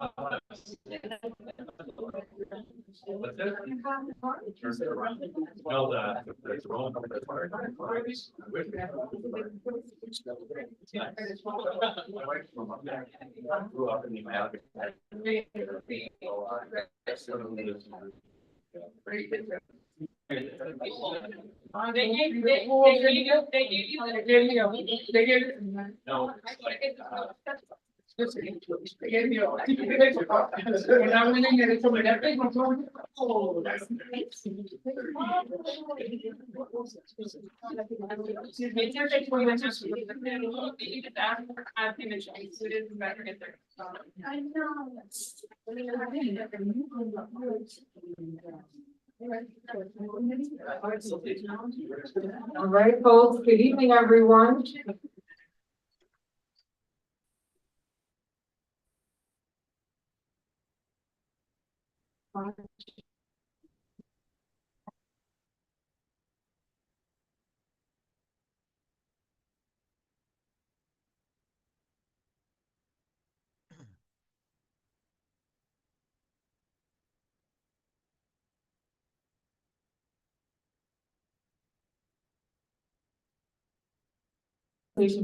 All right, folks, good evening, everyone.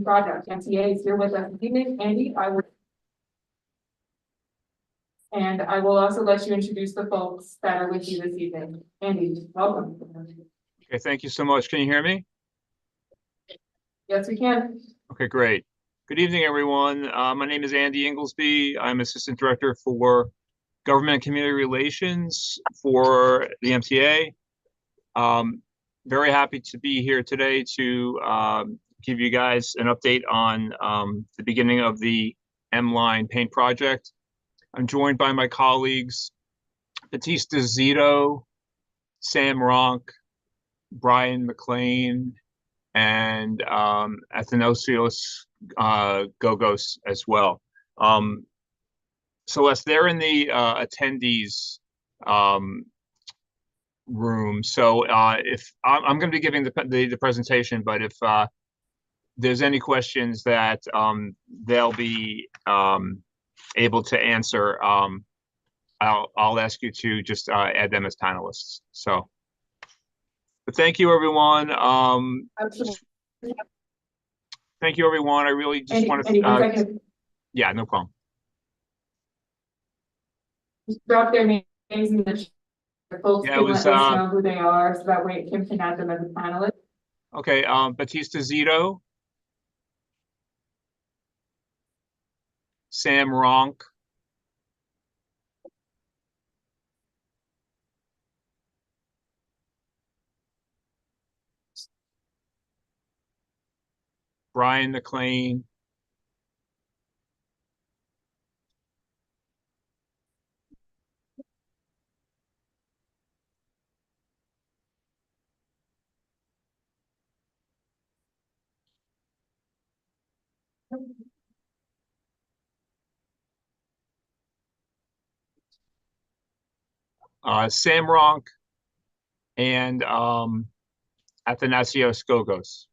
Project. MTA is here with us this evening. Andy, I will also let you introduce the folks that are with you this evening. Andy, welcome. Okay, thank you so much. Can you hear me? Yes, we can. Okay, great. Good evening, everyone. My name is Andy Inglesby. I'm Assistant Director for Government and Community Relations for the MTA. Very happy to be here today to give you guys an update on the beginning of the M-Line paint project. I'm joined by my colleagues, Batista Zito, Sam Ronk, Brian McLean, and Athanasios Gogos as well. Celeste, they're in the attendees room. So if I'm going to be giving the presentation, but if there's any questions that they'll be able to answer, I'll ask you to just add them as panelists. So, but thank you, everyone. Thank you, everyone. I really just want to. Yeah, no problem. Just drop their names in the chat. Folks can let us know who they are, so that way Kim can add them as a panelist. Okay, Batista Zito, Sam Ronk, Brian McLean, Sam Ronk, and Athanasios Gogos.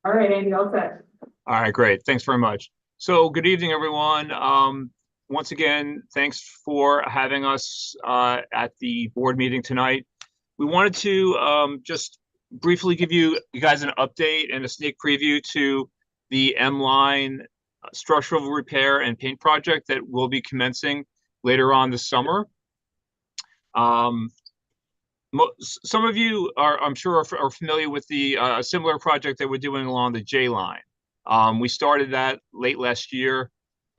All right, Andy, all set. All right, great. Thanks very much. So good evening, everyone. Once again, thanks for having us at the board meeting tonight. We wanted to just briefly give you guys an update and a sneak preview to the M-Line structural repair and paint project that will be commencing later on this summer. Some of you are, I'm sure, are familiar with the similar project that we're doing along the J line. We started that late last year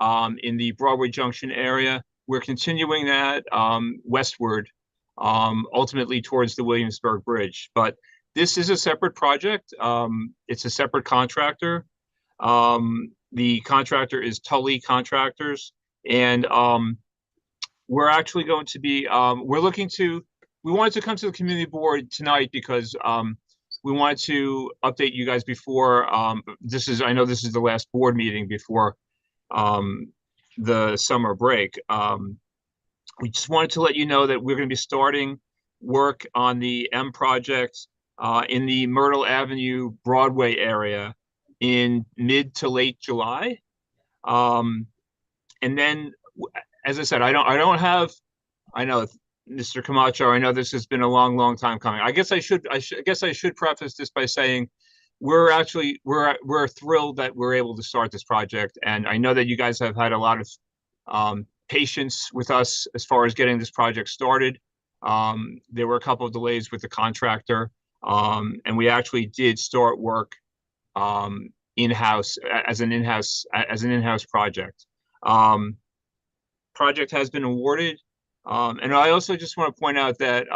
in the Broadway Junction area. We're continuing that westward, ultimately towards the Williamsburg Bridge. But this is a separate project. It's a separate contractor. The contractor is Tully Contractors, and we're actually going to be, we wanted to come to the community board tonight because we wanted to update you guys before, I know this is the last board meeting before the summer break. We just wanted to let you know that we're going to be starting work on the M project in the Myrtle Avenue Broadway area in mid to late July. And then, as I said, I know, Mr. Camacho, I know this has been a long, long time coming. I guess I should preface this by saying we're thrilled that we're able to start this project. And I know that you guys have had a lot of patience with us as far as getting this project started. There were a couple of delays with the contractor, and we actually did start work in-house as an in-house project. Project has been awarded, and I also just want to point out that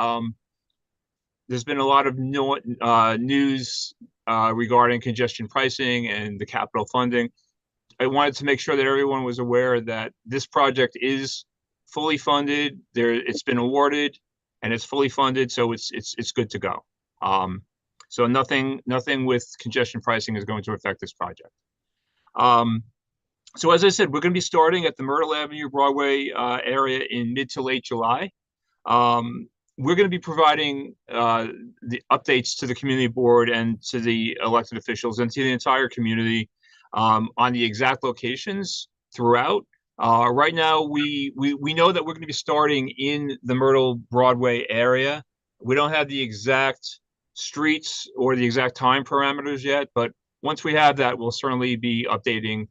there's been a lot of news regarding congestion pricing and the capital funding. I wanted to make sure that everyone was aware that this project is fully funded. It's been awarded and it's fully funded, so it's good to go. So nothing with congestion pricing is going to affect this project. So as I said, we're going to be starting at the Myrtle Avenue Broadway area in mid to late July. We're going to be providing the updates to the community board and to the elected officials and to the entire community on the exact locations throughout. Right now, we know that we're going to be starting in the Myrtle Broadway area. We don't have the exact streets or the exact time parameters yet, but once we have that, we'll certainly be updating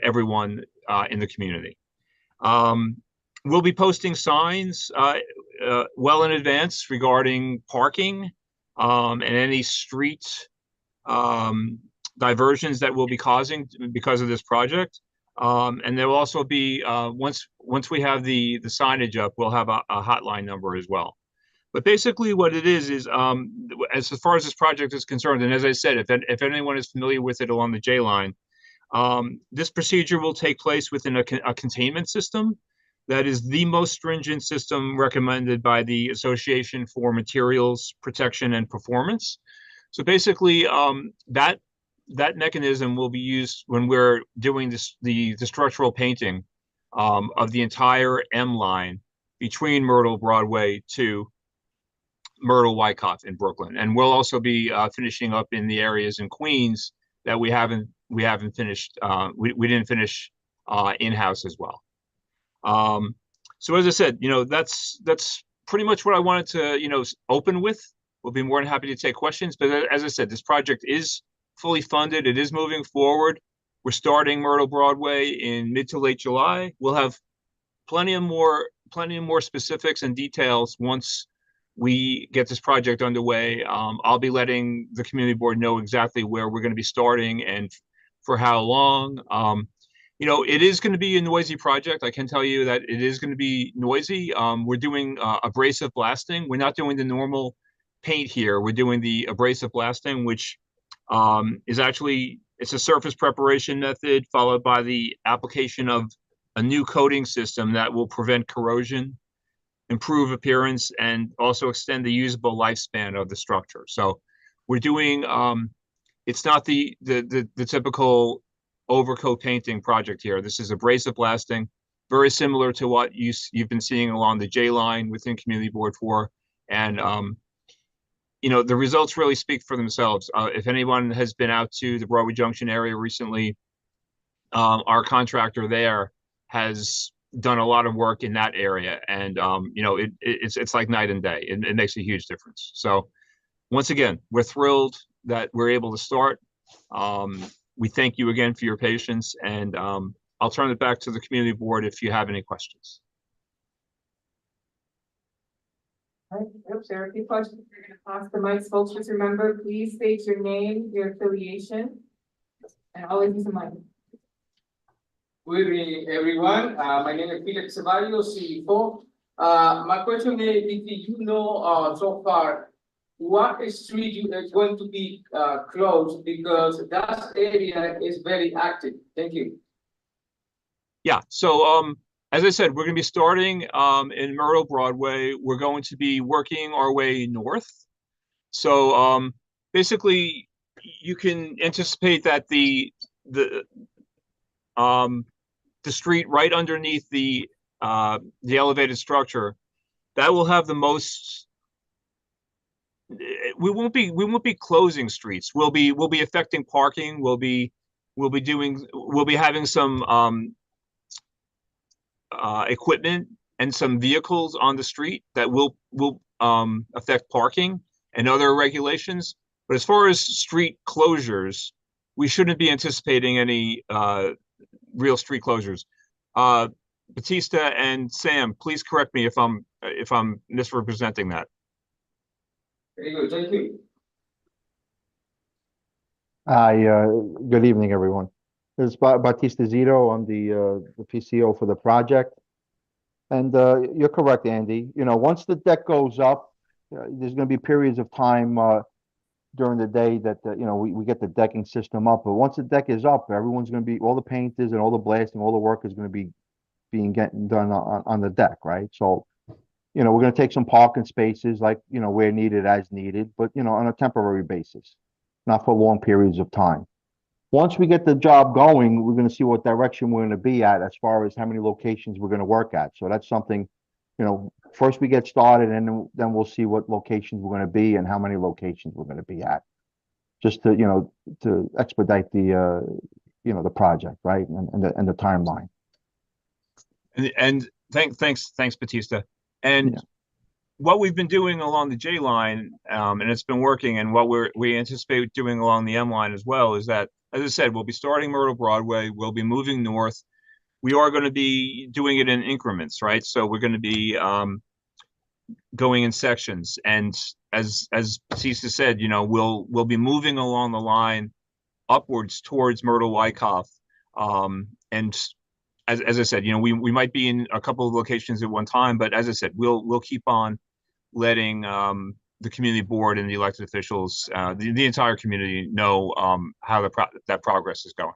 everyone in the community. We'll be posting signs well in advance regarding parking and any street diversions that we'll be causing because of this project. And there will also be, once we have the signage up, we'll have a hotline number as well. But basically what it is as far as this project is concerned, and as I said, if anyone is familiar with it along the J line, this procedure will take place within a containment system that is the most stringent system recommended by the Association for Materials Protection and Performance. So basically, that mechanism will be used when we're doing the structural painting of the entire M line between Myrtle Broadway to Myrtle Wyckoff in Brooklyn, and we'll also be finishing up in the areas in Queens that we haven't finished. We didn't finish in-house as well. So as I said, that's pretty much what I wanted to open with. We'll be more than happy to take questions. But as I said, this project is fully funded. It is moving forward. We're starting Myrtle Broadway in mid to late July. We'll have plenty of more specifics and details once we get this project underway. I'll be letting the community board know exactly where we're going to be starting and for how long. It is going to be a noisy project. I can tell you that it is going to be noisy. We're doing abrasive blasting. We're not doing the normal paint here. We're doing the abrasive blasting, which is actually, it's a surface preparation method followed by the application of a new coating system that will prevent corrosion, improve appearance, and also extend the usable lifespan of the structure. So we're doing, it's not the typical overcoat painting project here. This is abrasive blasting, very similar to what you've been seeing along the J line within Community Board 4. And, the results really speak for themselves. If anyone has been out to the Broadway Junction area recently, our contractor there has done a lot of work in that area, and it's like night and day. It makes a huge difference. So once again, we're thrilled that we're able to start. We thank you again for your patience, and I'll turn it back to the community board if you have any questions. All right, if there are a few questions, you're going to pass the mic. Folks, just remember, please state your name, your affiliation, and always use the mic. Good evening, everyone. My name is Peter Ceballos, CB4. My question is, if you know so far what street is going to be closed, because that area is very active. Thank you. Yeah, so as I said, we're going to be starting in Myrtle Broadway. We're going to be working our way north. So basically, you can anticipate that the street right underneath the elevated structure, that will have the most we won't be closing streets. We'll be affecting parking. We'll be having some equipment and some vehicles on the street that will affect parking and other regulations. But as far as street closures, we shouldn't be anticipating any real street closures. Batista and Sam, please correct me if I'm misrepresenting that. Very good, thank you. Hi, good evening, everyone. This is Batista Zito. I'm the PCO for the project. And you're correct, Andy. You know, once the deck goes up, there's going to be periods of time during the day that you know we get the decking system up. But once the deck is up, everyone's going to be, all the painters and all the blasting, all the work is going to be getting done on the deck, right? So, you know, we're going to take some parking spaces, like, you know, where needed, as needed, but, you know, on a temporary basis, not for long periods of time. Once we get the job going, we're going to see what direction we're going to be at as far as how many locations we're going to work at. So that's something, you know, first we get started, and then we'll see what locations we're going to be and how many locations we're going to be at, just to, you know, to expedite the, you know, the project, right? And the timeline. And thanks, Batista. And Yeah. what we've been doing along the J line, and it's been working, and what we anticipate doing along the M line as well, is that, as I said, we'll be starting Myrtle Broadway, we'll be moving north. We are going to be doing it in increments, right? So we're going to be going in sections, and as Batista said, you know, we'll be moving along the line upwards towards Myrtle Wyckoff, and as I said, you know, we might be in a couple of locations at one time, but as I said, we'll keep on letting the community board and the elected officials, the entire community, know how that progress is going.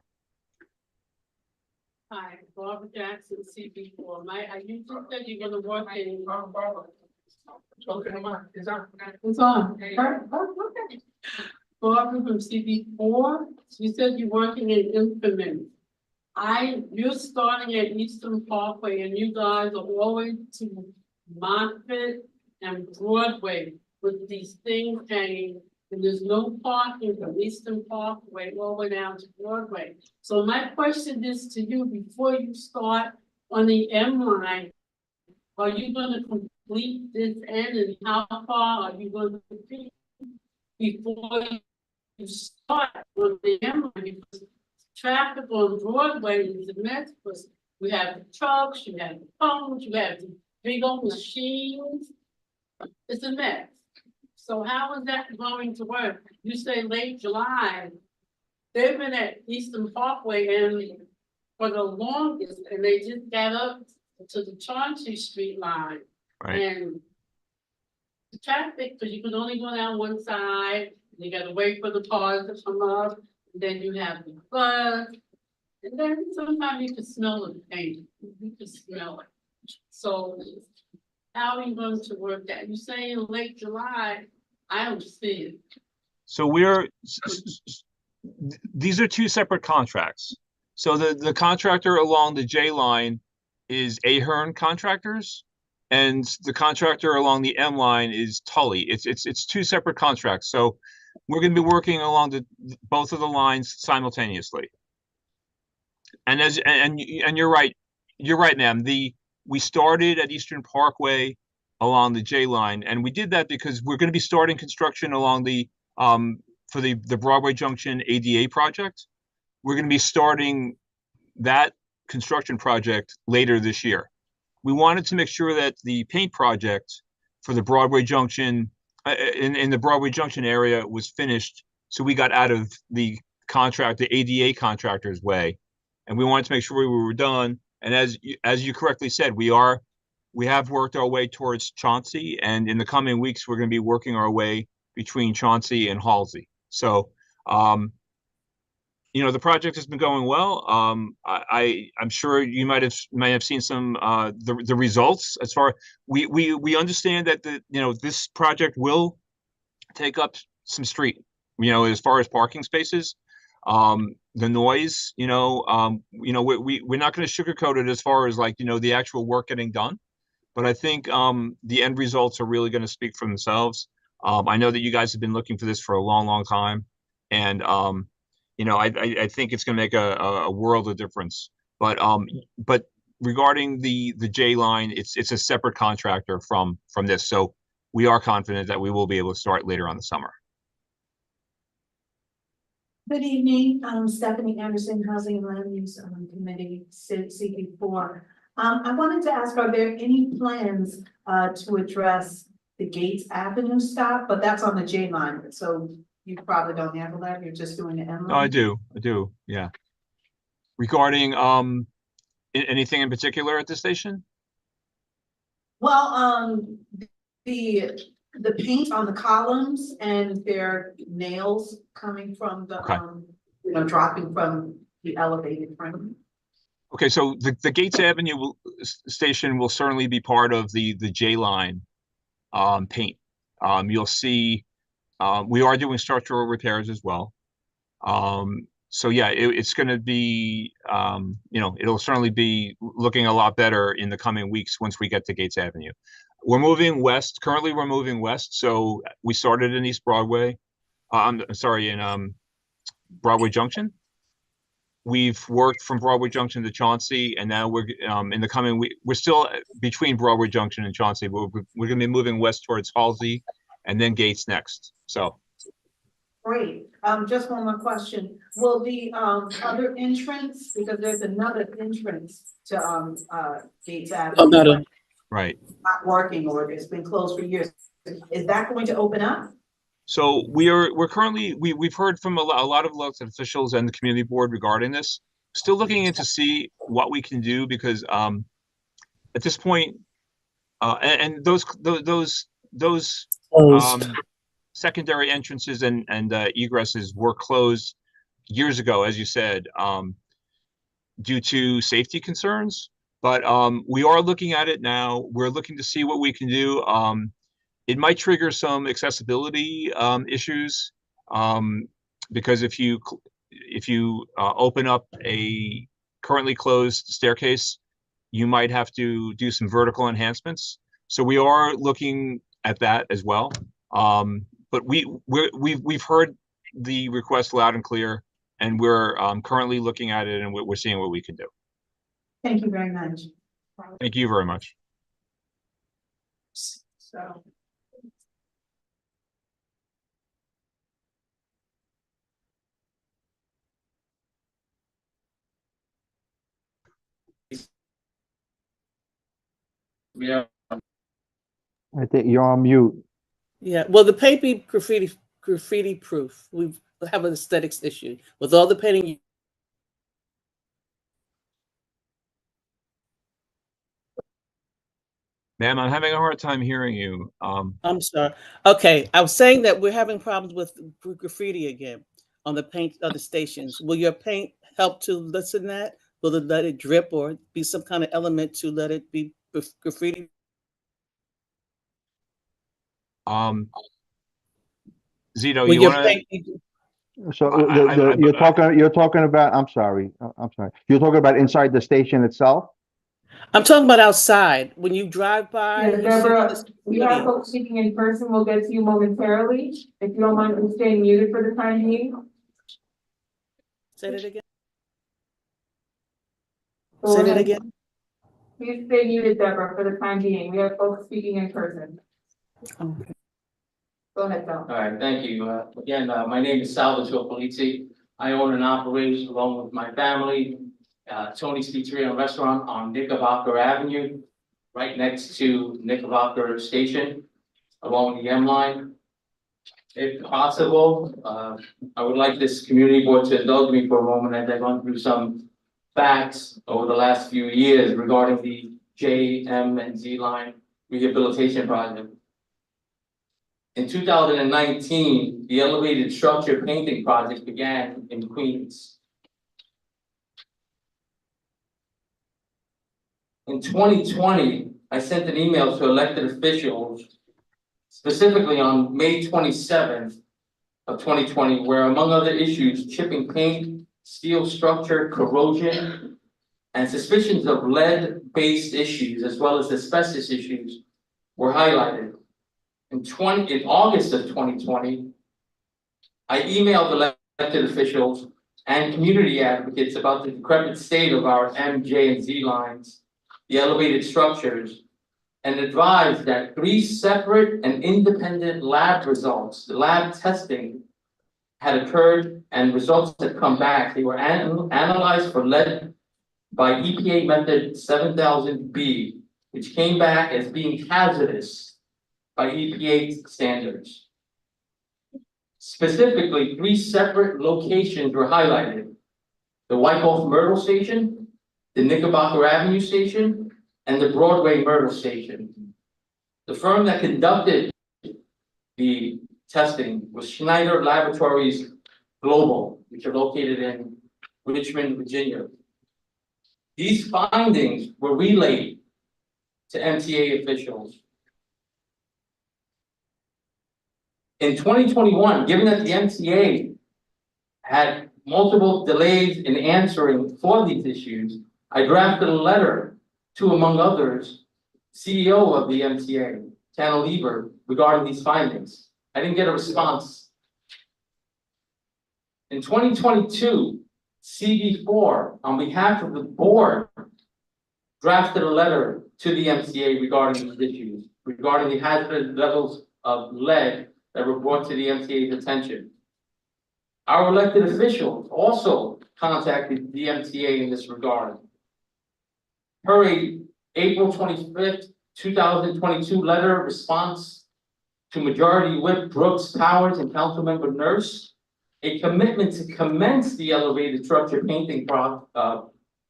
Hi, Barbara Jackson, CB4. You just said you're gonna work in. Okay, it's on. It's on. Okay. Barbara from CB4, you said you're working in increments. You're starting at Eastern Parkway, and you guys are always to Montfort and Broadway with these things hanging, and there's no parking from Eastern Parkway all the way down to Broadway. So my question is to you, before you start on the M line, are you gonna complete this end, and how far are you gonna complete before you start on the M line? Because traffic on Broadway is a mess, because we have the trucks, you have the phones, you have the big old machines. It's a mess. So how is that going to work? You say late July. They've been at Eastern Parkway and for the longest, and they just got up to the Chauncey Street line. Right. And the traffic, because you can only go down one side, you gotta wait for the cars to come up, and then you have the bus. And then sometimes you can smell the paint, you can smell it. So how are you going to work that? You say in late July, I don't see it. So these are two separate contracts. So the contractor along the J line is Ahern Contractors, and the contractor along the M line is Tully. It's two separate contracts. So we're going to be working along both of the lines simultaneously. And you're right, ma'am. We started at Eastern Parkway along the J line, and we did that because we're going to be starting construction along the for the Broadway Junction ADA project. We're going to be starting that construction project later this year. We wanted to make sure that the paint project for the Broadway Junction in the Broadway Junction area was finished, so we got out of the ADA contractor's way, and we wanted to make sure we were done. And as you correctly said, we have worked our way towards Chauncey, and in the coming weeks, we're going to be working our way between Chauncey and Halsey. So, you know, the project has been going well. I'm sure you might have seen some the results. As far we understand that this project will take up some street, you know, as far as parking spaces. The noise, we're not going to sugarcoat it as far as, like, the actual work getting done. But I think the end results are really going to speak for themselves. I know that you guys have been looking for this for a long, long time. And, you know, I think it's going to make a world of difference. But regarding the J line, it's a separate contractor from this. So we are confident that we will be able to start later on the summer. Good evening, I'm Stephanie Anderson, Housing and Land Use Committee, CB4. I wanted to ask, are there any plans to address the Gates Avenue stop? But that's on the J line, so you probably don't handle that, you're just doing the M line? No, I do, yeah. Regarding anything in particular at this station? Well, the paint on the columns and their nails coming from the, Okay. you know, dropping from the elevated frame. Okay, so the Gates Avenue station will certainly be part of the J line paint. You'll see we are doing structural repairs as well. So yeah, it's going to be, you know, it'll certainly be looking a lot better in the coming weeks once we get to Gates Avenue. We're moving west. Currently, we're moving west. So we started in East Broadway. I'm sorry, in Broadway Junction. We've worked from Broadway Junction to Chauncey, and now we're in the coming week. We're still between Broadway Junction and Chauncey, but we're going to be moving west towards Halsey, and then Gates next. So. Great. Just one more question. Will the other entrance, because there's another entrance to Gates Avenue, Right. not working or it's been closed for years. Is that going to open up? So we're currently we've heard from a lot of elected officials and the community board regarding this. Still looking into see what we can do because at this point and those secondary entrances and egresses were closed years ago, as you said, due to safety concerns. But we are looking at it now. We're looking to see what we can do. It might trigger some accessibility issues because if you open up a currently closed staircase, you might have to do some vertical enhancements. So we are looking at that as well. But we've heard the request loud and clear, and we're currently looking at it and we're seeing what we can do. Thank you very much. Thank you very much. So. Yeah. I think you're on mute. Yeah, well, the paint be graffiti proof. We have an aesthetics issue with all the painting. Ma'am, I'm having a hard time hearing you. I'm sorry. Okay, I was saying that we're having problems with graffiti again on the paint of the stations. Will your paint help to lessen that? Will it let it drip or be some kind of element to let it be graffiti? Zito, Will you your want paint to? be- So you're talking about, I'm sorry. You're talking about inside the station itself? I'm talking about outside. When you drive by, Yeah, you see Deborah, this we have graffiti. folks speaking in person. We'll get to you momentarily. If you don't mind staying muted for the time being. Say that again. Go Say that ahead. again. Please stay muted, Deborah, for the time being. We have folks speaking in person. Okay. Go ahead, Sal. All right, thank you. Again, my name is Salvatore Polizzi. I own an operation along with my family, Tony's Pizzeria and Restaurant on Knickerbocker Avenue, right next to Knickerbocker Station, along the M line. If possible, I would like this community board to indulge me for a moment as I've gone through some facts over the last few years regarding the J, M, and Z line rehabilitation project. In 2019, the elevated structure painting project began in Queens. In 2020, I sent an email to elected officials, specifically on May 27th of 2020, where among other issues, chipping paint, steel structure, corrosion, and suspicions of lead-based issues, as well as asbestos issues, were highlighted. In August of 2020, I emailed the elected officials and community advocates about the decrepit state of our M, J, and Z lines, the elevated structures, and advised that 3 separate and independent lab results, the lab testing, had occurred and results had come back. They were analyzed for lead by EPA method 7000B, which came back as being hazardous by EPA standards. Specifically, 3 separate locations were highlighted: the Wyckoff Myrtle Station, the Knickerbocker Avenue Station, and the Broadway Myrtle Station. The firm that conducted the testing was Schneider Laboratories Global, which are located in Richmond, Virginia. These findings were relayed to MTA officials. In 2021, given that the MTA had multiple delays in answering for these issues, I drafted a letter to, among others, CEO of the MTA, Tanner Lieber, regarding these findings. I didn't get a response. In 2022, CB4, on behalf of the board, drafted a letter to the MTA regarding these issues, regarding the hazardous levels of lead that were brought to the MTA's attention. Our elected officials also contacted the MTA in this regard. Per a April 25th, 2022 letter response to Majority Whip Brooks Powers and Councilmember Nurse, a commitment to commence the elevated structure painting project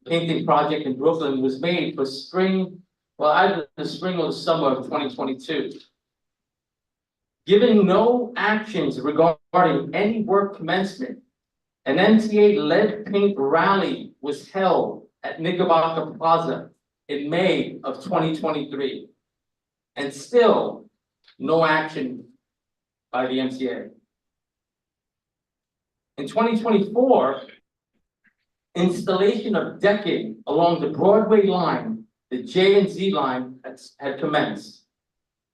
in Brooklyn was made for spring, well, either the spring or the summer of 2022. Given no actions regarding any work commencement, an MTA lead paint rally was held at Knickerbocker Plaza in May of 2023, and still no action by the MTA. In 2024, installation of decking along the Broadway line, the J and Z line, had commenced,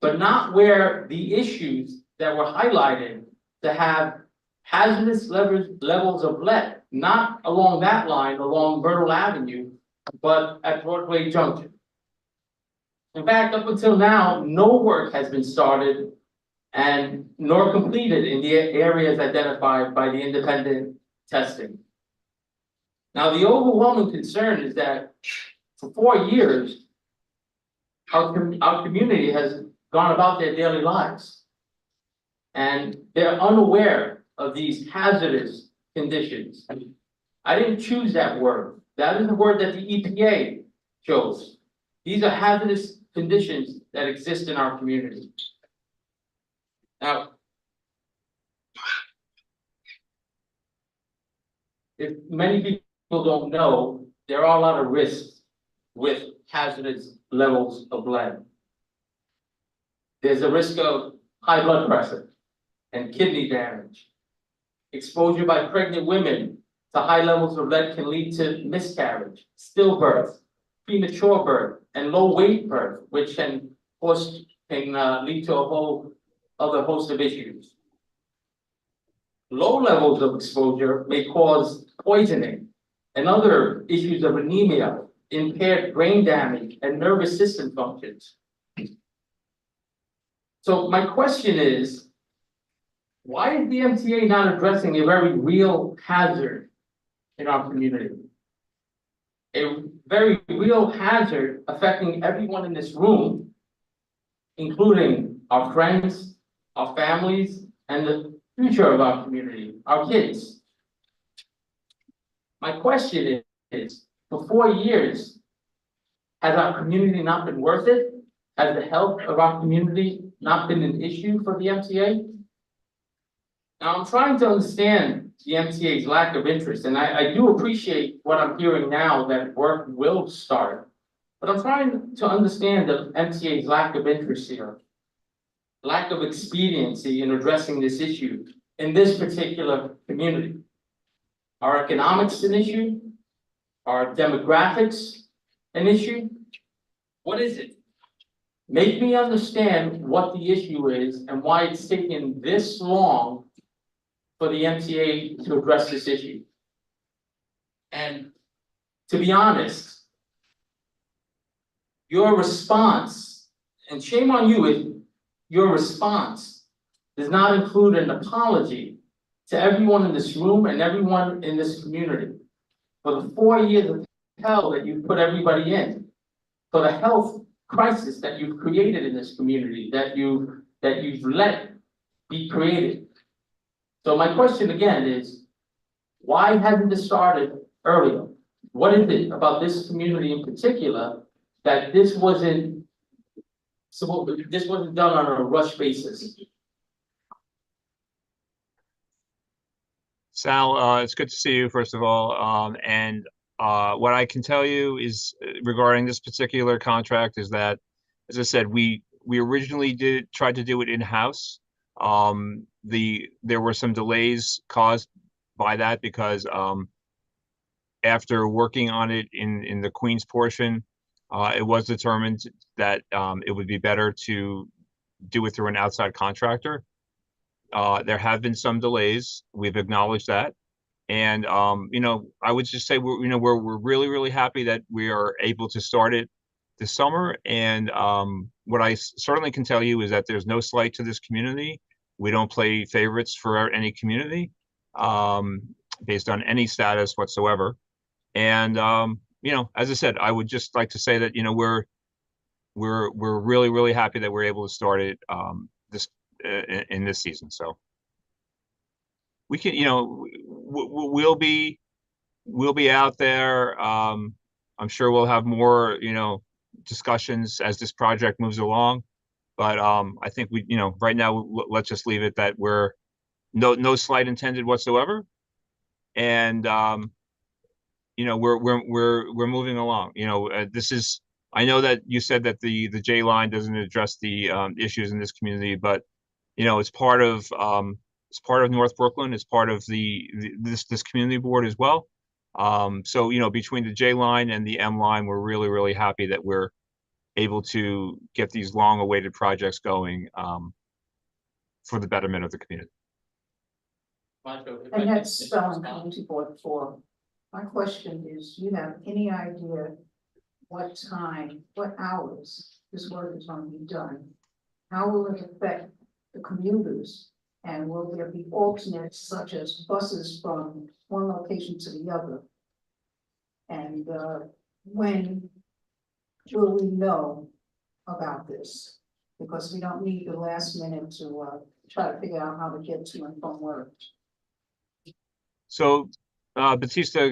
but not where the issues that were highlighted to have hazardous levels of lead, not along that line, along Myrtle Avenue, but at Broadway Junction. In fact, up until now, no work has been started and nor completed in the areas identified by the independent testing. Now, the overwhelming concern is that for 4 years, our community has gone about their daily lives, and they're unaware of these hazardous conditions. I didn't choose that word. That is the word that the EPA chose. These are hazardous conditions that exist in our community. Now, if many people don't know, there are a lot of risks with hazardous levels of lead. There's a risk of high blood pressure and kidney damage. Exposure by pregnant women to high levels of lead can lead to miscarriage, stillbirth, premature birth, and low weight birth, which can lead to a whole other host of issues. Low levels of exposure may cause poisoning and other issues of anemia, impaired brain damage, and nervous system functions. So my question is, why is the MTA not addressing a very real hazard in our community? A very real hazard affecting everyone in this room, including our friends, our families, and the future of our community, our kids. My question is, for 4 years, has our community not been worth it? Has the health of our community not been an issue for the MTA? Now, I'm trying to understand the MTA's lack of interest, and I do appreciate what I'm hearing now, that work will start. But I'm trying to understand the MTA's lack of interest here, lack of expediency in addressing this issue in this particular community. Are economics an issue? Are demographics an issue? What is it? Make me understand what the issue is and why it's taking this long for the MTA to address this issue. And to be honest, your response, and shame on you if your response does not include an apology to everyone in this room and everyone in this community for the 4 years of hell that you put everybody in, for the health crisis that you've created in this community, that you've let be created. So my question again is, why hasn't this started earlier? What is it about this community in particular that this wasn't done on a rush basis? Sal, it's good to see you, first of all. What I can tell you is regarding this particular contract is that, as I said, we originally tried to do it in-house. There were some delays caused by that because after working on it in the Queens portion, it was determined that it would be better to do it through an outside contractor. There have been some delays. We've acknowledged that. And you know, I would just say we're really, really happy that we are able to start it this summer. And what I certainly can tell you is that there's no slight to this community. We don't play favorites for any community based on any status whatsoever. And you know, as I said, I would just like to say that, you know, we're really, really happy that we're able to start it in this season. So we can, you know, we'll be out there. I'm sure we'll have more, you know, discussions as this project moves along. But I think we, you know, right now let's just leave it that we're no slight intended whatsoever, and you know, we're moving along. You know, this is, I know that you said that the J line doesn't address the issues in this community, but you know, it's part of North Brooklyn. It's part of this community board as well. So you know, between the J line and the M line, we're really, really happy that we're able to get these long-awaited projects going for the betterment of the community. And that's County Board 4. My question is, do you have any idea what time, what hours this work is going to be done? How will it affect the commuters? And will there be alternates such as buses from one location to the other? And when will we know about this? Because we don't need the last minute to try to figure out how to get to and from work. So Batista,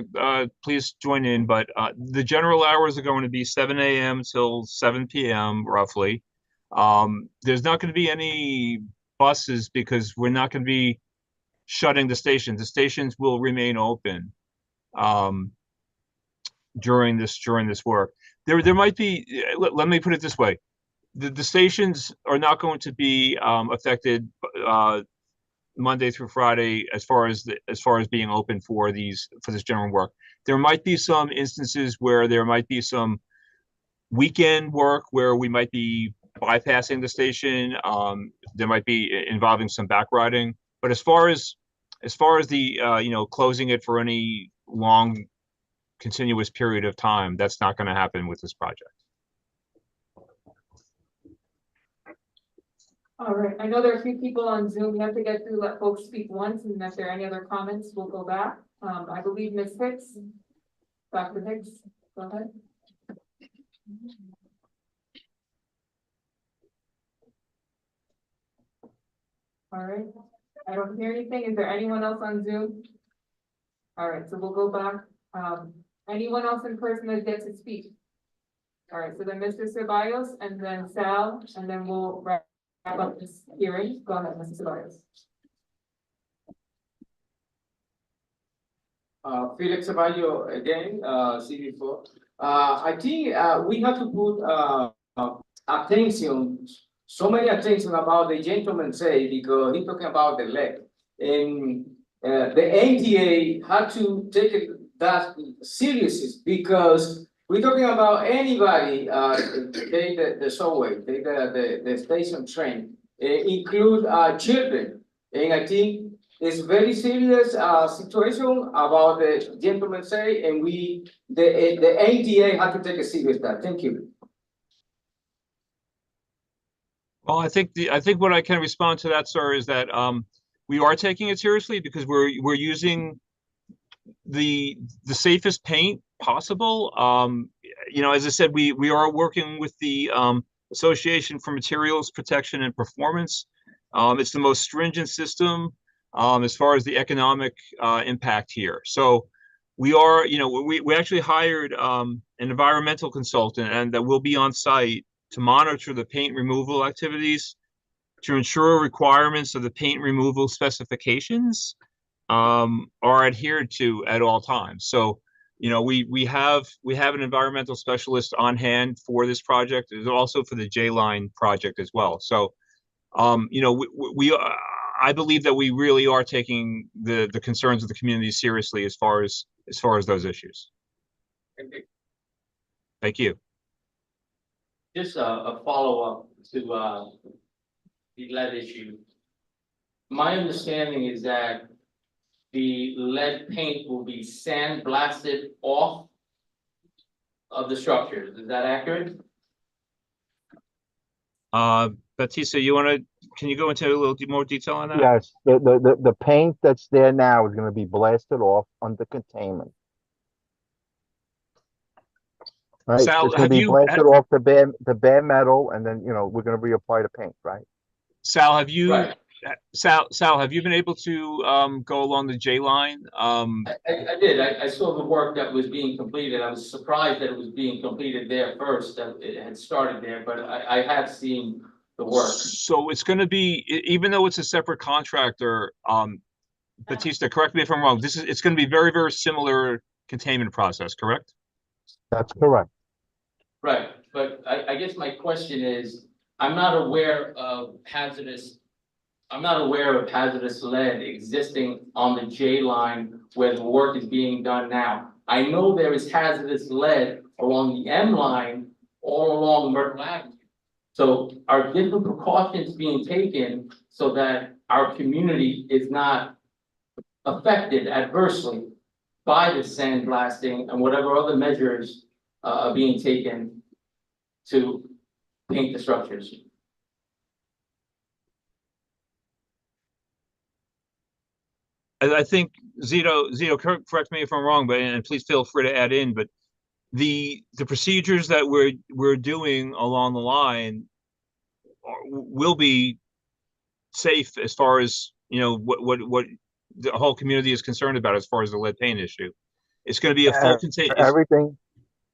please join in, but the general hours are going to be 7 a.m. till 7 p.m. roughly. There's not going to be any buses because we're not going to be shutting the stations. The stations will remain open during this work. There might be, let me put it this way. The stations are not going to be affected Monday through Friday as far as being open for this general work. There might be some instances where there might be some weekend work where we might be bypassing the station. There might be involving some back riding, but as far as the you know, closing it for any long continuous period of time, that's not going to happen with this project. All right, I know there are a few people on Zoom. We have to get through, let folks speak once, and if there are any other comments, we'll go back. I believe Ms. Hicks, Dr. Hicks, go ahead. All right, I don't hear anything. Is there anyone else on Zoom? All right, so we'll go back. Anyone else in person that gets to speak? All right, so then Mr. Ceballos, and then Sal, and then we'll wrap up this hearing. Go ahead, Mr. Ceballos. Felix Ceballos again, CB4. I think we have to put attention, so many attention about the gentleman say, because he's talking about the leg. And the NTA had to take that seriously because We're talking about anybody, take the subway, take the station train, include, children. And I think it's very serious, situation about the gentleman say, and the ADA have to take a serious step. Thank you. Well, I think what I can respond to that, sir, is that we are taking it seriously because we're using the safest paint possible. As I said, we are working with the Association for Materials Protection and Performance. It's the most stringent system as far as the economic impact here. So we are, we actually hired an environmental consultant and that will be on site to monitor the paint removal activities to ensure requirements of the paint removal specifications are adhered to at all times. So, we have an environmental specialist on hand for this project, and also for the J line project as well. So, I believe that we really are taking the concerns of the community seriously as far as those issues. Thank you. Just a follow-up to, the lead issue. My understanding is that the lead paint will be sandblasted off of the structures. Is that accurate? Batista, can you go into a little more detail on that? Yes, the paint that's there now is gonna be blasted off under containment. Right, Sal, it's gonna have be you- blasted off the bare metal, and then, we're gonna reapply the paint, right? Sal, have you, Right. Sal, have you been able to go along the J line? I did. I saw the work that was being completed. I was surprised that it was being completed there first, that it had started there, but I have seen the work. So it's going to be, even though it's a separate contractor, Batista, correct me if I'm wrong, it's going to be very, very similar containment process, correct? That's correct. Right, but I guess my question is, I'm not aware of hazardous lead existing on the J line where the work is being done now. I know there is hazardous lead along the M line, all along Myrtle Avenue. So are different precautions being taken so that our community is not affected adversely by the sandblasting and whatever other measures are being taken to paint the structures? I think Zito, correct me if I'm wrong, but, and please feel free to add in, but the procedures that we're doing along the line will be safe as far as, what the whole community is concerned about as far as the lead paint issue. It's going to be a full Everything,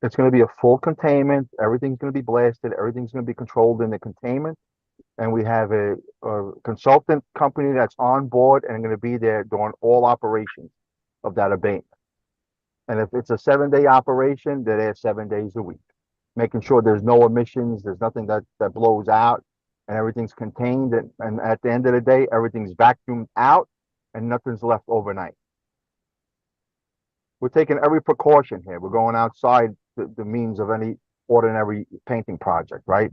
it's gonna be a full containment, everything's gonna be blasted, everything's gonna be controlled in the containment. And we have a consultant company that's on board and gonna be there during all operations of that abatement. And if it's a 7-day operation, they're there 7 days a week, making sure there's no emissions, there's nothing that blows out, and everything's contained, and at the end of the day, everything's vacuumed out and nothing's left overnight. We're taking every precaution here. We're going outside the means of any ordinary painting project, right?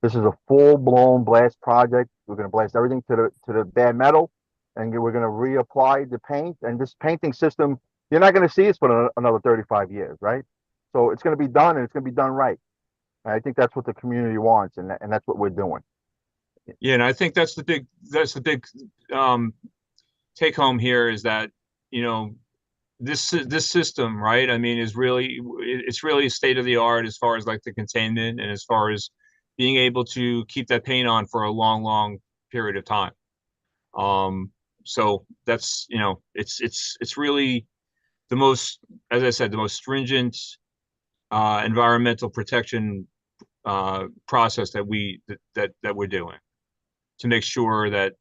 This is a full-blown blast project. We're gonna blast everything to the bare metal, and we're gonna reapply the paint. And this painting system, you're not gonna see us for another 35 years, right? So it's gonna be done, and it's gonna be done right. And I think that's what the community wants, and that's what we're doing. Yeah, and I think that's the big take home here is that, this system, right? I mean, it's really state of the art as far as like the containment and as far as being able to keep that paint on for a long, long period of time. So that's, it's really the most, as I said, the most stringent environmental protection process that we're doing to make sure that,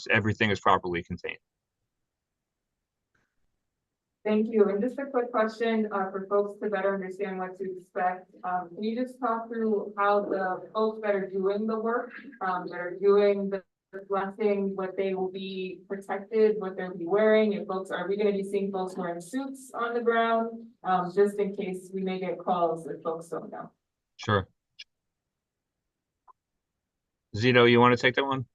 everything is properly contained. Thank you. And just a quick question for folks to better understand what to expect. Can you just talk through how the folks that are doing the work, that are doing the reflecting what they will be protected, what they'll be wearing, if folks, are we gonna be seeing folks wearing suits on the ground? Just in case we may get calls if folks don't know. Sure. Zito, you want to take that one?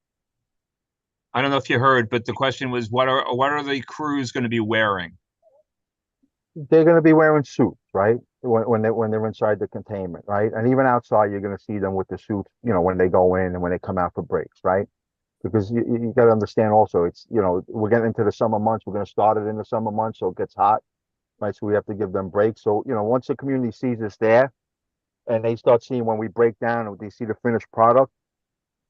I don't know if you heard, but the question was, what are the crews going to be wearing? They're gonna be wearing suits, right? When they're inside the containment, right? And even outside, you're gonna see them with the suits, you know, when they go in and when they come out for breaks, right? Because you gotta understand also, it's, you know, we're getting into the summer months, we're gonna start it in the summer months, so it gets hot, right? So we have to give them breaks. So, you know, once the community sees us there and they start seeing when we break down and they see the finished product,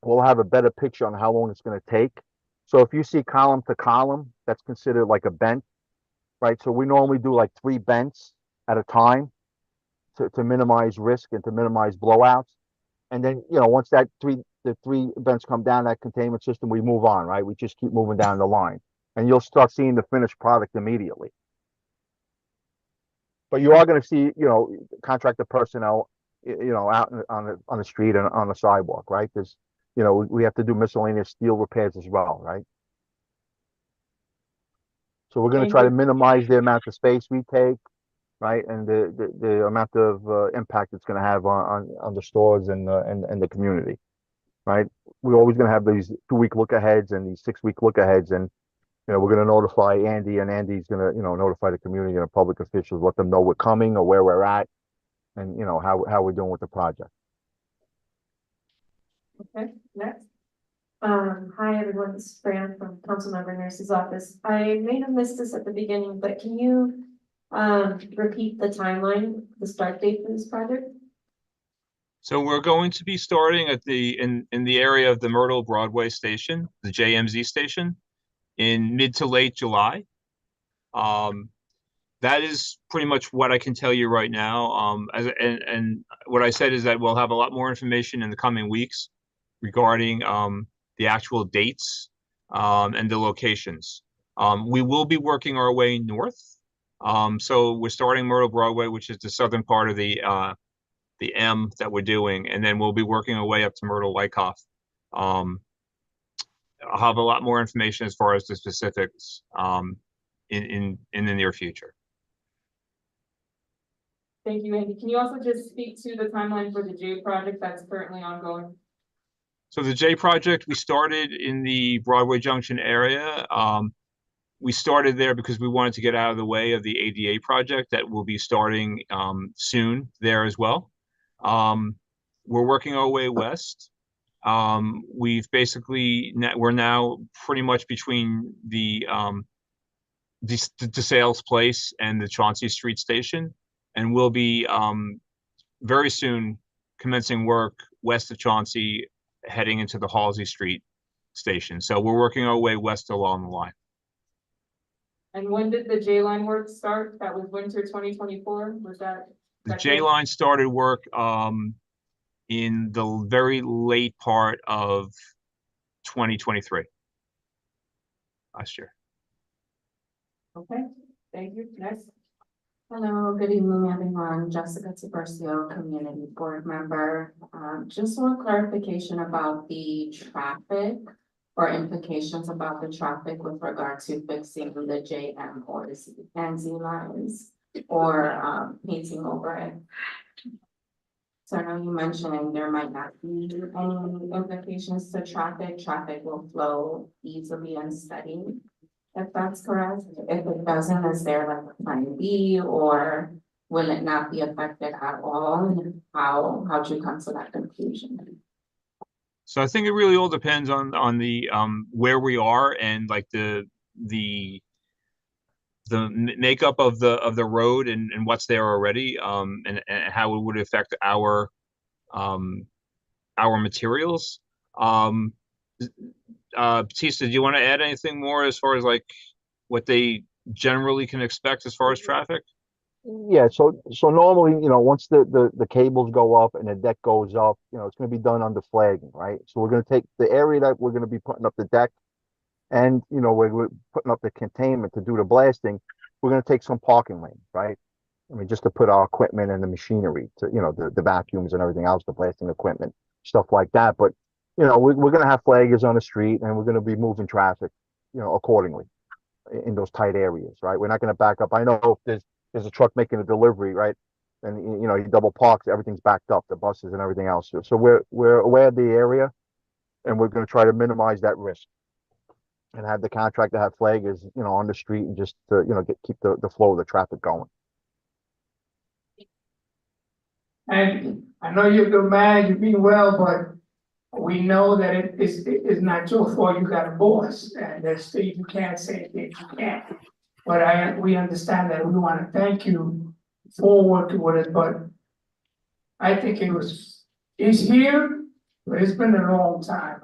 we'll have a better picture on how long it's gonna take. So if you see column to column, that's considered like a bent, right? So we normally do like 3 bents at a time to minimize risk and to minimize blowouts. And then, you know, once the 3 bents come down that containment system, we move on, right? We just keep moving down the line and you'll start seeing the finished product immediately. But you are going to see, you know, contractor personnel, you know, out on the street and on the sidewalk, right? Because, you know, we have to do miscellaneous steel repairs as well, right? So we're going to Thank try to you. minimize the amount of space we take, right? And the amount of impact it's going to have on the stores and the community, right? We're always going to have these 2-week look aheads and these 6-week look aheads, and you know we're going to notify Andy, and Andy's going to, you know, notify the community and the public officials, let them know we're coming or where we're at, and you know how we're doing with the project. Okay, next. Hi, everyone, this is Fran from Councilmember Nurse's office. I may have missed this at the beginning, but can you repeat the timeline, the start date for this project? So we're going to be starting at in the area of the Myrtle Broadway station, the JMZ station, in mid to late July. That is pretty much what I can tell you right now. And what I said is that we'll have a lot more information in the coming weeks regarding the actual dates and the locations. We will be working our way north. So we're starting Myrtle Broadway, which is the southern part of the M that we're doing, and then we'll be working our way up to Myrtle Wyckoff. I'll have a lot more information as far as the specifics in the near future. Thank you, Andy. Can you also just speak to the timeline for the J project that's currently ongoing? So the J project, we started in the Broadway Junction area. We started there because we wanted to get out of the way of the ADA project that will be starting soon there as well. We're working our way west. We've basically, we're now pretty much between the DeSales Place and the Chauncey Street Station, and we'll be very soon commencing work west of Chauncey, heading into the Halsey Street Station. So we're working our way west along the line. And when did the J line work start? That was winter 2024, was that? The J line started work in the very late part of 2023, last year. Okay, thank you. Next. Hello, good evening, everyone. Jessica Tiburcio, Community Board Member. Just one clarification about the traffic or implications about the traffic with regard to fixing the JM or Z and Z lines or painting over it. So I know you mentioned there might not be any implications to traffic. Traffic will flow easily and steady. If that's correct, if it doesn't, is there like a plan B, or will it not be affected at all? And how'd you come to that conclusion? So I think it really all depends on the where we are and like the makeup of the road and what's there already, and how it would affect our materials. Batista, do you want to add anything more as far as like what they generally can expect as far as traffic? Yeah, so normally, you know, once the cables go up and the deck goes up, you know, it's going to be done under flagging, right? So we're going to take the area that we're going to be putting up the deck, and you know, we're putting up the containment to do the blasting. We're going to take some parking lanes, right? I mean, just to put our equipment and the machinery to, you know, the vacuums and everything else, the blasting equipment, stuff like that. But you know, we're gonna have flaggers on the street and we're gonna be moving traffic, you know, accordingly in those tight areas, right? We're not gonna back up. I know if there's a truck making a delivery, right? And you know, he double parks, everything's backed up, the buses and everything else. So we're aware of the area and we're gonna try to minimize that risk. And have the contractor have flaggers, you know, on the street and just to, you know, keep the flow of the traffic going. And I know you're a good man, you mean well, but we know that it is not your fault, you got a boss, and there's things you can't say, things you can't. But we understand that, we wanna thank you for working with us, but I think it's here, but it's been a long time.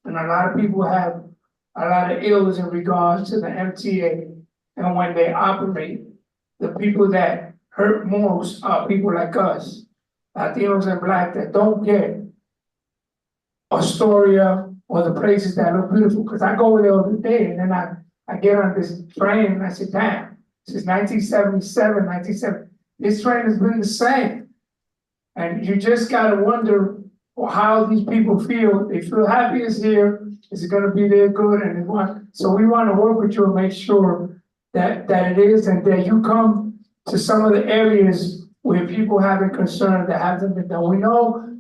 And a lot of people have a lot of ills in regards to the MTA, and when they operate, the people that hurt most are people like us, Latinos and Black, that don't get Astoria or the places that look beautiful, because I go there every day, and then I get on this train and I sit down. Since 1977, this train has been the same. And you just gotta wonder how these people feel. They feel happy it's here, is it gonna be their good, and so we wanna work with you and make sure that it is, and that you come to some of the areas where people having concern that hasn't been done. We know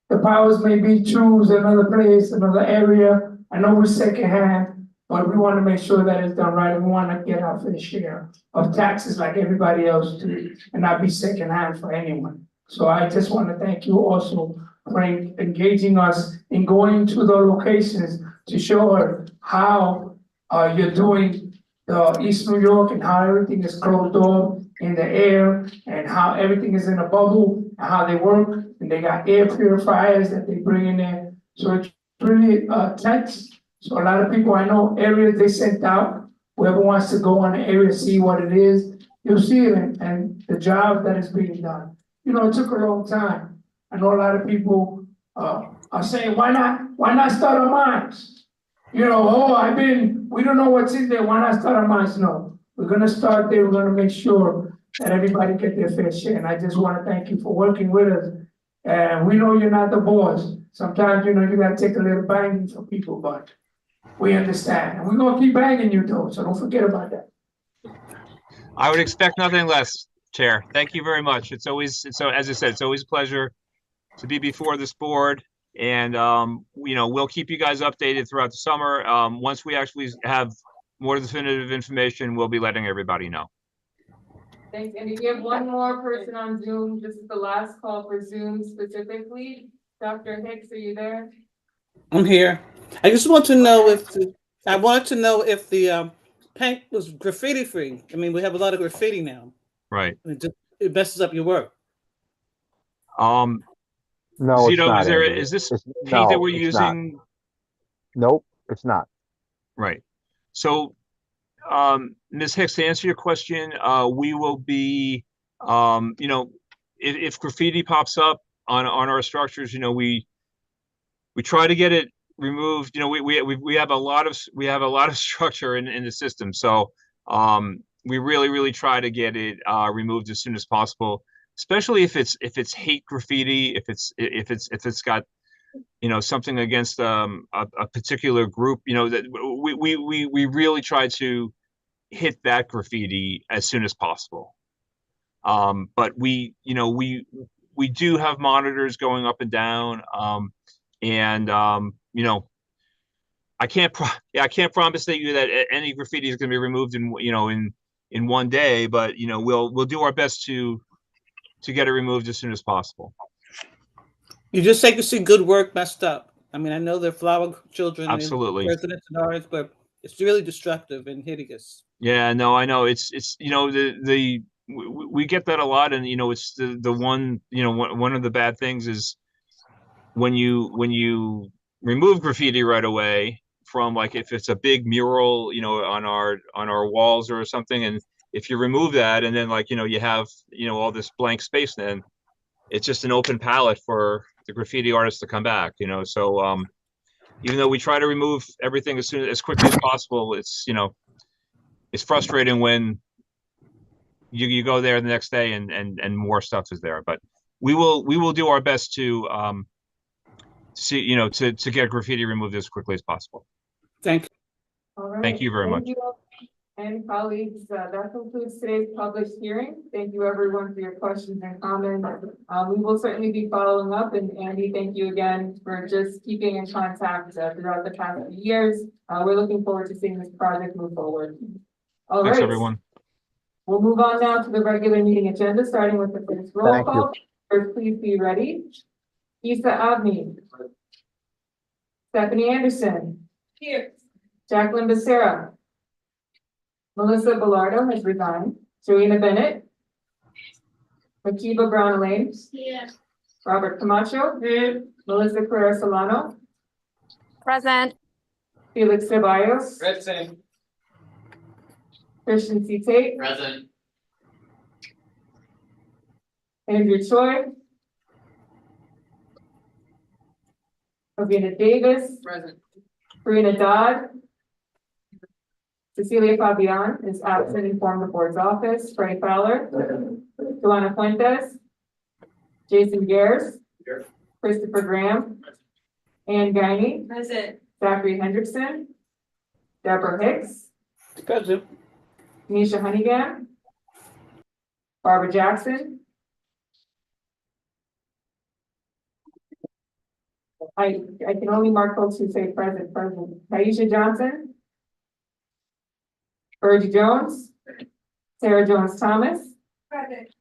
the powers may be choose another place, another area. I know we're secondhand, but we wanna make sure that it's done right, and we wanna get our fair share of taxes like everybody else do, and not be secondhand for anyone. So I just wanna thank you also for engaging us in going to the locations to show her how you're doing East New York and how everything is closed off in the air and how everything is in a bubble and how they work, and they got air purifiers that they bring in there. So it's really tense. So a lot of people I know areas they sent out, whoever wants to go on the area, see what it is, you'll see it and the job that is being done. You know, it took a long time. I know a lot of people are saying, why not start on mines? You know, we don't know what's in there, why not start on mines? No, we're gonna start there, we're gonna make sure that everybody get their fair share. And I just wanna thank you for working with us. And we know you're not the boss. Sometimes, you know, you gotta take a little banging for people, but we understand. And we're gonna keep banging you though, so don't forget about that. I would expect nothing less, Chair. Thank you very much. As I said, it's always a pleasure to be before this board. And, you know, we'll keep you guys updated throughout the summer. Once we actually have more definitive information, we'll be letting everybody know. Thanks, Andy. We have one more person on Zoom. This is the last call for Zoom specifically. Dr. Hicks, are you there? I'm here. I just want to know if the paint was graffiti free. I mean, we have a lot of graffiti now. Right. It messes up your work. No, it's Zito, not, Andy. is this It's- paint that no, we're it's not. using? Nope, it's not. Right. So, Ms. Hicks, to answer your question, we will be, you know, if graffiti pops up on our structures, you know, we try to get it removed. You know, we have a lot of structure in the system, so we really try to get it removed as soon as possible. Especially if it's hate graffiti, if it's got, you know, something against a particular group, you know, that we really try to hit that graffiti as soon as possible. But we do have monitors going up and down, and you know, I can't promise that any graffiti is going to be removed in one day, but you know, we'll do our best to get it removed as soon as possible. You just hate to see good work messed up. I mean, I know they're flower children, Absolutely, and presidents and ours, but it's really destructive and hideous. Yeah, no, I know it's you know we get that a lot, and you know it's the one, you know, one of the bad things is when you remove graffiti right away from, like, if it's a big mural, you know, on our walls or something, and if you remove that and then, like, you know, you have, you know, all this blank space, then it's just an open palette for the graffiti artists to come back, you know. So even though we try to remove everything as quickly as possible, it's, you know, it's frustrating when you go there the next day and more stuff is there. But we will do our best to see, to get graffiti removed as quickly as possible. All right. Thank you very much. Thank you all. And colleagues, that concludes today's public hearing. Thank you everyone for your questions and comments. We will certainly be following up, and Andy, thank you again for just keeping in contact throughout the past few years. We're looking forward to seeing this project move forward. All Thanks, right. everyone. We'll move on now to the regular meeting agenda, starting with the first roll Thank you. call. First, please be ready. Isa Abney. Stephanie Anderson. Here. Jacqueline Becerra. Melissa Bellardo has resigned. Joanna Bennett. Makiba Brown Lane. Here. Robert Camacho. Here. Melissa Carrera Solano. Present. Felix Ceballos. Present. Christian C. Tate. Present. Andrew Choi. Ovina Davis. Present. Karina Dodd. Cecilia Fabian is absent in form of the board's office. Freddie Fowler. Joanna Fuentes. Jason Gares. Here. Christopher Graham. Ann Guiney. Present. Zachary Hendrickson. Deborah Hicks. Present. Nisha Honeygan. Barbara Jackson. I can only mark folks who say present. Taisha Johnson. Virgie Jones. Sarah Jones Thomas. Present.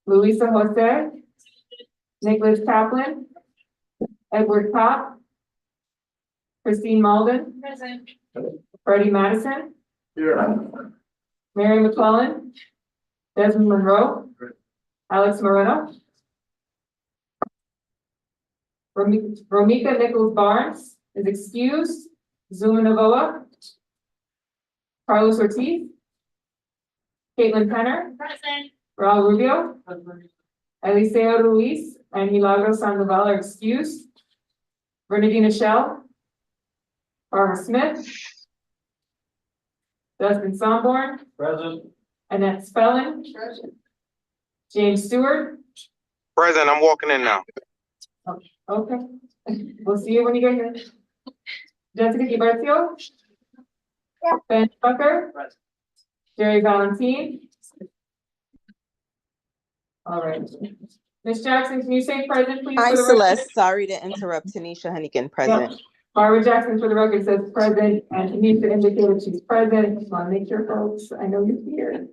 Luisa Jose. Nicholas Kaplan. Edward Pop. Christine Malden. Present. Freddie Madison. Here. Mary McClellan. Desmond Monroe. Alex Moreno. Romika Nichols Barnes is excused. Zuma Novoa. Carlos Ortiz. Caitlin Penner. Present. Raul Rubio. Eliseo Ruiz and Milagros Sandoval are excused. Bernadina Shell. Barbara Smith. Dustin Somborn. Present. Annette Spellin. James Stewart. Present, I'm walking in now. Okay. We'll see you when you get here. Jessica Guibercio. Ben Tucker. Jerry Valentine. All right. Ms. Jackson, can you say present, please? Hi, for the record? Celeste. Sorry to interrupt. Tanisha Honeygan, present. Barbara Jackson, for the record, says present, and Tanisha indicated she's present. Just want to make sure, folks, I know you're here.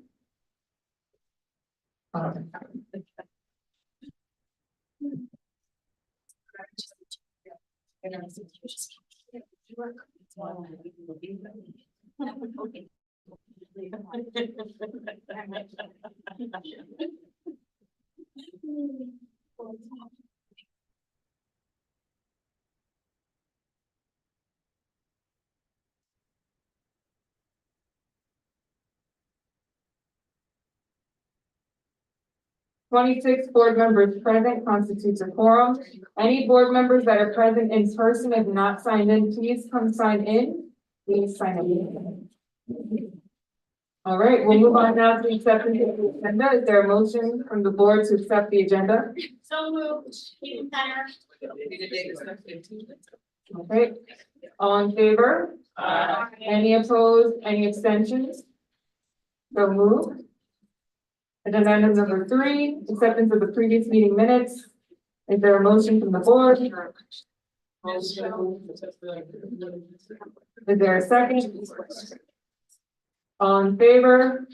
Twenty-six board members present constitutes a quorum. Any board members that are present in person and not signed in, please come sign in. Please sign in. All right, we'll move on now to acceptance of the agenda. Is there a motion from the board to accept the agenda? So moved. Caitlin Penner. Okay, all in favor? Any opposed, any abstentions? So moved. Agenda item number 3, acceptance of the previous meeting minutes. Is there a motion from the board? Is there a second? All in favor?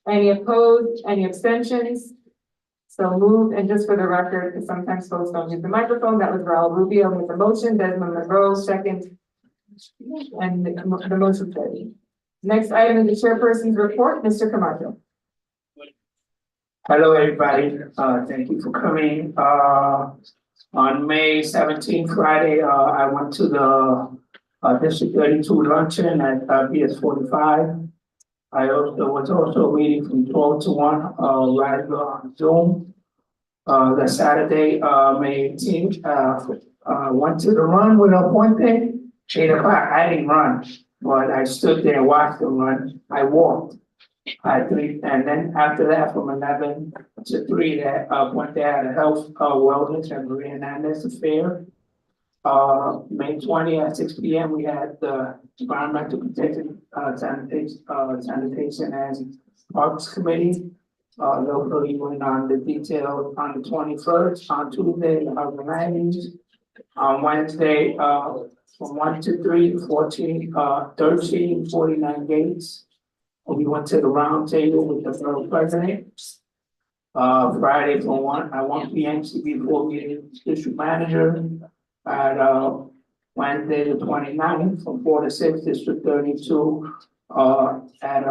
Any opposed, any abstentions? So moved, and just for the record, because sometimes folks don't use the microphone, that was Raul Rubio with the motion, Desmond Monroe second. And the motion carried. Next item is the chairperson's report, Mr. Camacho. Hello, everybody. Thank you for coming. On May 17th, Friday, I went to the District 32 luncheon at BS 45. I was also meeting from 12 to 1 live on Zoom. The Saturday, May 18th, went to the run with a one thing, 8 o'clock. I didn't run, but I stood there and watched them run. I walked. I 3, and then after that, from 11 to 3, that went there at a health, wellness and Maria Hernandez affair. May 20th at 6 p.m. we had the environmental protection, sanitation and parks committee. Locally went on the detail on the 21st, on Tuesday, the land use. On Wednesday, from 1 to 3, 14, 13, 49 gates. We went to the round table with the borough president. Friday from 1 p.m. CB4 meeting district manager. At Wednesday the 29th from 4 to 6, District 32, at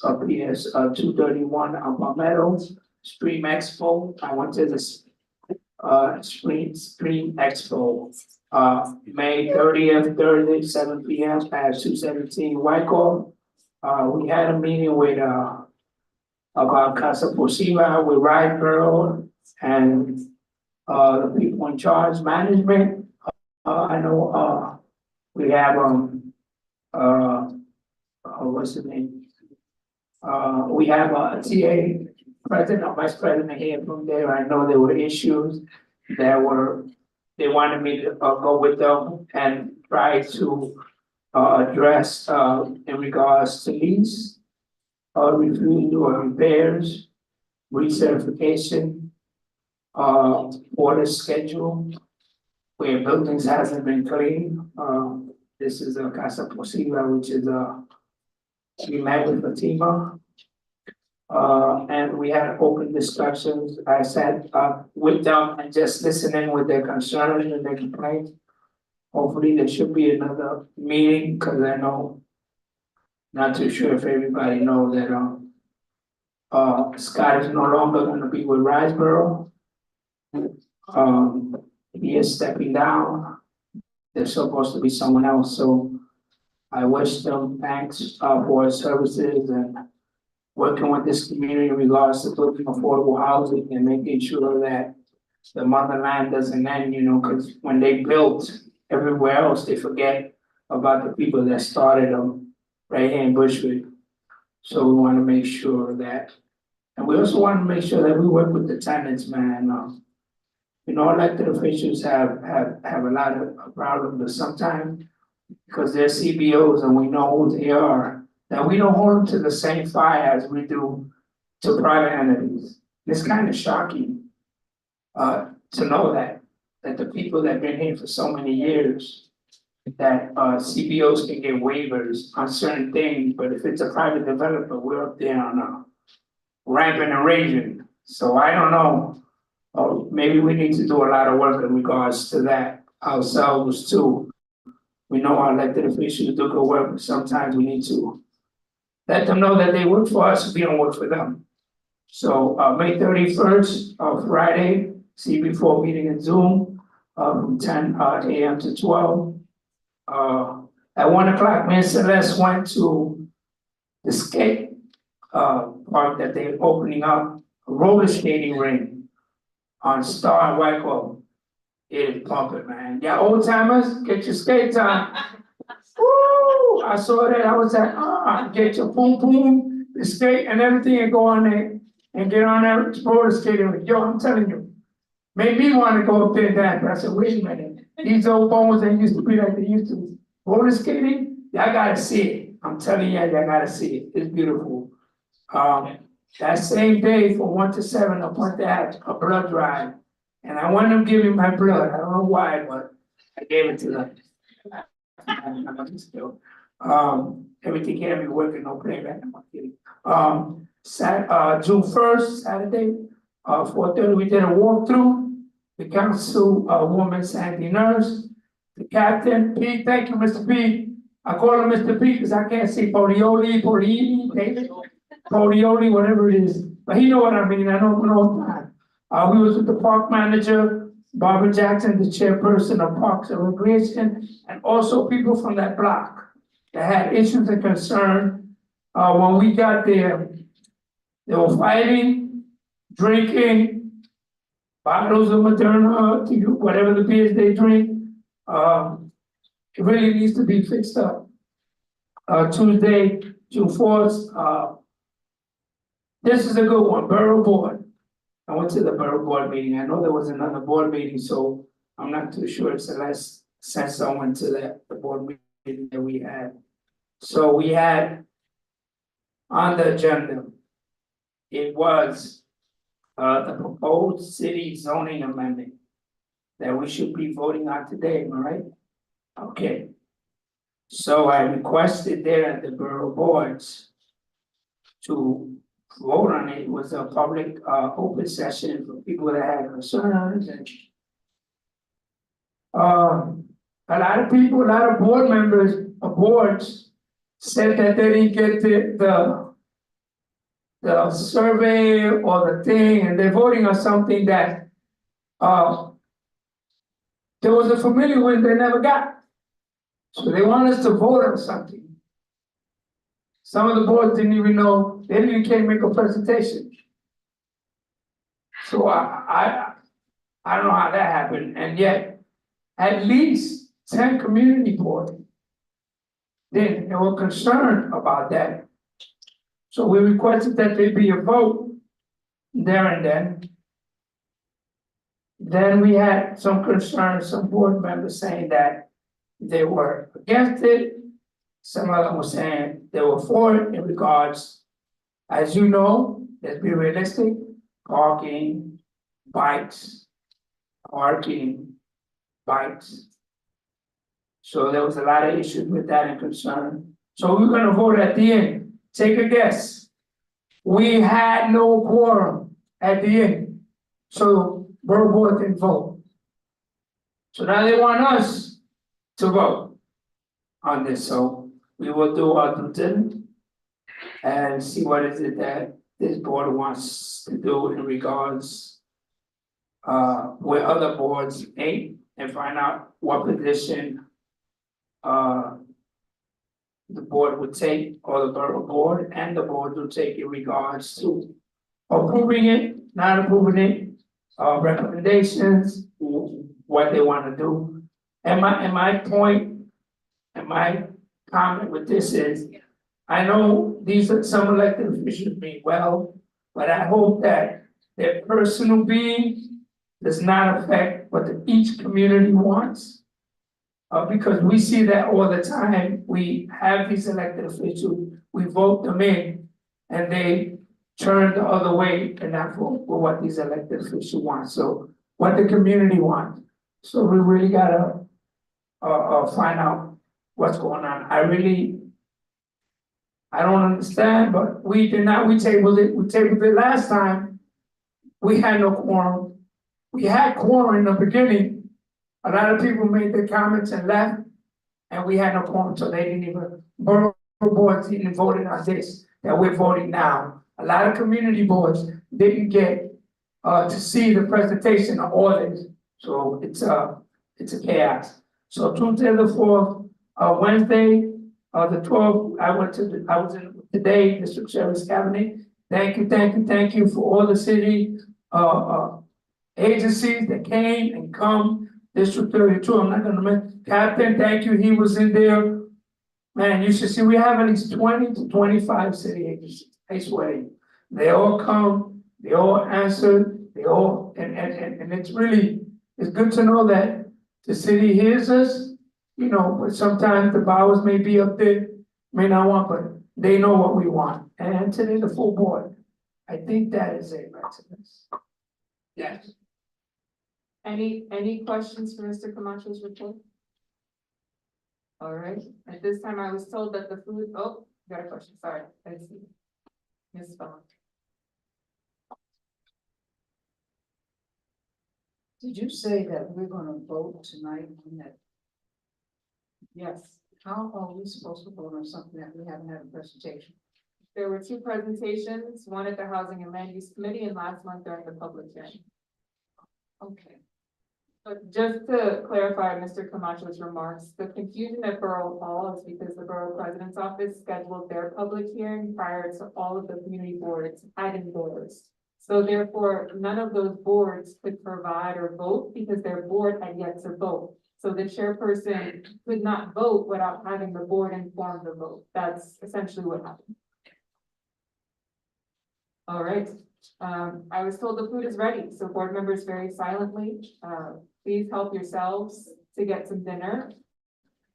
PS 231 on Palmetto. Stream Expo, I went to the Stream Expo. May 30th, Thursday, 7 p.m. at 217 Wyckoff. We had a meeting with about Casa Posiva with Rydell and the people in charge management. I know we have what's the name? We have a TA president or vice president here from there. I know there were issues that they wanted me to go with them and try to address in regards to lease, review or repairs, recertification, order schedule, where buildings hasn't been cleaned. This is a Casa Posiva, which is we met with Fatima. And we had open discussions. I sat with them and just listening with their concerns and their complaints. Hopefully there should be another meeting, because I know, not too sure if everybody knows that Scott is no longer gonna be with Riseboro. He is stepping down. There's supposed to be someone else, so I wish them thanks for his services and working with this community in regards to building affordable housing and making sure that the motherland doesn't end, because when they built everywhere else, they forget about the people that started them right here in Bushwick. So we want to make sure that, and we also want to make sure that we work with the tenants, man. Elected officials have a lot of problems, but sometimes because they're CBOs and we know who they are, that we don't hold them to the same fire as we do to private entities. It's kind of shocking to know that the people that have been here for so many years, that CBOs can get waivers on certain things, but if it's a private developer, we're up there on ramping and raging. So I don't know. Maybe we need to do a lot of work in regards to that ourselves too. We know our elected officials do good work, but sometimes we need to let them know that they work for us, we don't work for them. So May 31st, Friday, CB4 meeting in Zoom from 10 a.m. to 12. At 1 o'clock, me and Celeste went to the skate park that they're opening up, a roller skating ring on Star and Wyckoff. It is pumping, man. Yeah, old timers, get your skates on. Woo! I saw that. I was like, get your boom boom, the skate and everything, and go on there and get on there roller skating. Yo, I'm telling you, made me want to go up there and dance. But I said, wait a minute, these old bones ain't used to be like they used to. Roller skating, y'all gotta see it. I'm telling y'all gotta see it. It's beautiful. That same day from 1 to 7, I went to have a blood drive. And I wanted to give him my blood. I don't know why, but I gave it to them. Everything can't be working, no playback. I'm kidding. June 1st, Saturday, 4:30, we did a walkthrough. The council woman Sandy Nurse, the captain, Pete, thank you, Mr. Pete. I call him Mr. Pete because I can't say Polioli, Polioli, whatever it is. But he know what I mean. I know him all the time. We was with the park manager, Barbara Jackson, the chairperson of Parks and Recreation, and also people from that block that had issues and concern. When we got there, they were fighting, drinking, bottles of Moderna, whatever the beers they drink. It really needs to be fixed up. Tuesday, June 4th, this is a good one, Borough Board. I went to the Borough Board meeting. I know there was another board meeting, so I'm not too sure, it's the last since I went to the board meeting that we had. So we had on the agenda, it was the proposed city zoning amendment that we should be voting on today, am I right? Okay. So I requested there at the borough boards to vote on it. It was a public open session for people that had concerns and a lot of people, a lot of board members of boards said that they didn't get the survey or the thing, and they're voting on something that they wasn't familiar with, they never got. So they want us to vote on something. Some of the boards didn't even know, they didn't even make a presentation. So I don't know how that happened, and yet at least 10 community boards, they were concerned about that. So we requested that there be a vote there and then. Then we had some concerns, some board members saying that they were against it. Some of them were saying they were for it in regards, as you know, let's be realistic, parking, bikes, parking, bikes. So there was a lot of issues with that and concern. So we're gonna vote at the end. Take a guess. We had no quorum at the end. So borough board didn't vote. So now they want us to vote on this. So we will do our due diligence and see what is it that this board wants to do in regards where other boards ain't, and find out what position the board would take, or the borough board and the board would take in regards to approving it, not approving it, recommendations, what they wanna do. And my point, and my comment with this is, I know these are some elected officials mean well, but I hope that their personal being does not affect what each community wants. Because we see that all the time, we have these elected officials, we vote them in, and they turn the other way and not vote for what these elected officials want, so what the community wants. So we really gotta find out what's going on. I don't understand, but we tabled it last time. We had no quorum. We had quorum in the beginning. A lot of people made their comments and left, and we had no quorum, so they didn't even, borough boards didn't vote on this, that we're voting now. A lot of community boards didn't get to see the presentation of all this, so it's a chaos. So Tuesday the 4th, Wednesday, the 12th, I was in today, District Sheriff's Cabinet. Thank you for all the city agencies that came and come. District 32, I'm not gonna mention, Captain, thank you, he was in there. Man, you should see, we have at least 20 to 25 city agencies, I swear to you. They all come, they all answer, they all, and it's really, it's good to know that the city hears us, you know, but sometimes the powers may be up there, may not want, but they know what we want. And today the full board, I think that is it, Maximus. Yes. Any questions for Mr. Camacho's report? All right, at this time, I was told that the food, oh, got a question, sorry, I see. Ms. Bond. Did you say that we're gonna vote tonight on that? Yes, How are we supposed to vote on something that we haven't had a presentation? there were two presentations, one at the Housing and Land Use Committee and last month during the public hearing. Okay. But just to clarify Mr. Camacho's remarks, the confusion at Borough Hall is because the Borough President's Office scheduled their public hearing prior to all of the community boards having theirs. So therefore, none of those boards could provide or vote because their board had yet to vote. So the chairperson could not vote without having the board inform the vote. That's essentially what happened. All right, I was told the food is ready, so board members very silently, please help yourselves to get some dinner.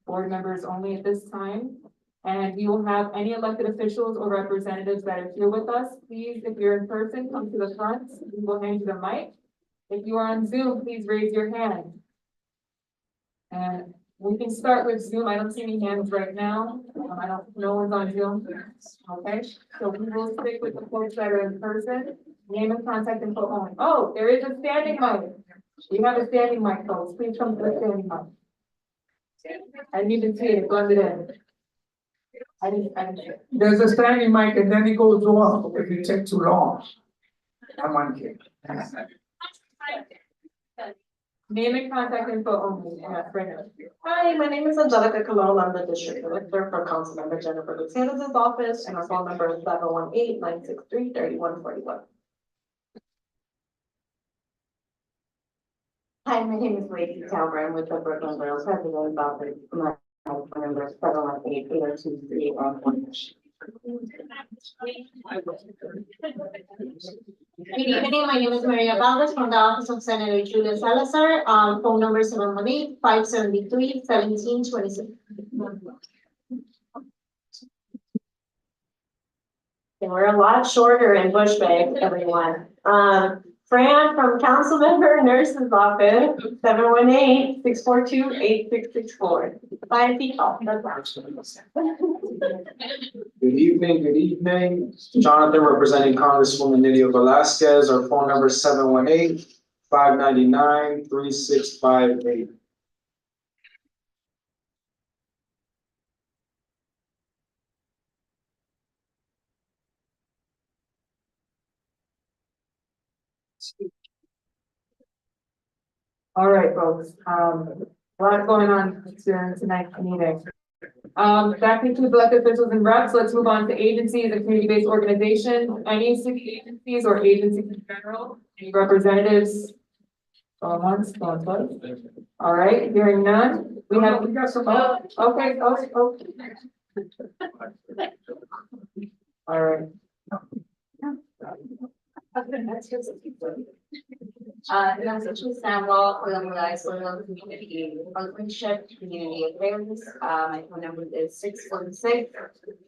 Board members only at this time. And we will have any elected officials or representatives that are here with us. Please, if you're in person, come to the front. We will hand you the mic. If you are on Zoom, please raise your hand. And we can start with Zoom. I don't see any hands right now. No one's on Zoom. Okay, so we will stick with the folks that are in person. Name and contact info only. Oh, there is a standing mic. We have a standing mic, folks. Please come to the standing mic. I need to see it, blend it in. I didn't see it. There's a standing mic and then it goes off if you take too long. I'm on here. Name and contact info only. Hi, my name is Angelica Colon. I'm the district director for Councilmember Jennifer Gutierrez's office, and our phone number is 718-963-3141. Hi, my name is Lacey Talbert. I'm with the Brooklyn Girls President's Office. My phone number is 718-802-3814. Good evening, my name is Maria Valdez from the office of Senator Julia Salazar. Phone number 718-573-1726. And we're a lot shorter in Bushwick, everyone. Fran from Councilmember Nurse's office, 718-642-8664. Bye, people. Good evening. Jonathan representing Congresswoman Nydia Velasquez. Our phone number is 718-599-3658. All right, folks, a lot going on during tonight's meeting. That concludes elected officials and reps. Let's move on to agencies and community-based organizations. Any city agencies or agencies in general, any representatives? Going once, going twice. All right, hearing none. We got some. Okay. All right. Massachusetts Samuel, Soil Community, Partnership, Community Affairs. My phone number is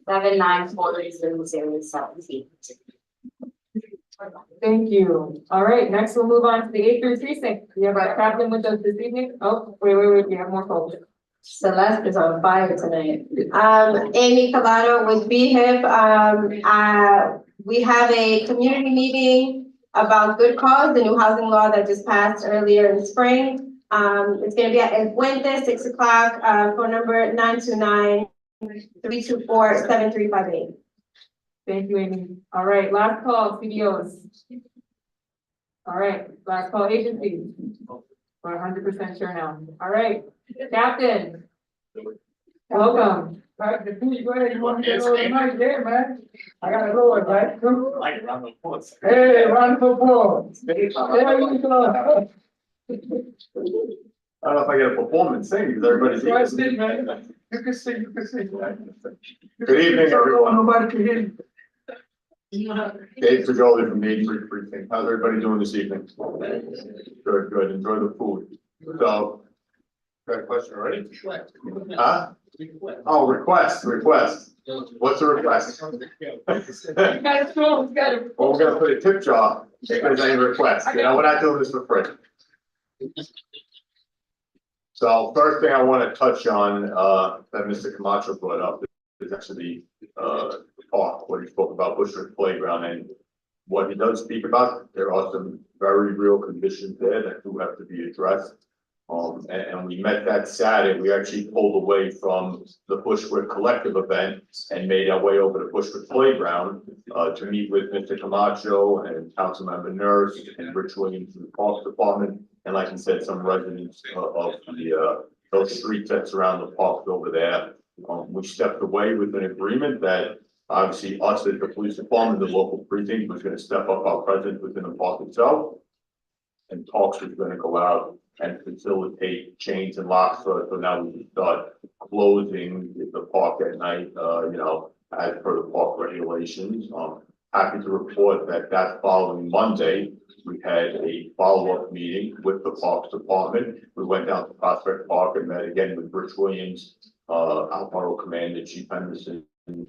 646-794-0017. Thank you. All right, next we'll move on to the 8th precinct. We have our captain with us this evening. Oh, wait, we have more folks. Celeste is on fire tonight. Amy Cavado with BHIP. We have a community meeting about good cause, the new housing law that just passed earlier in spring. It's gonna be at El Puente, 6 o'clock, phone number 929-324-7358. Thank you, Amy. All right, last call, CBOs. All right, last call, agencies. We're 100% sure now. All right, Captain. Welcome. Go ahead, you want me to go tonight there, man? I gotta go, right? Like round of applause. Hey, round of applause. There you go. I don't know if I get a performance thing because everybody's. You can sing. Good evening, everyone. Nobody can hear you. Dave Fajoli from the 83rd Precinct. How's everybody doing this evening? Good. Enjoy the food. So, got a question already? Huh? Oh, request. What's the request? Well, we're gonna put a tip jar if there's any requests. You know, we're not doing this for free. So first thing I want to touch on, that Mr. Camacho brought up is actually the park, what he spoke about Bushwick Playground, and what he does speak about. There are some very real conditions there that do have to be addressed. And we met that Saturday. We actually pulled away from the Bushwick Collective event and made our way over to Bushwick Playground to meet with Mr. Camacho and Councilmember Nurse and Rich Williams from the Parks Department. And like he said, some residents of the those streets that surround the parks over there. We stepped away with an agreement that obviously us as the police department, the local precinct, was going to step up our presence within the park itself. And talks was going to go out and facilitate chains and locks, so now we can start closing the park at night, you know, as per the park regulations. happy to report that that following Monday, we had a follow-up meeting with the Parks Department. We went down to Prospect Park and met again with Rich Williams, our Borough Commander, Chief Henderson, and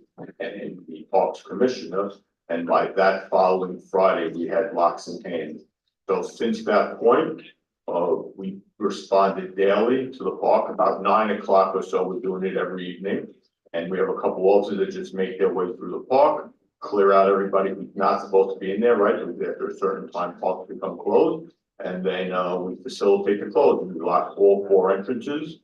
the Parks Commissioner. And by that following Friday, we had locks in hand. So since that point, we responded daily to the park. About 9 o'clock or so, we're doing it every evening. And we have a couple officers that just make their way through the park, clear out everybody who's not supposed to be in there, right? After a certain time, parks become closed. And then we facilitate the closing. We lock all 4 entrances.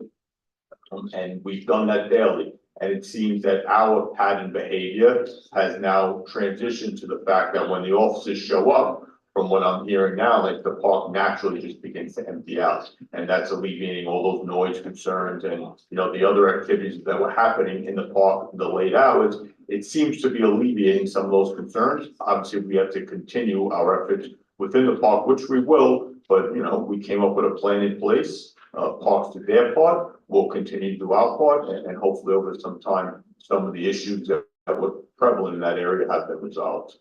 And we've done that daily. And it seems that our pattern behavior has now transitioned to the fact that when the officers show up, from what I'm hearing now, like the park naturally just begins to empty out. And that's alleviating all those noise concerns and, the other activities that were happening in the park, the late hours. It seems to be alleviating some of those concerns. Obviously, we have to continue our efforts within the park, which we will, but, we came up with a plan in place. Parks do their part, we'll continue to do our part, and hopefully over some time, some of the issues that were prevalent in that area have been resolved.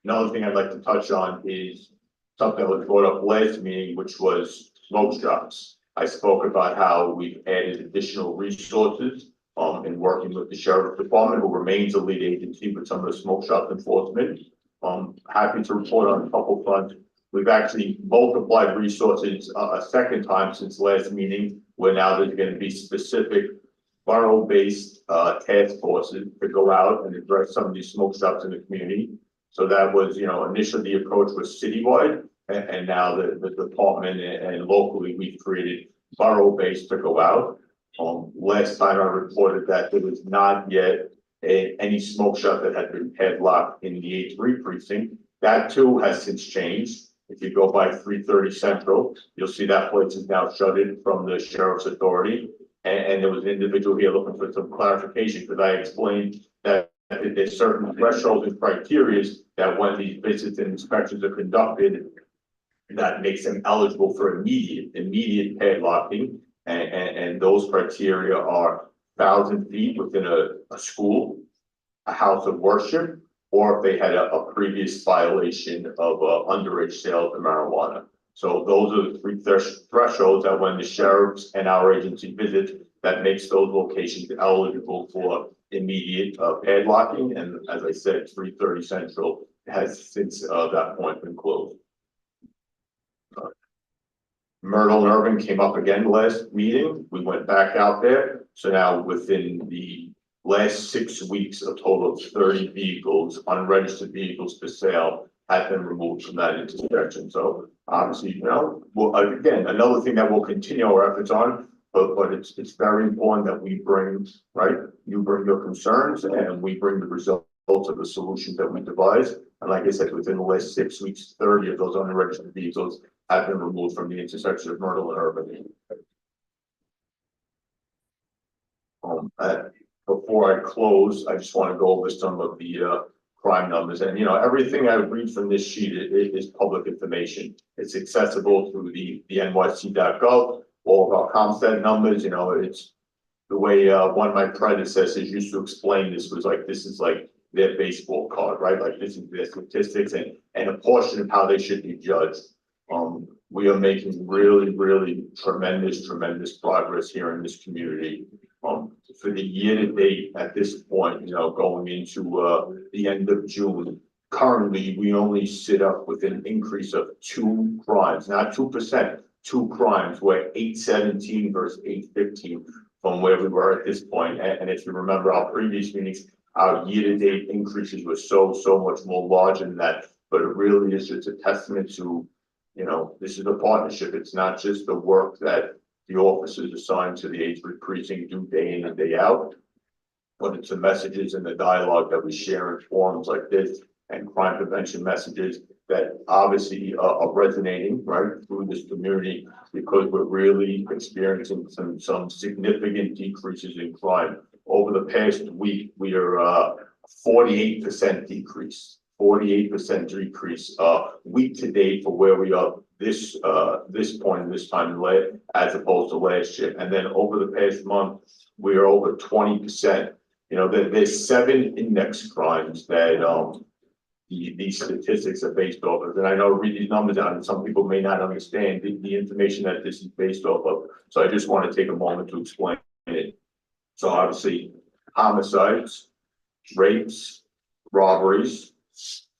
Another thing I'd like to touch on is something that was brought up last meeting, which was smoke shops. I spoke about how we've added additional resources in working with the Sheriff's Department, who remains a lead agency with some of the smoke shop enforcement. Happy to report on a couple fronts. We've actually multiplied resources a second time since last meeting, where now there's going to be specific borough-based task forces to go out and address some of these smoke shops in the community. So that was, initially the approach was citywide, and now the department and locally we've created borough-based to go out. Last time I reported that there was not yet any smoke shop that had been padlocked in the A3 precinct. That too has since changed. If you go by 330 Central, you'll see that place is now shuttered from the Sheriff's authority. And there was an individual here looking for some clarification, because I explained that there's certain thresholds and criteria that when these visits and inspections are conducted, that makes them eligible for immediate padlocking. And those criteria are 1,000 feet within a school, a house of worship, or if they had a previous violation of underage sales of marijuana. So those are the 3 thresholds that when the sheriffs and our agency visit, that makes those locations eligible for immediate padlocking. And as I said, 330 Central has since that point been closed. Myrtle and Urban came up again last meeting. We went back out there. So now within the last 6 weeks, a total of 30 vehicles, unregistered vehicles for sale, have been removed from that intersection. So obviously, well, again, another thing that we'll continue our efforts on, but it's very important that we bring, right? You bring your concerns and we bring the results of the solutions that we devise. And like I said, within the last 6 weeks, 30 of those unregistered vehicles have been removed from the intersection of Myrtle and Urban. Before I close, I just want to go over some of the crime numbers. And everything I read from this sheet is public information. It's accessible through the nyc.gov. All of our ComStat numbers, it's the way one of my predecessors used to explain this was like, this is like their baseball card, right? Like this is their statistics and a portion of how they should be judged. We are making really tremendous progress here in this community. For the year to date at this point, going into the end of June, currently we only sit up with an increase of 2 crimes, not 2%, 2 crimes. We're 817 versus 815 from where we were at this point. And if you remember our previous meetings, our year-to-date increases were so much more large than that. But it really is just a testament to, this is a partnership. It's not just the work that the officers assigned to the A3 precinct do day in and day out, but it's the messages and the dialogue that we share in forums like this and crime prevention messages that obviously are resonating right through this community, because we're really experiencing some significant decreases in crime. Over the past week, we are 48% decrease. 48% decrease week to date for where we are this point this time as opposed to last year. And then over the past month, we are over 20%. There's 7 index crimes that these statistics are based off of, and I know read these numbers out, and some people may not understand the information that this is based off of. So I just want to take a moment to explain it. So obviously, homicides, rapes, robberies,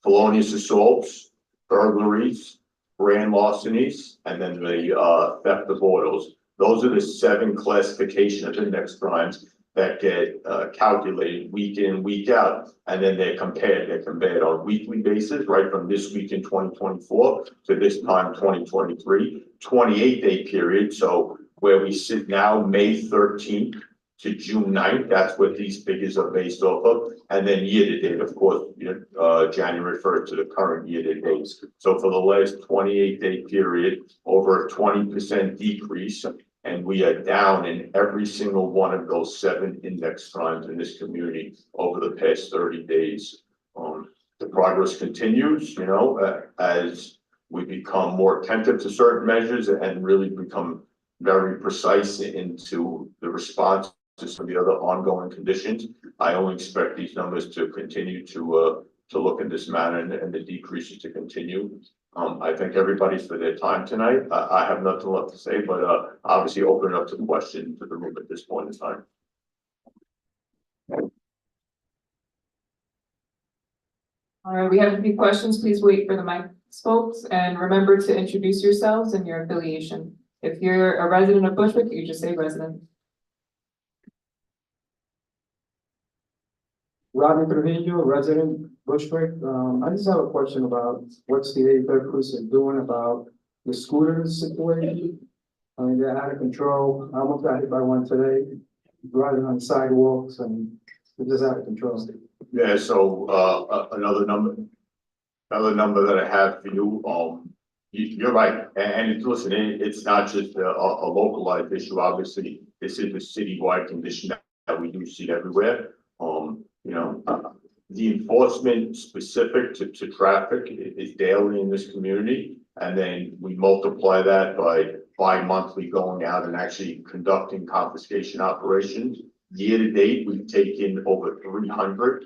felonious assaults, burglaries, grand larcenies, and then the theft of autos. Those are the 7 classification of index crimes that get calculated week in, week out, and then they're compared. They're compared on a weekly basis, right from this week in 2024 to this time 2023, 28-day period. So where we sit now, May 13th to June 9th, that's what these figures are based off of. And then year to date, of course, January 1st to the current year to date. So for the last 28-day period, over a 20% decrease. And we are down in every single one of those 7 index crimes in this community over the past 30 days. The progress continues, as we become more attentive to certain measures and really become very precise into the response to some of the other ongoing conditions. I only expect these numbers to continue to look in this manner and the decreases to continue. I thank everybody for their time tonight. I have nothing left to say, but obviously open it up to questions to the room at this point in time. All right, we have a few questions. Please wait for the mic, folks, and remember to introduce yourselves and your affiliation. If you're a resident of Bushwick, you just say resident. Rodney Trujillo, resident Bushwick. I just have a question about what's the 83rd precinct doing about the scooter situation? I mean, they're out of control. I almost got hit by one today, driving on sidewalks, and they're just out of control. Yeah, so another number that I have for you, you're right, and it's, listen, it's not just a localized issue. Obviously, this is a citywide condition that we do see everywhere. The enforcement specific to traffic is daily in this community, and then we multiply that by bi-monthly going out and actually conducting confiscation operations. Year to date, we've taken over 300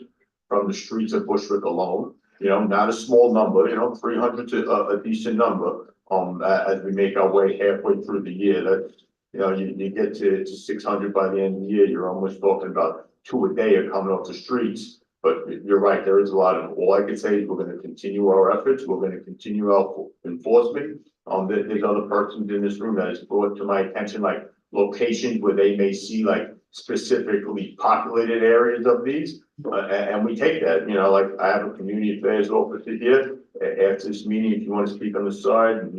from the streets of Bushwick alone. Not a small number, 300 to a decent number. As we make our way halfway through the year, that you get to 600 by the end of the year, you're almost talking about 2 a day are coming off the streets. But you're right, there is a lot of, all I can say is we're going to continue our efforts. We're going to continue our enforcement. There's other persons in this room that has brought to my attention, like locations where they may see like specifically populated areas of these. And we take that, like I have a community affairs officer here. After this meeting, if you want to speak on the side,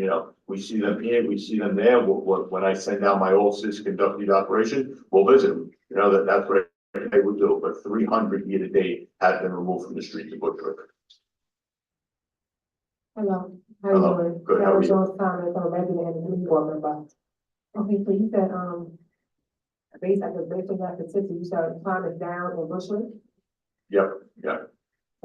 we see them here, we see them there. When I send out my all-sys conducted operation, we'll visit them. That's what they would do, but 300 year to date have been removed from the streets of Bushwick. Hello. Hello. Good, how are you? Jones Thomas, I'm a resident and community board member. Okay, so you said, based on that statistic, you said crime is down in Bushwick? Yep.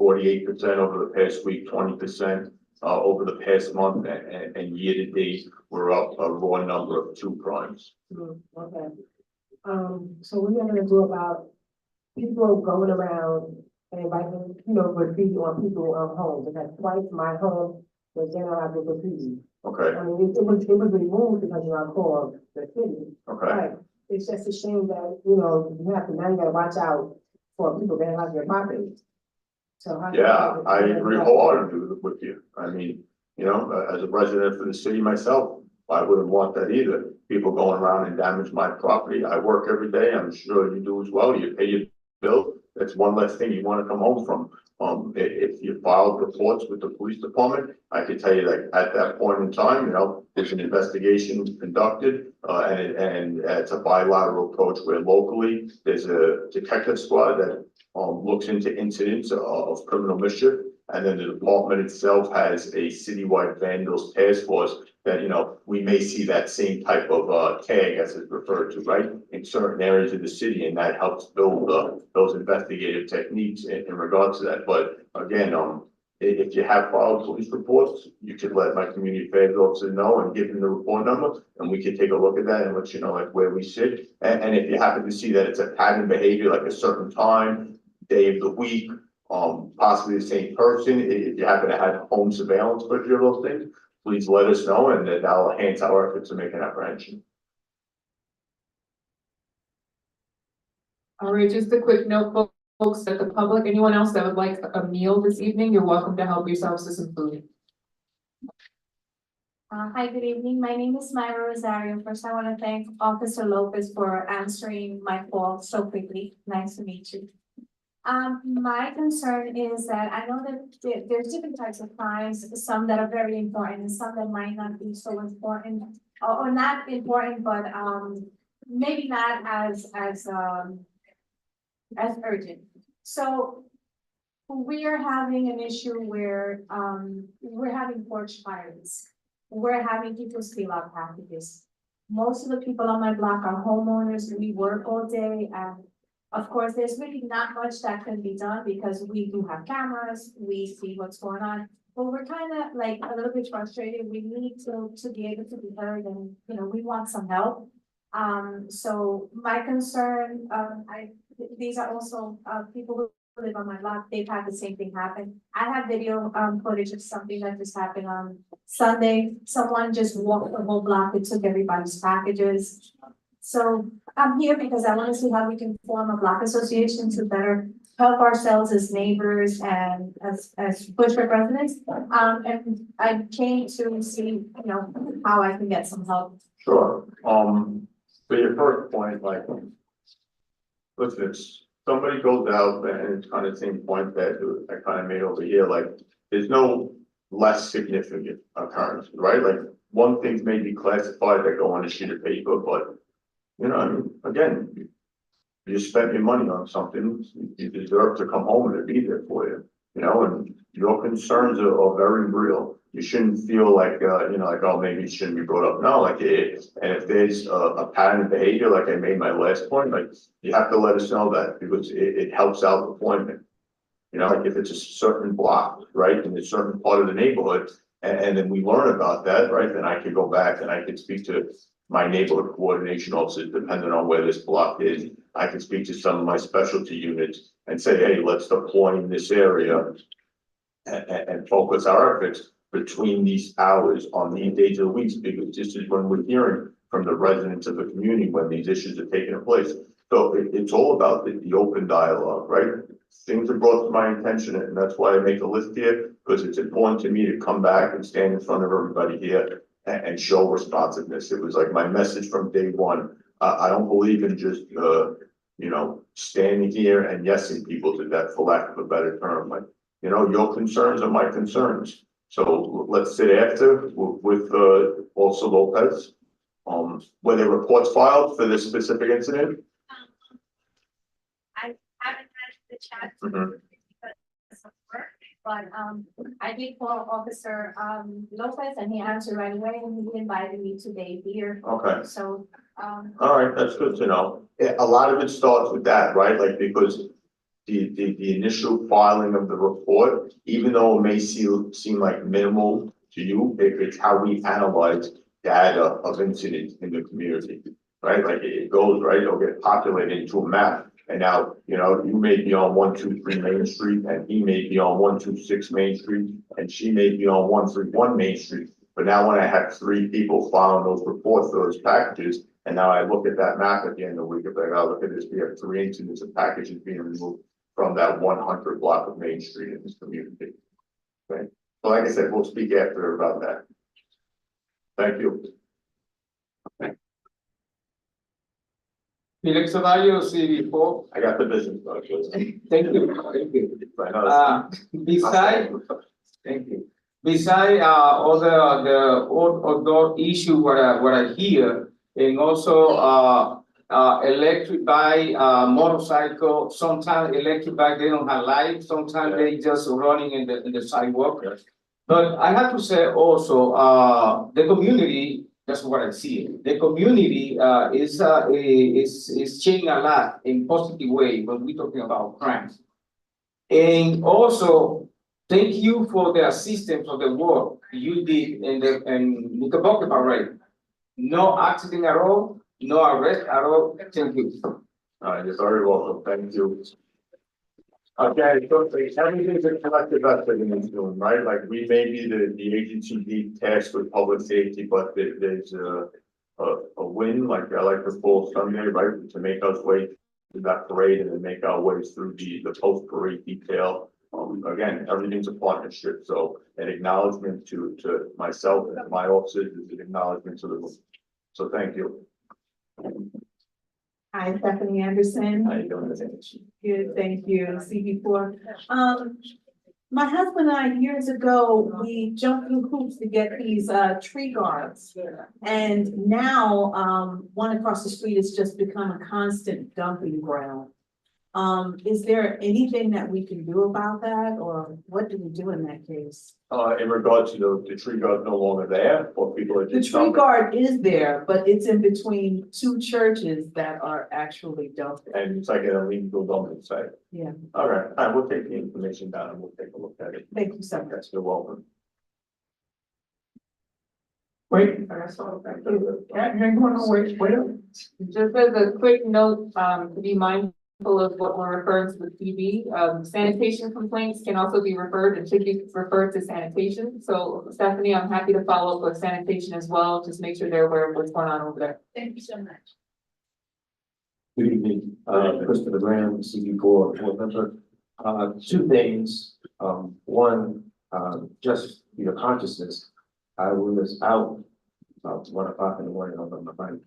48% over the past week, 20% over the past month, and year to date, we're up a raw number of 2 crimes. Okay. So what are you gonna do about people going around and inviting, graffiti on people's homes? Because twice my home was generalized with graffiti. Okay. I mean, it was removed because you are called the city. Okay. Right. It's just a shame that, you now you gotta watch out for people that have your property. So how? Yeah, I agree wholeheartedly with you. I mean, as a resident for the city myself, I wouldn't want that either. People going around and damage my property. I work every day. I'm sure you do as well. You pay your bill. That's one less thing you want to come home from. If you filed reports with the police department, I can tell you that at that point in time, there's an investigation conducted, and it's a bilateral approach where locally there's a detective squad that looks into incidents of criminal mischief, and then the department itself has a citywide vandals task force that, we may see that same type of tag as it's referred to, right, in certain areas of the city, and that helps build those investigative techniques in regards to that. But again, if you have filed police reports, you could let my community affairs officer know and give them the report number, and we could take a look at that and let you know like where we sit. And if you happen to see that it's a pattern behavior, like a certain time, day of the week, possibly the same person. If you happen to have home surveillance footage of those things, please let us know, and then that'll enhance our efforts to make an apprehension. All right, just a quick note, folks, that the public, anyone else that would like a meal this evening, you're welcome to help yourselves to some food. Hi, good evening. My name is Myra Rosario. First, I want to thank Officer Lopez for answering my call so quickly. Nice to meet you. My concern is that I know that there's different types of crimes, some that are very important and some that might not be so important, or not important, but maybe not as urgent. So we are having an issue where we're having porch fires. We're having people steal our packages. Most of the people on my block are homeowners. We work all day, and of course, there's really not much that can be done because we do have cameras, we see what's going on. But we're kind of like a little bit frustrated. We need to be able to be heard, and we want some help. So my concern, these are also people who live on my block. They've had the same thing happen. I have video footage of something that just happened on Sunday. Someone just walked the whole block and took everybody's packages. So I'm here because I want to see how we can form a block association to better help ourselves as neighbors and as Bushwick residents. And I came to see, how I can get some help. Sure. For your first point, like, listen, if somebody goes out, and it's kind of the same point that I kind of made over here, like, there's no less significant occurrence, right? Like, one thing may be classified that go on a sheet of paper, but I mean, again, you spent your money on something, you deserve to come home and be there for you, and your concerns are very real. You shouldn't feel like, like, oh, maybe it shouldn't be brought up. No, like, and if there's a pattern of behavior, like I made my last point, like, you have to let us know that because it helps out deployment. Like if it's a certain block, right, in a certain part of the neighborhood, and then we learn about that, right, then I could go back and I could speak to my neighborhood coordination officers, depending on where this block is. I can speak to some of my specialty units and say, hey, let's deploy in this area and focus our efforts between these hours on these days of the week, because this is when we're hearing from the residents of the community when these issues are taking place. So it's all about the open dialogue, right? Things are brought to my attention, and that's why I make a list here, because it's important to me to come back and stand in front of everybody here and show responsiveness. It was like my message from day one. I don't believe in just, standing here and yesing people to death, for lack of a better term. Like, your concerns are my concerns. So let's sit after with also Lopez. Were there reports filed for this specific incident? I haven't had the chat because of work, but I did call Officer Lopez and he answered right away, and he invited me today here. Okay. So All right, that's good to know. A lot of it starts with that, right? Like, because the initial filing of the report, even though it may seem like minimal to you, it's how we analyze data of incidents in the community, right? Like it goes, right, it'll get populated into a map. And now, you may be on 123 Main Street, and he may be on 126 Main Street, and she may be on 131 Main Street. But now when I have 3 people filing those reports for those packages, and now I look at that map at the end of the week, if I gotta look at this, we have 3 incidents of packages being removed from that 100 block of Main Street in this community. Okay, so like I said, we'll speak after about that. Thank you. Felix Ceballos, CB4. I got the business. Thank you. Beside all the outdoor issue what I hear, and also electric bike, motorcycle, sometimes electric bike, they don't have lights, sometimes they just running in the sidewalk. But I have to say also, the community, that's what I see. The community is changing a lot in positive way when we're talking about crimes. And also, thank you for the assistance of the work you did and we can talk about right. No accident at all, no arrest at all. Thank you. You're very welcome. Thank you. Okay, so everything's a collective effort in this room, right? Like, we may be the agency be tasked with public safety, but there's a win, like I like the full Sunday, right? To make us way through that parade and then make our ways through the post parade detail. Again, everything's a partnership, so an acknowledgement to myself and my officers is an acknowledgement to the room. So thank you. Hi, Stephanie Anderson. How you doing? Good, thank you. CB4. My husband and I, years ago, we jumped through hoops to get these tree guards. And now, one across the street has just become a constant dumping ground. Is there anything that we can do about that, or what do we do in that case? In regard to the tree guard no longer there, or people are The just. tree guard is there, but it's in between two churches that are actually dumping. And it's like an illegal dumping site. Yeah, All right, we'll take the information down and we'll take a look at it. thank you so much. Yes, you're welcome. Wait, wait. Just as a quick note, to be mindful of what we're referring to with TV, sanitation complaints can also be referred and should be referred to sanitation. So Stephanie, I'm happy to follow up with sanitation as well, just make sure they're aware of what's going on over there. Thank you so much. Good evening, Christopher Graham, CB4 board member. Two things. One, just your consciousness. I was out about 1 o'clock in the morning on my bike,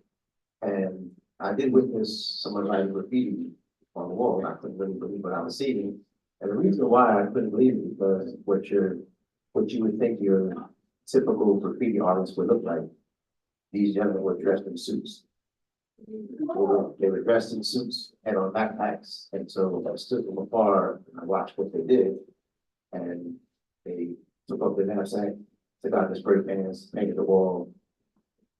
and I did witness someone writing graffiti on the wall. I couldn't really believe what I was seeing, and the reason why I couldn't believe it because what you would think your typical graffiti artist would look like. These gentlemen were dressed in suits. They were dressed in suits and on backpacks, and so I stood from afar and I watched what they did, and they took up their knapsack, took out the spray cans, painted the wall,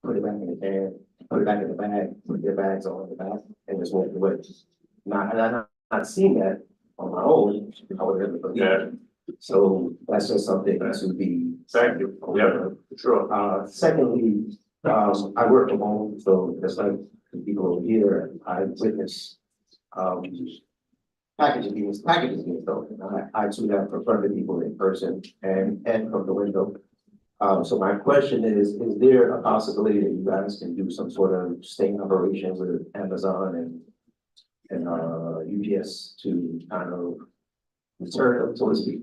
put it back in the can, put it back in the bag, put their bags all in the back, and just walked away. And I'm not seeing that on my own. I would never believe it. So that's just something to be. Thank you. Yeah, sure. Secondly, I work from home, so just like the people over here, I witness packages being stolen. I too have confronted people in person and from the window. So my question is there a possibility that you guys can do some sort of sting operation with Amazon and UPS to kind of deter them, so to speak?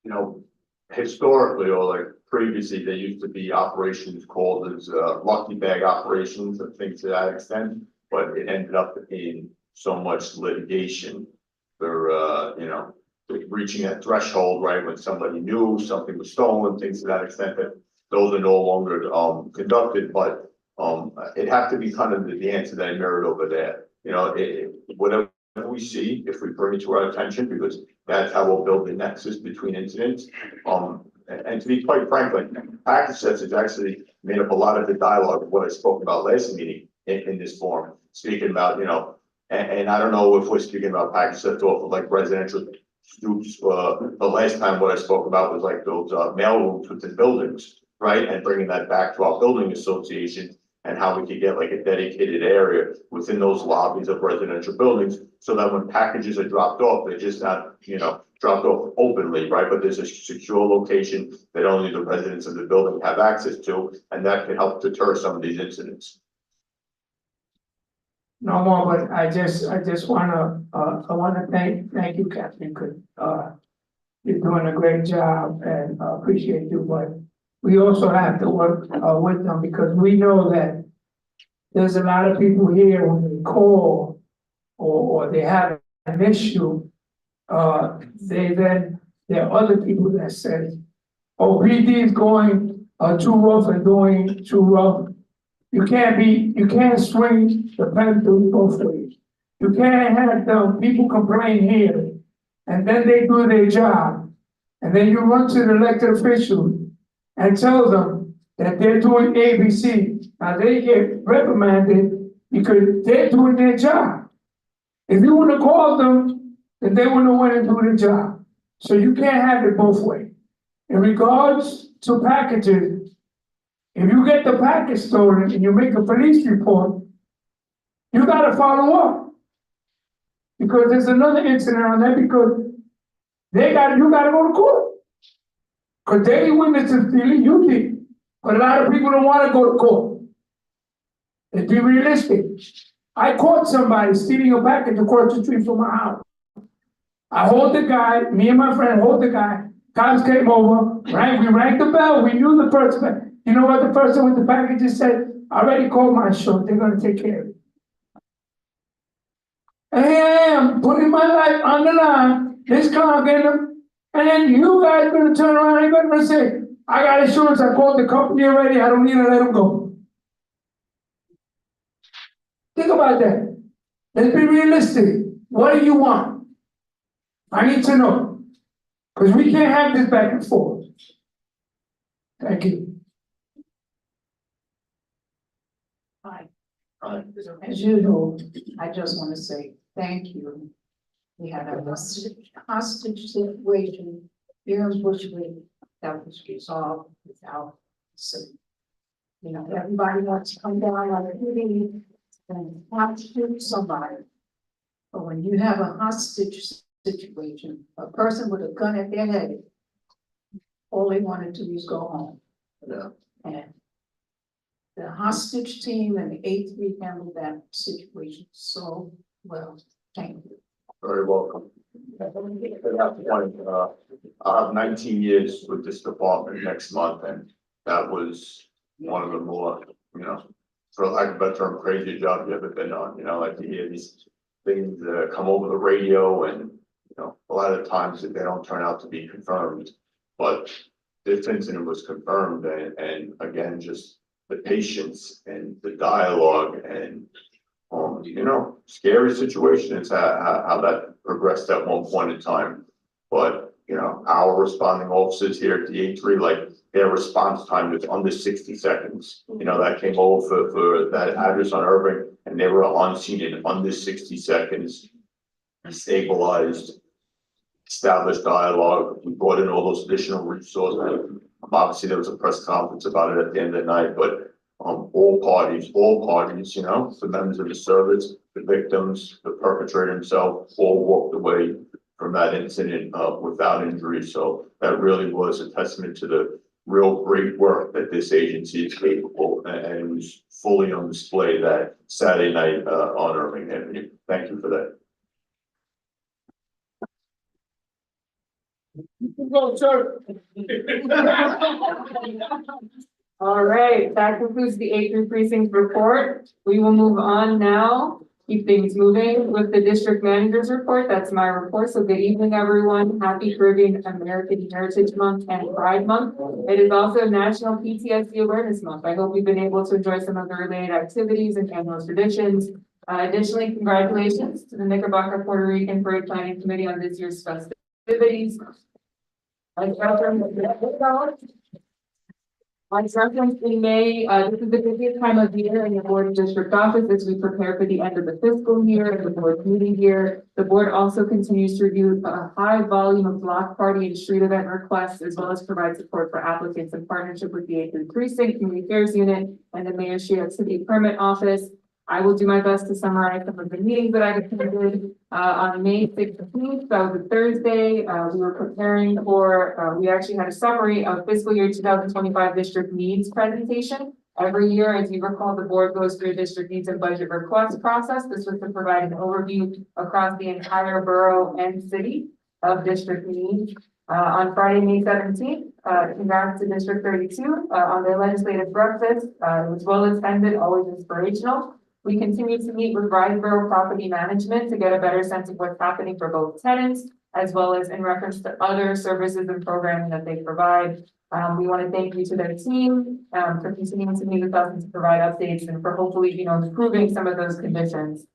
You know, historically or like previously, there used to be operations called as lucky bag operations and things to that extent, but it ended up in so much litigation for you know, reaching that threshold, right, when somebody knew something was stolen, things to that extent, that those are no longer conducted, but it have to be kind of the answer that I mirrored over there. You know, whatever we see, if we bring it to our attention, because that's how we'll build the nexus between incidents. And to be quite frankly, package sets has actually made up a lot of the dialogue of what I spoke about last meeting in this forum, speaking about, you know, and I don't know if we're speaking about package sets off of like residential stoops. The last time what I spoke about was like those mail rooms within buildings, right? And bringing that back to our building association and how we could get like a dedicated area within those lobbies of residential buildings, so that when packages are dropped off, they're just not, you know, dropped off openly, right? But there's a secure location that only the residents of the building have access to, and that can help deter some of these incidents. No more, but I just wanna, thank you, Catherine, cause, you're doing a great job and appreciate you, but we also have to work, with them because we know that there's a lot of people here when they call or they have an issue, there are other people that say, oh, PD is going, too rough and doing too rough. You can't swing the pendulum both ways. You can't have them people complain here, and then they do their job, and then you run to the elected officials and tell them that they're doing ABC. Now they get reprimanded because they're doing their job. If you want to call them, then they will know when to do the job. So you can't have it both ways. In regards to packages, if you get the package stolen and you make a police report, you gotta follow up. because there's another incident on that because you gotta go to court. Cause they witnesses feel it, you did, but a lot of people don't wanna go to court. Let's be realistic. I caught somebody stealing a package across the street from my house. I hold the guy, me and my friend hold the guy, cops came over, right, we rang the bell, we knew the person, you know what the person with the packages said? I already called my shop, they're gonna take care of it. And here I am, putting my life on the line, this car getting them, and then you guys gonna turn around and gonna say, I got insurance, I called the company already, I don't need to let them go. Think about that. Let's be realistic. What do you want? I need to know. Because we can't have this back and forth. Thank you. Hi. As usual, I just want to say thank you. We had a hostage situation here in Bushwick that was resolved without, so, you know, everybody wants to come down on a TV and have to shoot somebody. But when you have a hostage situation, a person with a gun at their head, all they want to do is go home. Yeah. And the hostage team and the A3 handled that situation so well. Thank you. Very welcome. At that point, I'll have 19 years with this department next month, and that was one of the more, you know, for lack of a better term, crazy job you ever been on. You know, like to hear these things that come over the radio, and you know, a lot of times they don't turn out to be confirmed. But this incident was confirmed, and again, just the patience and the dialogue and you know, scary situation. It's how that progressed at one point in time. But you know, our responding officers here at the A3, like their response time was under 60 seconds. You know, that came over for that address on Irving, and they were on scene in under 60 seconds, stabilized, established dialogue. We brought in all those additional resources. Obviously, there was a press conference about it at the end of the night, but all parties, you know, the members of the service, the victims, the perpetrator himself, all walked away from that incident without injury. So that really was a testament to the real great work that this agency is capable, and it was fully on display that Saturday night on Irving Avenue. Thank you for that. Go, sir. All right, that concludes the A3 precinct report. We will move on now, keep things moving with the district manager's report. That's my report. So good evening, everyone. Happy Caribbean American Heritage Month and Pride Month. It is also National PTSD Awareness Month. I hope you've been able to enjoy some of the related activities and annual traditions. Additionally, congratulations to the Knickerbocker Puerto Rican Parade Planning Committee on this year's festivities. As referenced in May, this is the busiest time of year in the board and district office as we prepare for the end of the fiscal year and the board meeting year. The board also continues to review a high volume of block party and street event requests, as well as provide support for applicants in partnership with the A3 Precinct, Community Affairs Unit, and the Mayor's Street Activity Permit Office. I will do my best to summarize some of the meetings that I attended. On May 16th, that was a Thursday, we were preparing for, we actually had a summary of fiscal year 2025 district needs presentation. Every year, as you recall, the board goes through a district needs and budget request process. This was to provide an overview across the entire borough and city of district needs. On Friday, May 17th, congrats to District 32 on their legislative breakfast. It was well attended, always inspirational. We continue to meet with Riseboro Property Management to get a better sense of what's happening for both tenants, as well as in reference to other services and programming that they provide. We want to thank you to their team for continuing to meet with us and to provide updates, and for hopefully, you know, improving some of those conditions.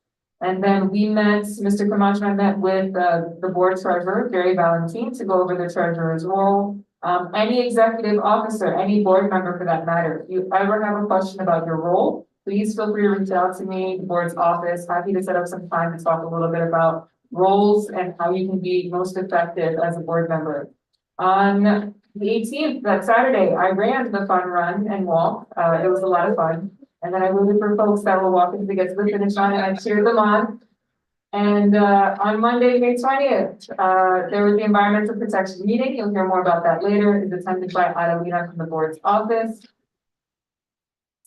And then we met, Mr. Camacho and I met with the board treasurer, Gary Valentine, to go over the treasurer's role. Any executive officer, any board member for that matter, if you ever have a question about your role, please feel free to reach out to me, the board's office. Happy to set up some time to talk a little bit about roles and how you can be most effective as a board member. On the 18th, that Saturday, I ran the fun run and walk. It was a lot of fun. And then I waited for folks that were walking to get to the finish line, and I cheered them on. And on Monday, May 20th, there was the environmental protection meeting. You'll hear more about that later. It's attended by Adelina from the board's office.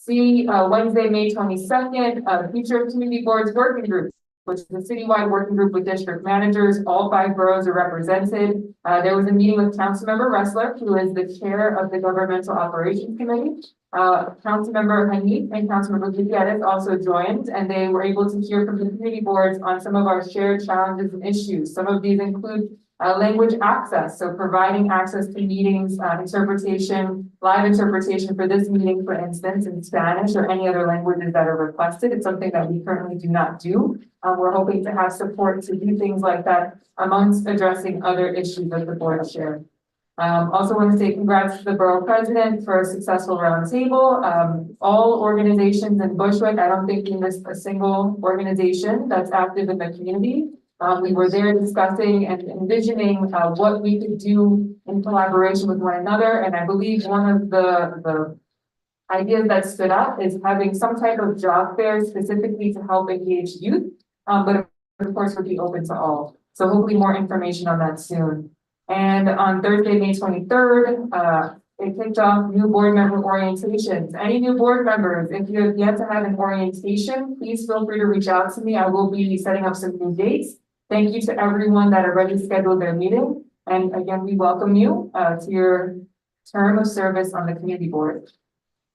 Wednesday, May 22nd, Future of Community Boards Working Group, which is a citywide working group with district managers. All 5 boroughs are represented. There was a meeting with Councilmember Ressler, who is the chair of the Governmental Operations Committee. Councilmember Hanif and Councilmember Gutierrez also joined, and they were able to hear from the community boards on some of our shared challenges and issues. Some of these include language access, so providing access to meetings, interpretation, live interpretation for this meeting, for instance, in Spanish or any other languages that are requested. It's something that we currently do not do. We're hoping to have support to do things like that amongst addressing other issues that the board share. Also want to say congrats to the borough president for a successful roundtable. All organizations in Bushwick, I don't think we missed a single organization that's active in the community. We were there discussing and envisioning what we could do in collaboration with one another. And I believe one of the ideas that stood out is having some type of job fair specifically to help engage youth, but of course would be open to all. So hopefully more information on that soon. And on Thursday, May 23rd, it kicked off new board member orientations. Any new board members, if you have yet to have an orientation, please feel free to reach out to me. I will be setting up some new dates. Thank you to everyone that already scheduled their meeting. And again, we welcome you to your term of service on the community board.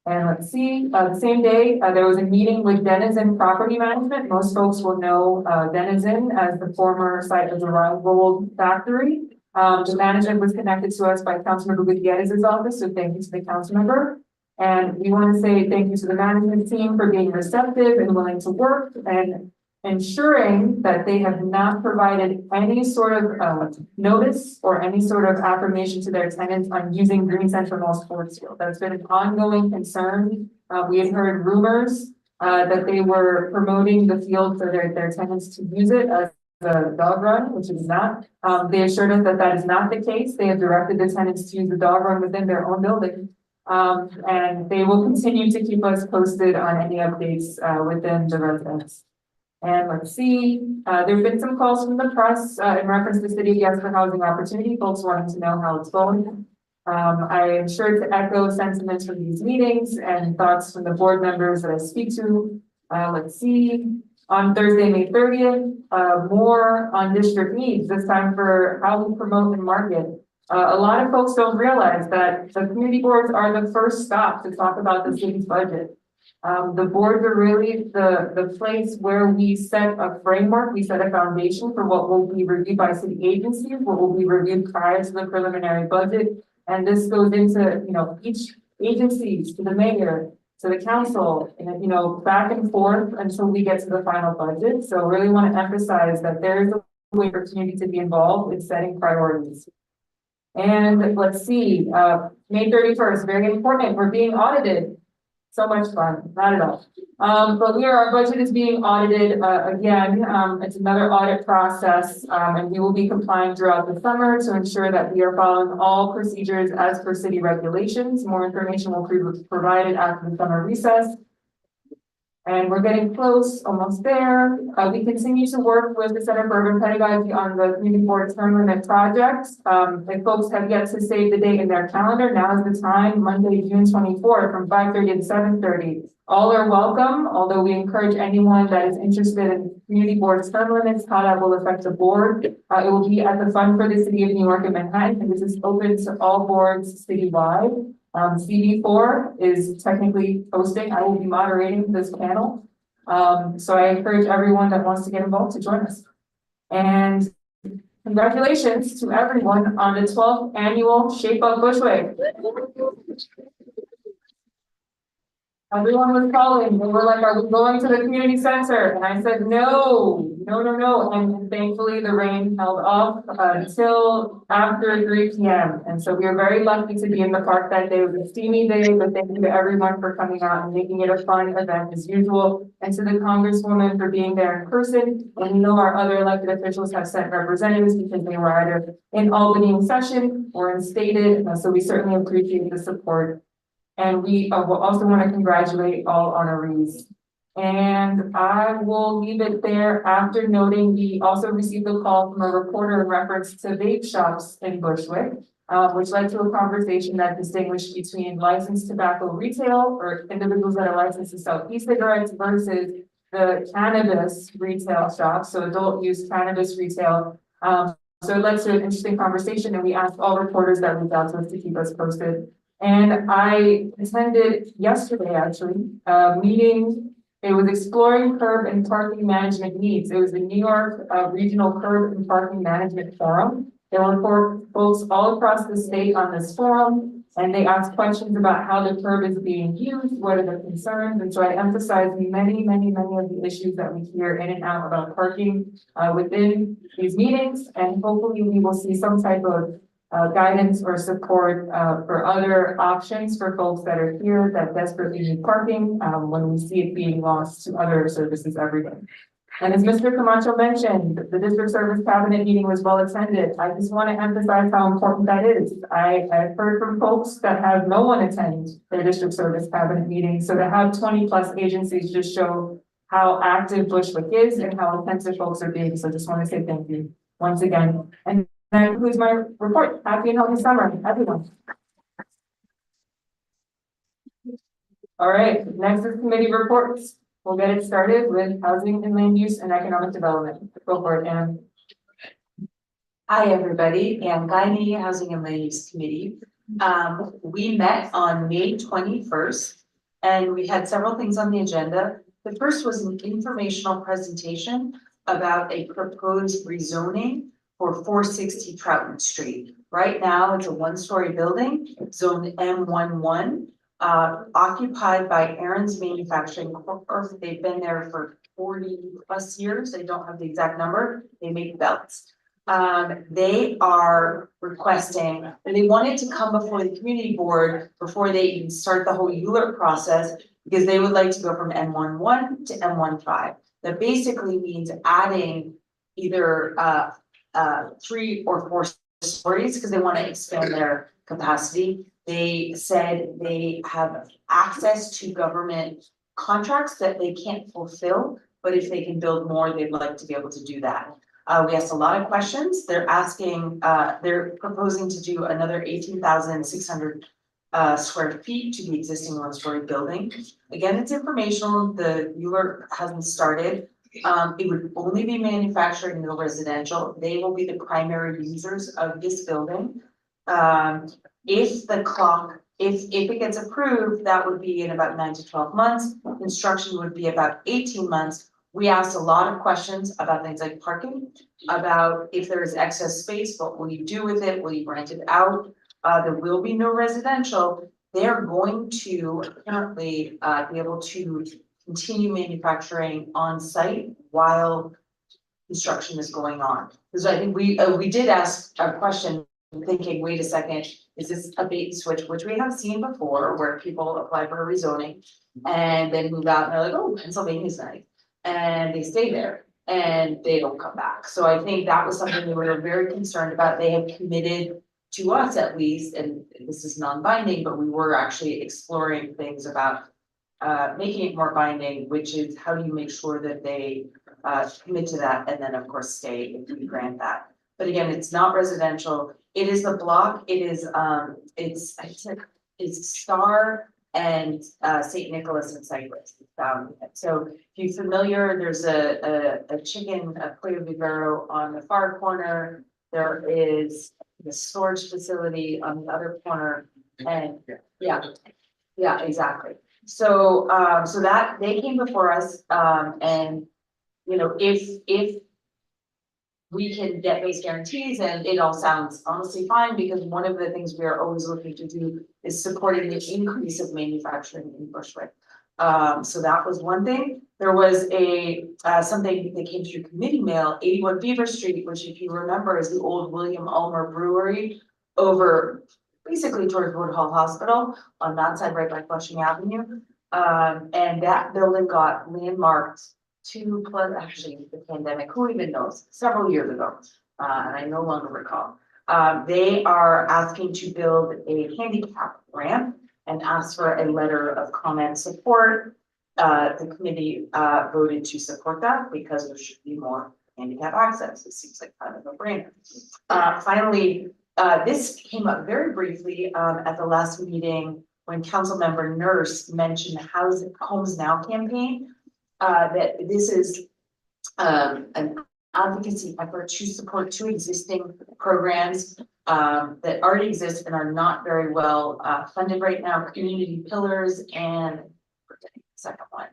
And let's see, the same day, there was a meeting with Denizen Property Management. Most folks will know Denizen as the former site of the Round Gold Factory. The management was connected to us by Councilmember Gutierrez's office, so thank you to the council member. And we want to say thank you to the management team for being receptive and willing to work and ensuring that they have not provided any sort of notice or any sort of affirmation to their tenants on using Green Central Mall Sports Field. That's been an ongoing concern. We had heard rumors that they were promoting the field for their tenants to use it as the dog run, which is not. They assured us that that is not the case. They have directed the tenants to use the dog run within their own building. And they will continue to keep us posted on any updates within the residents. And let's see, there've been some calls from the press in reference to City of Yes for Housing Opportunity, folks wanting to know how it's going. I am sure to echo sentiments from these meetings and thoughts from the board members that I speak to. Let's see, on Thursday, May 30th, more on district needs, this time for how we promote and market. A lot of folks don't realize that the community boards are the first stop to talk about the city's budget. The boards are really the place where we set a framework, we set a foundation for what will be reviewed by city agencies, what will be reviewed prior to the preliminary budget. And this goes into, each agencies, to the mayor, to the council, and, back and forth until we get to the final budget. So really want to emphasize that there is a way for community to be involved in setting priorities. And let's see, May 31st, very important, we're being audited. So much fun, not at all. But our budget is being audited again. It's another audit process, and we will be complying throughout the summer to ensure that we are following all procedures as per city regulations. More information will be provided after the summer recess. And we're getting close, almost there. We continue to work with the Center for Urban Pedagogy on the community board term limit project. If folks have yet to save the date in their calendar, now is the time, Monday, June 24th from 5:30 to 7:30. All are welcome, although we encourage anyone that is interested in community board term limits, how that will affect the board. It will be at the Fund for the City of New York in Manhattan, and this is open to all boards citywide. CB4 is technically hosting. I will be moderating this panel. So I encourage everyone that wants to get involved to join us. And congratulations to everyone on the 12th annual Shape Up Bushwick. Everyone was calling, they were like, are we going to the community center? And I said, no. And thankfully the rain held off until after 3 p.m. And so we are very lucky to be in the park that day. It was a steamy day, but thank you to everyone for coming out and making it a fun event as usual. And to the Congresswoman for being there in person. And we know our other elected officials have sent representatives because they were either in Albany in session or in stated. So we certainly appreciate the support. And we will also want to congratulate all honorees. And I will leave it there after noting we also received a call from a reporter in reference to vape shops in Bushwick, which led to a conversation that distinguished between licensed tobacco retail or individuals that are licensed to sell e-cigarettes versus the cannabis retail shops, so adult use cannabis retail. So it led to an interesting conversation, and we asked all reporters that reached out to us to keep us posted. And I attended yesterday, actually, a meeting. It was exploring curb and parking management needs. It was the New York Regional Curb and Parking Management Forum. There were folks all across the state on this forum, and they asked questions about how the curb is being used, what are the concerns, and so I emphasized many of the issues that we hear in and out about parking within these meetings, and hopefully we will see some type of guidance or support for other options for folks that are here that desperately need parking when we see it being lost to other services every day. And as Mr. Camacho mentioned, the district service cabinet meeting was well attended. I just want to emphasize how important that is. I've heard from folks that have no one attend their district service cabinet meeting. So to have 20+ agencies just show how active Bushwick is and how attentive folks are being. So just want to say thank you once again. And that concludes my report. Happy and healthy summer, everyone. All right, next is committee reports. We'll get it started with housing and land use and economic development. Go for it, Anne. Hi, everybody. Anne Guiney, Housing and Land Use Committee. We met on May 21st, and we had several things on the agenda. The first was an informational presentation about a proposed rezoning for 460 Trouton Street. Right now, it's a one-story building, zone M11, occupied by Aaron's Manufacturing Corp. They've been there for 40+ years. They don't have the exact number. They make belts. They are requesting, and they wanted to come before the community board before they even start the whole ULURP process, because they would like to go from M11 to M15. That basically means adding either 3 or 4 stories because they want to expand their capacity. They said they have access to government contracts that they can't fulfill, but if they can build more, they'd like to be able to do that. We asked a lot of questions. They're asking, they're proposing to do another 18,600 square feet to the existing one-story building. Again, it's informational. The ULURP hasn't started. It would only be manufacturing, no residential. They will be the primary users of this building. If it gets approved, that would be in about 9 to 12 months. Construction would be about 18 months. We asked a lot of questions about things like parking, about if there is excess space, what will you do with it? Will you rent it out? There will be no residential. They're going to apparently be able to continue manufacturing on site while construction is going on. Because I think we did ask a question thinking, wait a second, is this a bait and switch, which we have seen before where people apply for a rezoning and then move out and they're like, oh, Pennsylvania's nice. And they stay there and they don't come back. So I think that was something we were very concerned about. They have committed to us at least, and this is non-binding, but we were actually exploring things about making it more binding, which is how do you make sure that they commit to that and then of course stay if we grant that. But again, it's not residential. It is the block. It is it's Star and St. Nicholas and Cypress. So if you're familiar, there's a chicken, a Pollo Vivero on the far corner. There is the storage facility on the other corner, and yeah, exactly. So so that they came before us, and you know, if we can get base guarantees, and it all sounds honestly fine, because one of the things we are always looking to do is supporting the increase of manufacturing in Bushwick. So that was one thing. There was something that came through committee mail, 81 Beaver Street, which if you remember is the old William Ulmer Brewery over basically towards Woodhull Hospital on that side, right by Flushing Avenue. And that building got landmarked actually the pandemic, who even knows, several years ago, and I no longer recall. They are asking to build a handicap ramp and ask for a letter of comment support. the committee, voted to support that because there should be more handicap access. It seems like kind of a brainer. Finally, this came up very briefly, at the last meeting when Councilmember Nurse mentioned Homes Now campaign. That this is, an advocacy effort to support two existing programs that already exist and are not very well funded right now, Community Pillars and forgetting the second one.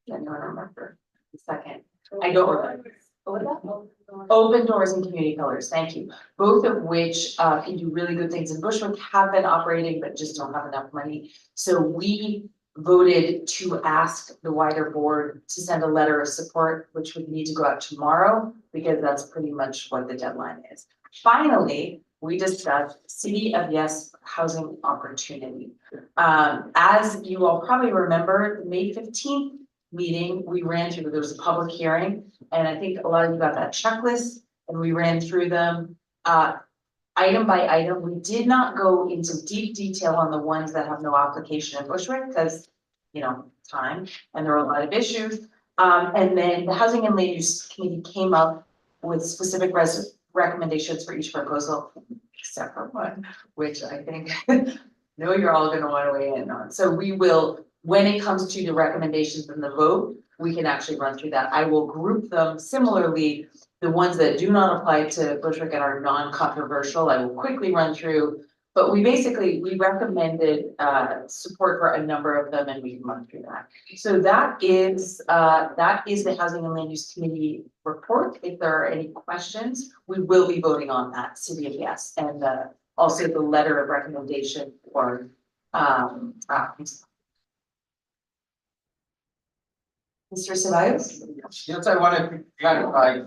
Does anyone remember the second? I don't remember. What was that? Open Doors and Community Pillars, thank you. Both of which can do really good things in Bushwick, have been operating, but just don't have enough money. So we voted to ask the wider board to send a letter of support, which would need to go out tomorrow, because that's pretty much what the deadline is. Finally, we discussed City of Yes housing opportunity. As you all probably remember, the May 15th meeting, we ran through, there was a public hearing, and I think a lot of you got that checklist, and we ran through them item by item. We did not go into deep detail on the ones that have no application in Bushwick, because, you know, time, and there were a lot of issues. And then the Housing and Land Use Committee came up with specific recommendations for each proposal, except for one, which I think know you're all gonna want to weigh in on. So we will, when it comes to the recommendations and the vote, we can actually run through that. I will group them similarly. The ones that do not apply to Bushwick and are non-controversial, I will quickly run through. But we recommended support for a number of them, and we can run through that. So that is the Housing and Land Use Committee report. If there are any questions, we will be voting on that City of Yes, and also the letter of recommendation for Mr. Ceballos? Yes, I want to clarify,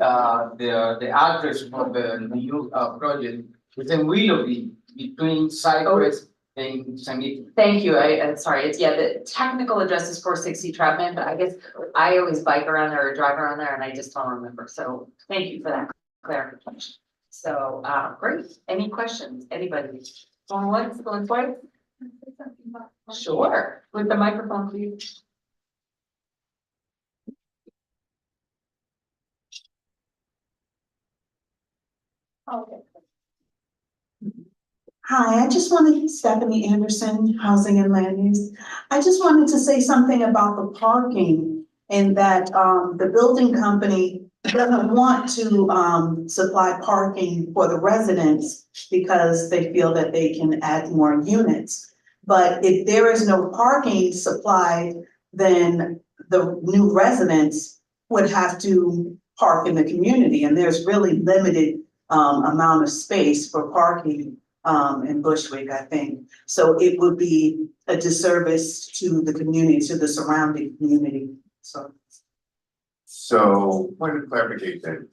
the address for the new, project is in Willoughby, between Cypress and San Miguel. Thank you, I'm sorry, it's, the technical address is 460 Trapman, but I guess I always bike around there or drive around there and I just don't remember, so thank you for that clarification. So, great, any questions, anybody? Going once, going twice? Sure, with the microphone, please. Okay. Hi, I just wanted, Stephanie Anderson, Housing and Land Use. I just wanted to say something about the parking and that the building company doesn't want to supply parking for the residents because they feel that they can add more units. But if there is no parking supplied, then the new residents would have to park in the community, and there's really limited amount of space for parking in Bushwick, I think. So it would be a disservice to the community, to the surrounding community, So, point of clarification,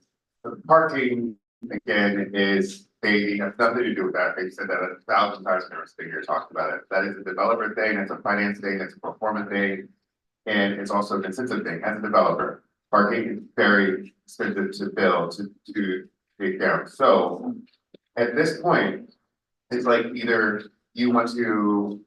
the parking, again, is, they have nothing to do with that, they've said that 1,000 times in every year talked about it. That is a developer thing, it's a finance thing, it's a performance thing, and it's also an incentive thing. As a developer, parking is very expensive to build, to take down. So, at this point, it's like either you want to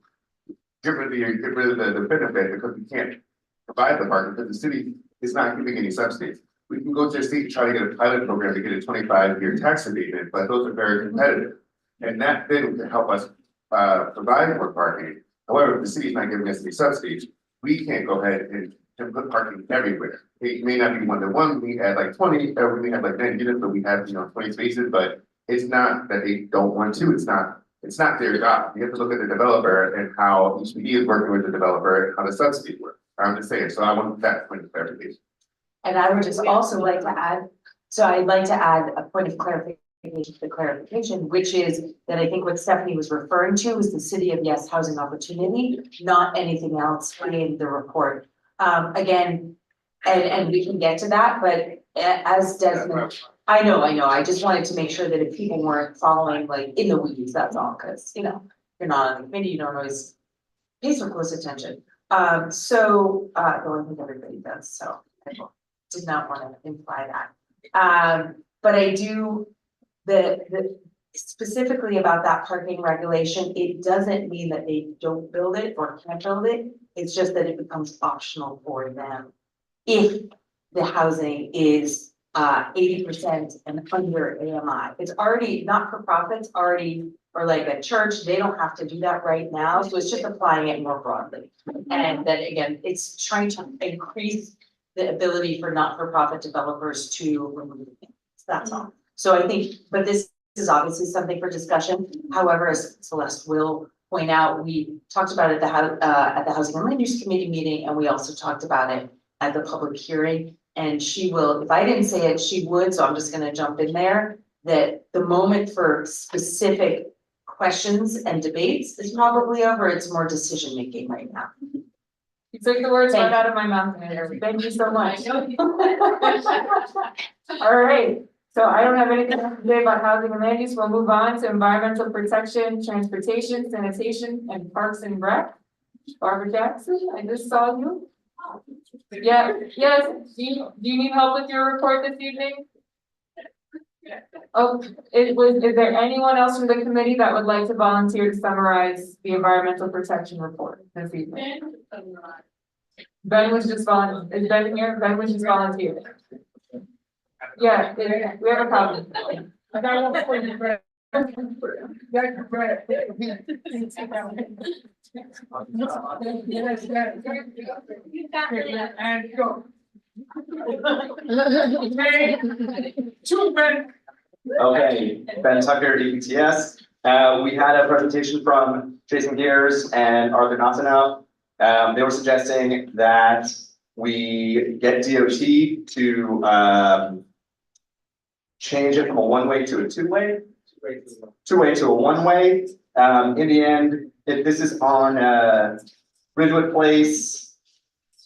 get rid of the benefit because we can't provide the parking because the city is not giving any subsidies. We can go to the state and try to get a pilot program to get a 25-year tax abatement, but those are very competitive. And that then can help us provide more parking. However, if the city's not giving us any subsidies, we can't go ahead and put parking everywhere. It may not be one-to-one, we add like 20, or we have like 10 units, but we have 20 spaces, but it's not that they don't want to, it's not their job. You have to look at the developer and how HPD is working with the developer and how the subsidies work. I'm just saying, so I want that point of clarification. And I would just also like to add, so I'd like to add a point of clarification, which is that I think what Stephanie was referring to is the City of Yes housing opportunity, not anything else in the report. Again, and we can get to that, but as Desmond, I know, I just wanted to make sure that if people weren't following like in the weeds, that's all, because you're not on the committee, you don't always pay so close attention. Though I think everybody does, so I did not want to imply that. But I do, specifically about that parking regulation, it doesn't mean that they don't build it or can't build it. It's just that it becomes optional for them if the housing is 80% and under AMI. It's already not for profits, already, or like a church, they don't have to do that right now, so it's just applying it more broadly. And then again, it's trying to increase the ability for not-for-profit developers to remove things, that's all. So I think, but this is obviously something for discussion. However, as Celeste will point out, we talked about it at the Housing and Land Use Committee meeting, and we also talked about it at the public hearing. And she will, if I didn't say it, she would, so I'm just gonna jump in there, that the moment for specific questions and debates is probably over. It's more decision-making right now. You took the words Thank right out of my mouth, Mary. Thank you so much. All right, so I don't have anything else to say about housing and land use. We'll move on to environmental protection, transportation, sanitation, and parks and rec. Barbara Jackson, I just saw you. Yeah, yes, do you need help with your report this evening? Oh, is there anyone else from the committee that would like to volunteer to summarize the environmental protection report this evening? Ben was just volunteering. Is Ben here? Ben was just volunteering. Yeah, we have a problem. I got one for you, Brad. And go. Okay, Ben Tucker, DPTS. We had a presentation from Jason Gears and Arthur Nassanow. They were suggesting that we get DOT to change it from a one-way to a two-way. Two-way to a one-way. In the end, if this is on Ridgewood Place,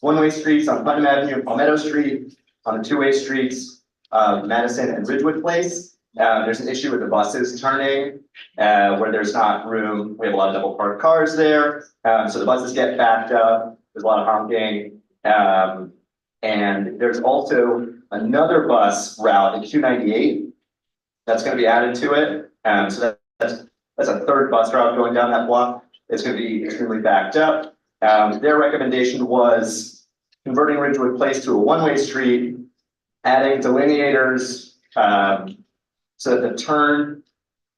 one-way streets on Putnam Avenue and Palmetto Street, on the two-way streets, Madison and Ridgewood Place. There's an issue with the buses turning, where there's not room. We have a lot of double parked cars there. So the buses get backed up. There's a lot of honking. And there's also another bus route, the Q98, that's going to be added to it. So that's a third bus route going down that block. It's going to be extremely backed up. Their recommendation was converting Ridgewood Place to a one-way street, adding delineators so that the turn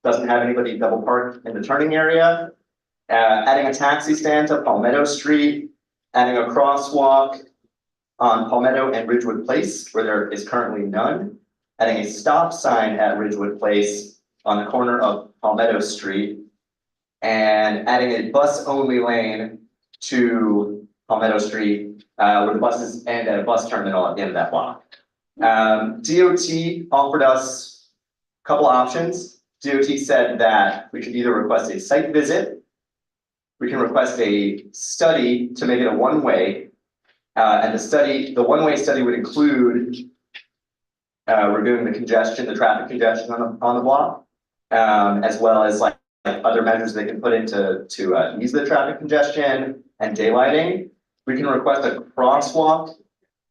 doesn't have anybody double parked in the turning area, adding a taxi stand to Palmetto Street, adding a crosswalk on Palmetto and Ridgewood Place where there is currently none, adding a stop sign at Ridgewood Place on the corner of Palmetto Street, and adding a bus-only lane to Palmetto Street where the buses end at a bus terminal at the end of that block. DOT offered us a couple options. DOT said that we could either request a site visit, we can request a study to make it a one-way, and the one-way study would include reviewing the congestion, the traffic congestion on the block, as well as like other measures they can put in to ease the traffic congestion and daylighting. We can request a crosswalk,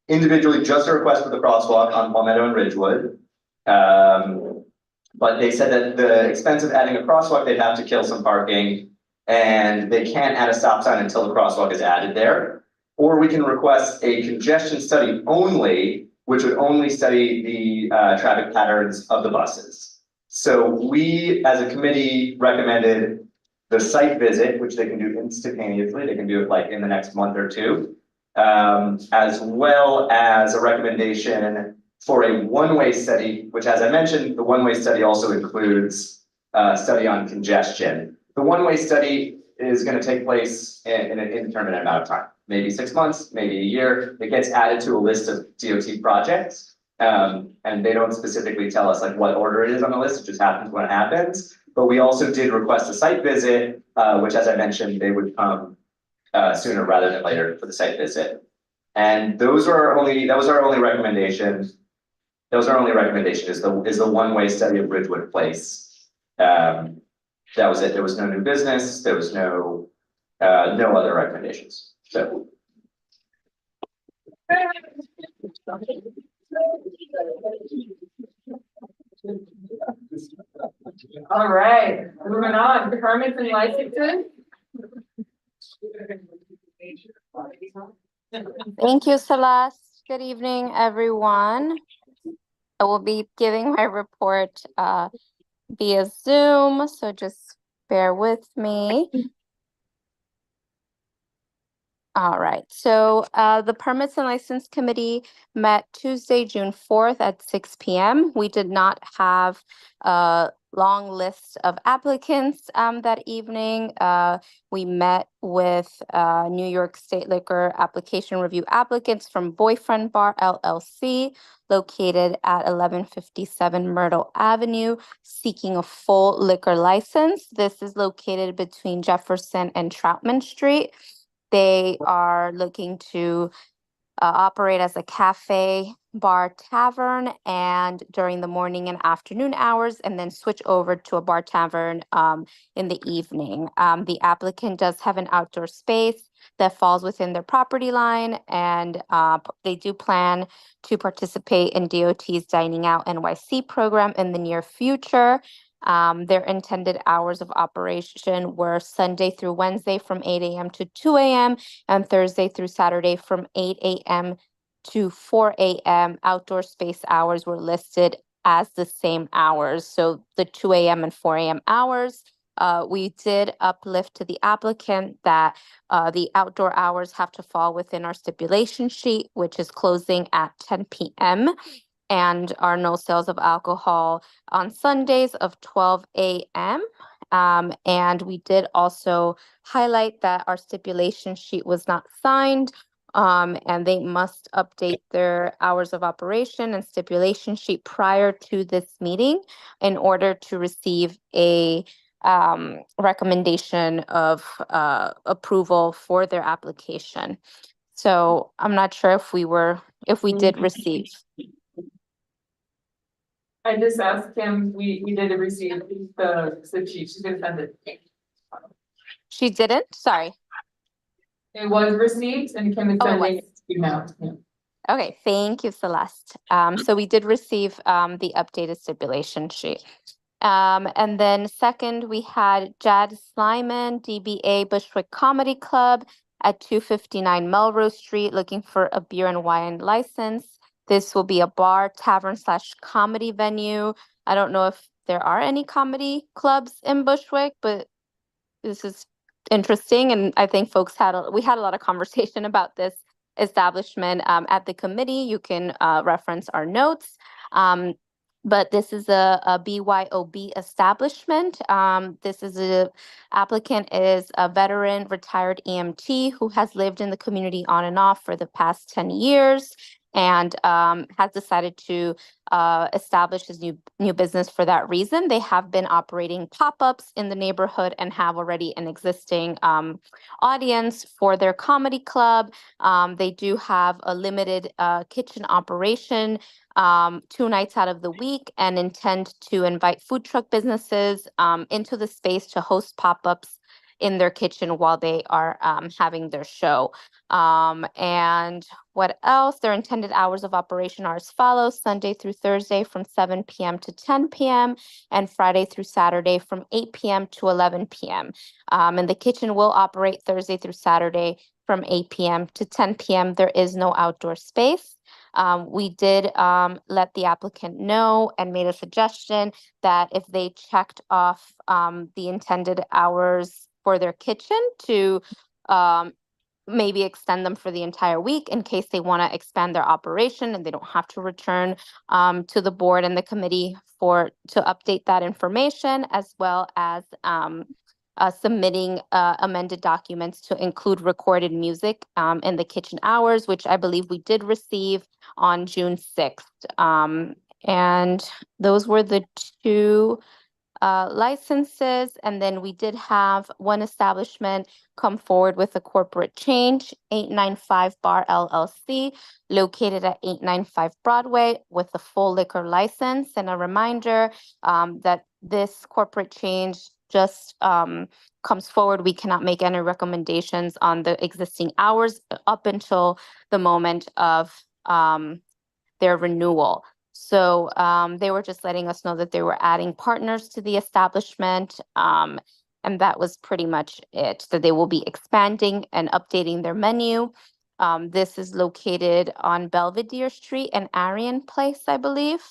individually just a request for the crosswalk on Palmetto and Ridgewood. But they said that the expense of adding a crosswalk, they'd have to kill some parking, and they can't add a stop sign until the crosswalk is added there. Or we can request a congestion study only, which would only study the traffic patterns of the buses. So we, as a committee, recommended the site visit, which they can do instantaneously. They can do it like in the next month or two, as well as a recommendation for a one-way study, which, as I mentioned, the one-way study also includes a study on congestion. The one-way study is going to take place in an indeterminate amount of time, maybe 6 months, maybe a year. It gets added to a list of DOT projects, and they don't specifically tell us like what order it is on the list. It just happens when it happens. But we also did request a site visit, which, as I mentioned, they would come sooner rather than later for the site visit. And that was our only recommendation. That was our only recommendation is the one-way study of Ridgewood Place. That was it. There was no new business. There was no other recommendations. So. All right, moving on, permits and licenses. Thank you, Celeste. Good evening, everyone. I will be giving my report via Zoom, so just bear with me. All right, so the Permits and License Committee met Tuesday, June 4th at 6 p.m. We did not have a long list of applicants that evening. We met with New York State Liquor Application Review applicants from Boyfriend Bar LLC, located at 1157 Myrtle Avenue, seeking a full liquor license. This is located between Jefferson and Troutman Street. They are looking to operate as a cafe, bar, tavern, and during the morning and afternoon hours, and then switch over to a bar tavern in the evening. The applicant does have an outdoor space that falls within their property line, and they do plan to participate in DOT's Dining Out NYC program in the near future. Their intended hours of operation were Sunday through Wednesday from 8 a.m. to 2 a.m. and Thursday through Saturday from 8 a.m. to 4 a.m. Outdoor space hours were listed as the same hours. So the 2 a.m. and 4 a.m. hours, we did uplift to the applicant that the outdoor hours have to fall within our stipulation sheet, which is closing at 10 p.m. and are no sales of alcohol on Sundays of 12 a.m. And we did also highlight that our stipulation sheet was not signed, and they must update their hours of operation and stipulation sheet prior to this meeting in order to receive a recommendation of approval for their application. So I'm not sure if we did receive. I just asked Kim, we did receive the sheet, she didn't send it. She didn't? Sorry. It was received and Kim is Oh, it sending it email. Yeah. Okay, thank you, Celeste. So we did receive the updated stipulation sheet. And then second, we had Jad Slyman, DBA Bushwick Comedy Club at 259 Melrose Street, looking for a beer and wine license. This will be a bar, tavern / comedy venue. I don't know if there are any comedy clubs in Bushwick, but this is interesting. And I think folks we had a lot of conversation about this establishment at the committee. You can reference our notes. But this is a BYOB establishment. This is applicant is a veteran retired EMT who has lived in the community on and off for the past 10 years and has decided to establish his new business for that reason. They have been operating pop-ups in the neighborhood and have already an existing audience for their comedy club. They do have a limited kitchen operation 2 nights out of the week and intend to invite food truck businesses into the space to host pop-ups in their kitchen while they are having their show. And what else? Their intended hours of operation are as follows: Sunday through Thursday from 7 p.m. to 10 p.m. and Friday through Saturday from 8 p.m. to 11 p.m. And the kitchen will operate Thursday through Saturday from 8 p.m. to 10 p.m. There is no outdoor space. We did let the applicant know and made a suggestion that if they checked off the intended hours for their kitchen to maybe extend them for the entire week in case they want to expand their operation and they don't have to return to the board and the committee to update that information, as well as submitting amended documents to include recorded music in the kitchen hours, which I believe we did receive on June 6th. And those were the 2 licenses. And then we did have one establishment come forward with a corporate change, 895 Bar LLC, located at 895 Broadway with a full liquor license. And a reminder that this corporate change just comes forward. We cannot make any recommendations on the existing hours up until the moment of their renewal. So they were just letting us know that they were adding partners to the establishment. And that was pretty much it, that they will be expanding and updating their menu. This is located on Belvedere Street and Arion Place, I believe.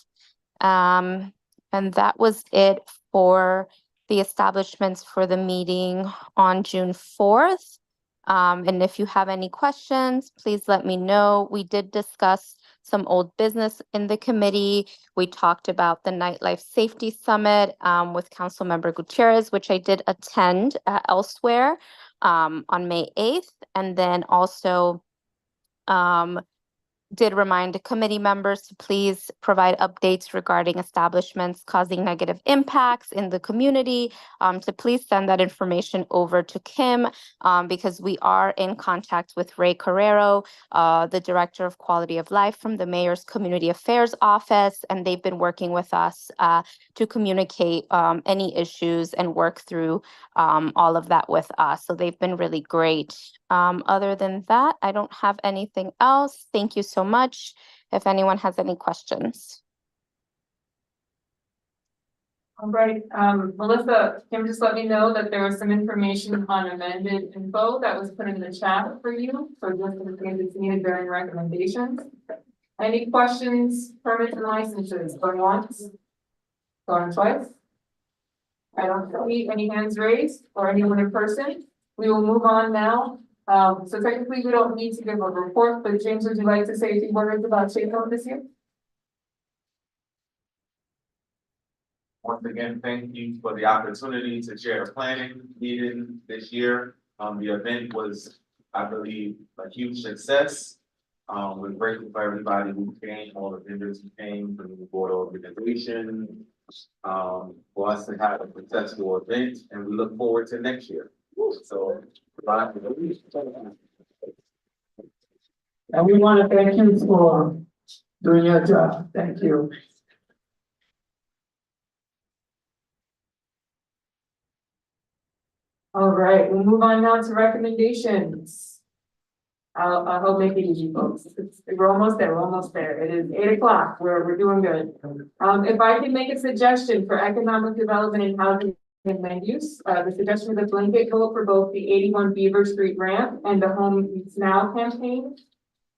And that was it for the establishments for the meeting on June 4th. And if you have any questions, please let me know. We did discuss some old business in the committee. We talked about the Nightlife Safety Summit with Councilmember Gutierrez, which I did attend elsewhere on May 8th. And then also did remind the committee members to please provide updates regarding establishments causing negative impacts in the community, to please send that information over to Kim, because we are in contact with Ray Carrero, the Director of Quality of Life from the Mayor's Community Affairs Office, and they've been working with us to communicate any issues and work through all of that with us. So they've been really great. Other than that, I don't have anything else. Thank you so much. If anyone has any questions. All right, Melissa, Kim just let me know that there was some information on amended info that was put in the chat for you. So just in case it's needed during recommendations. Any questions, permits and licenses going once? Going twice? I don't see any hands raised or anyone in person. We will move on now. So technically we don't need to give a report, but James, would you like to say a few words about Shakeout this year? Once again, thank you for the opportunity to chair a planning meeting this year. The event was, I believe, a huge success. We're grateful for everybody who came, all the vendors who came, from the board organization. For us to have a successful event, and we look forward to next year. So, And we want to thank you for doing your job. Thank you. All right, we'll move on now to recommendations. I'll make it easy, folks. We're almost there. It is 8 o'clock. We're doing good. If I can make a suggestion for economic development and housing and land use, the suggestion is a blanket vote for both the 81 Beaver Street ramp and the Home Meets Now campaign.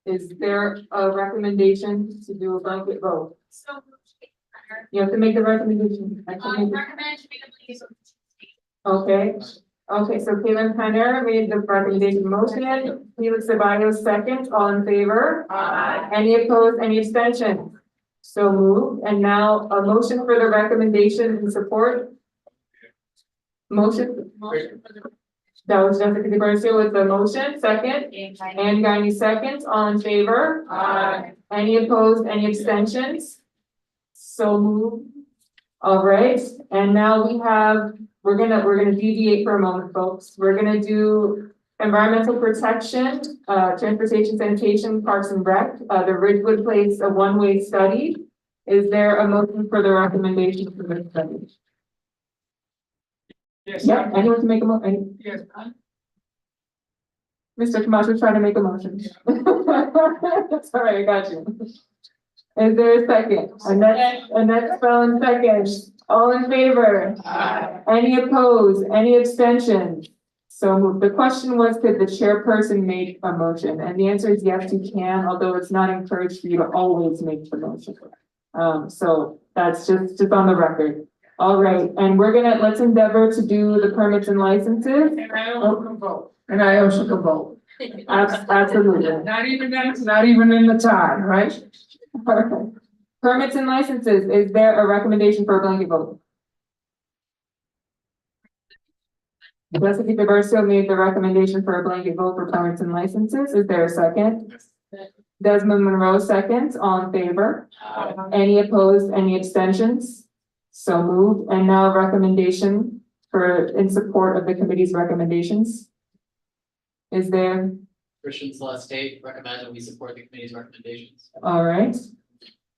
Is there a recommendation to do a blanket vote? So. You have to make the recommendation. Okay. Okay, so Caitlin Piner made the recommendation motion, Felix Ceballos second, all in favor? Aye. Any opposed, any abstention? So moved, and now a motion for the recommendation and support. Motion. That was Jessica DeBarcio with the motion, second, and Guiney seconds, all in favor? Aye. Any opposed, any abstentions? So moved. All right, and now we have, we're gonna deviate for a moment, folks. We're gonna do environmental protection, transportation, sanitation, parks and rec, the Ridgewood Place, a one-way study. Is there a motion for the recommendation for this study? Yes. Yeah, anyone can make a motion? Yes. Mr. Camacho, try to make a motion. Sorry, I got you. Is there a second? Annette Spellin seconds. All in favor? Aye. Any opposed? Any abstentions? So moved. The question was, could the chairperson make a motion? And the answer is yes, you can, although it's not encouraged for you to always make the motion. So that's just on the record. All right, and let's endeavor to do the permits and licenses. And I also can vote. And I also can vote. Absolutely. Not even in the time, right? Perfect. Permits and licenses, is there a recommendation for a blanket vote? Jessica DeBarcio made the recommendation for a blanket vote for permits and licenses. Is there a second? Desmond Monroe seconds, all in favor? Any opposed, any abstentions? So moved, and now a recommendation in support of the committee's recommendations. Is there? Christian Celeste State recommend that we support the committee's recommendations. All right.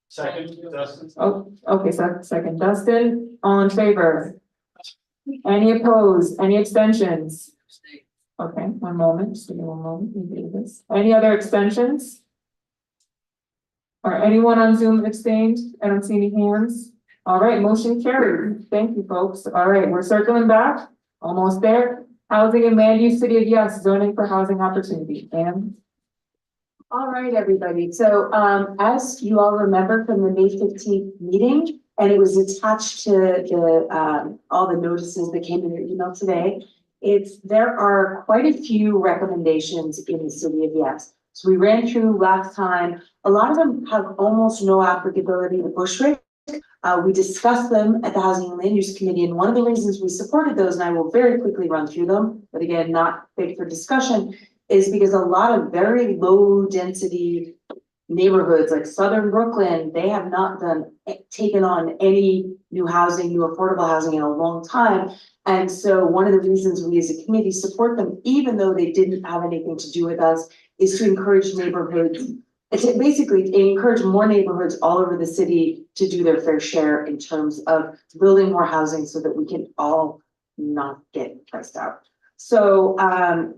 Second, Dustin. Oh, okay, so second, Dustin, all in favor? Any opposed, any abstentions? Okay, one moment, just give me one moment, we do this. Any other extensions? All right, anyone on Zoom abstained? I don't see any hands. All right, motion carried. Thank you, folks. All right, we're circling back, almost there. Housing and land use, city of yes, zoning for housing opportunity. And All right, everybody. So, as you all remember from the May 15th meeting, and it was attached to the, all the notices that came in your email today, there are quite a few recommendations in the city of yes. So we ran through last time. A lot of them have almost no applicability to Bushwick. We discussed them at the Housing and Land Use Committee, and one of the reasons we supported those, and I will very quickly run through them, but again, not big for discussion, is because a lot of very low density neighborhoods like Southern Brooklyn, they have not taken on any new housing, new affordable housing in a long time. And so one of the reasons we as a committee support them, even though they didn't have anything to do with us, is to encourage neighborhoods. It's basically encourage more neighborhoods all over the city to do their fair share in terms of building more housing so that we can all not get priced out. So,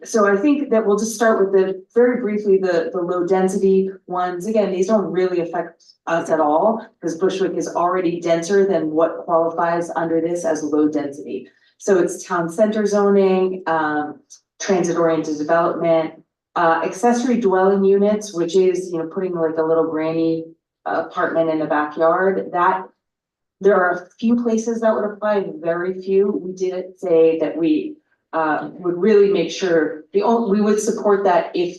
so I think that we'll just start with very briefly, the low density ones. Again, these don't really affect us at all because Bushwick is already denser than what qualifies under this as low density. So it's town center zoning, transit oriented development, accessory dwelling units, which is, putting like a little granny apartment in the backyard. That there are a few places that would apply, very few. We did say that we would really make sure we would support that if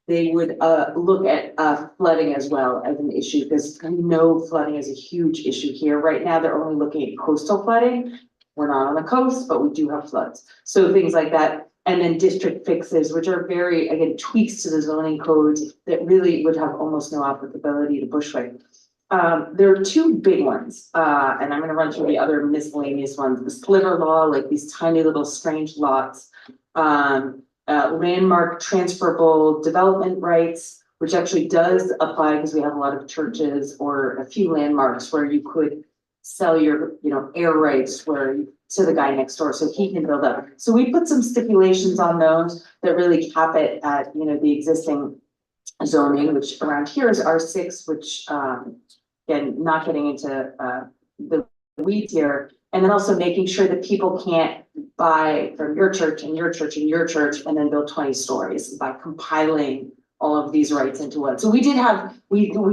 they would look at flooding as well as an issue, because we know flooding is a huge issue here. Right now, they're only looking at coastal flooding. We're not on the coast, but we do have floods. So things like that. And then district fixes, which are very, again, tweaks to the zoning codes that really would have almost no applicability to Bushwick. There are two big ones, and I'm going to run through the other miscellaneous ones. The sliver law, like these tiny little strange lots, landmark transferable development rights, which actually does apply because we have a lot of churches or a few landmarks where you could sell your, air rights to the guy next door so he can build up. So we put some stipulations on those that really cap it at, the existing zoning, which around here is R6, which, again, not getting into the weeds here, and then also making sure that people can't buy from your church and your church and your church and then build 20 stories by compiling all of these rights into one. So we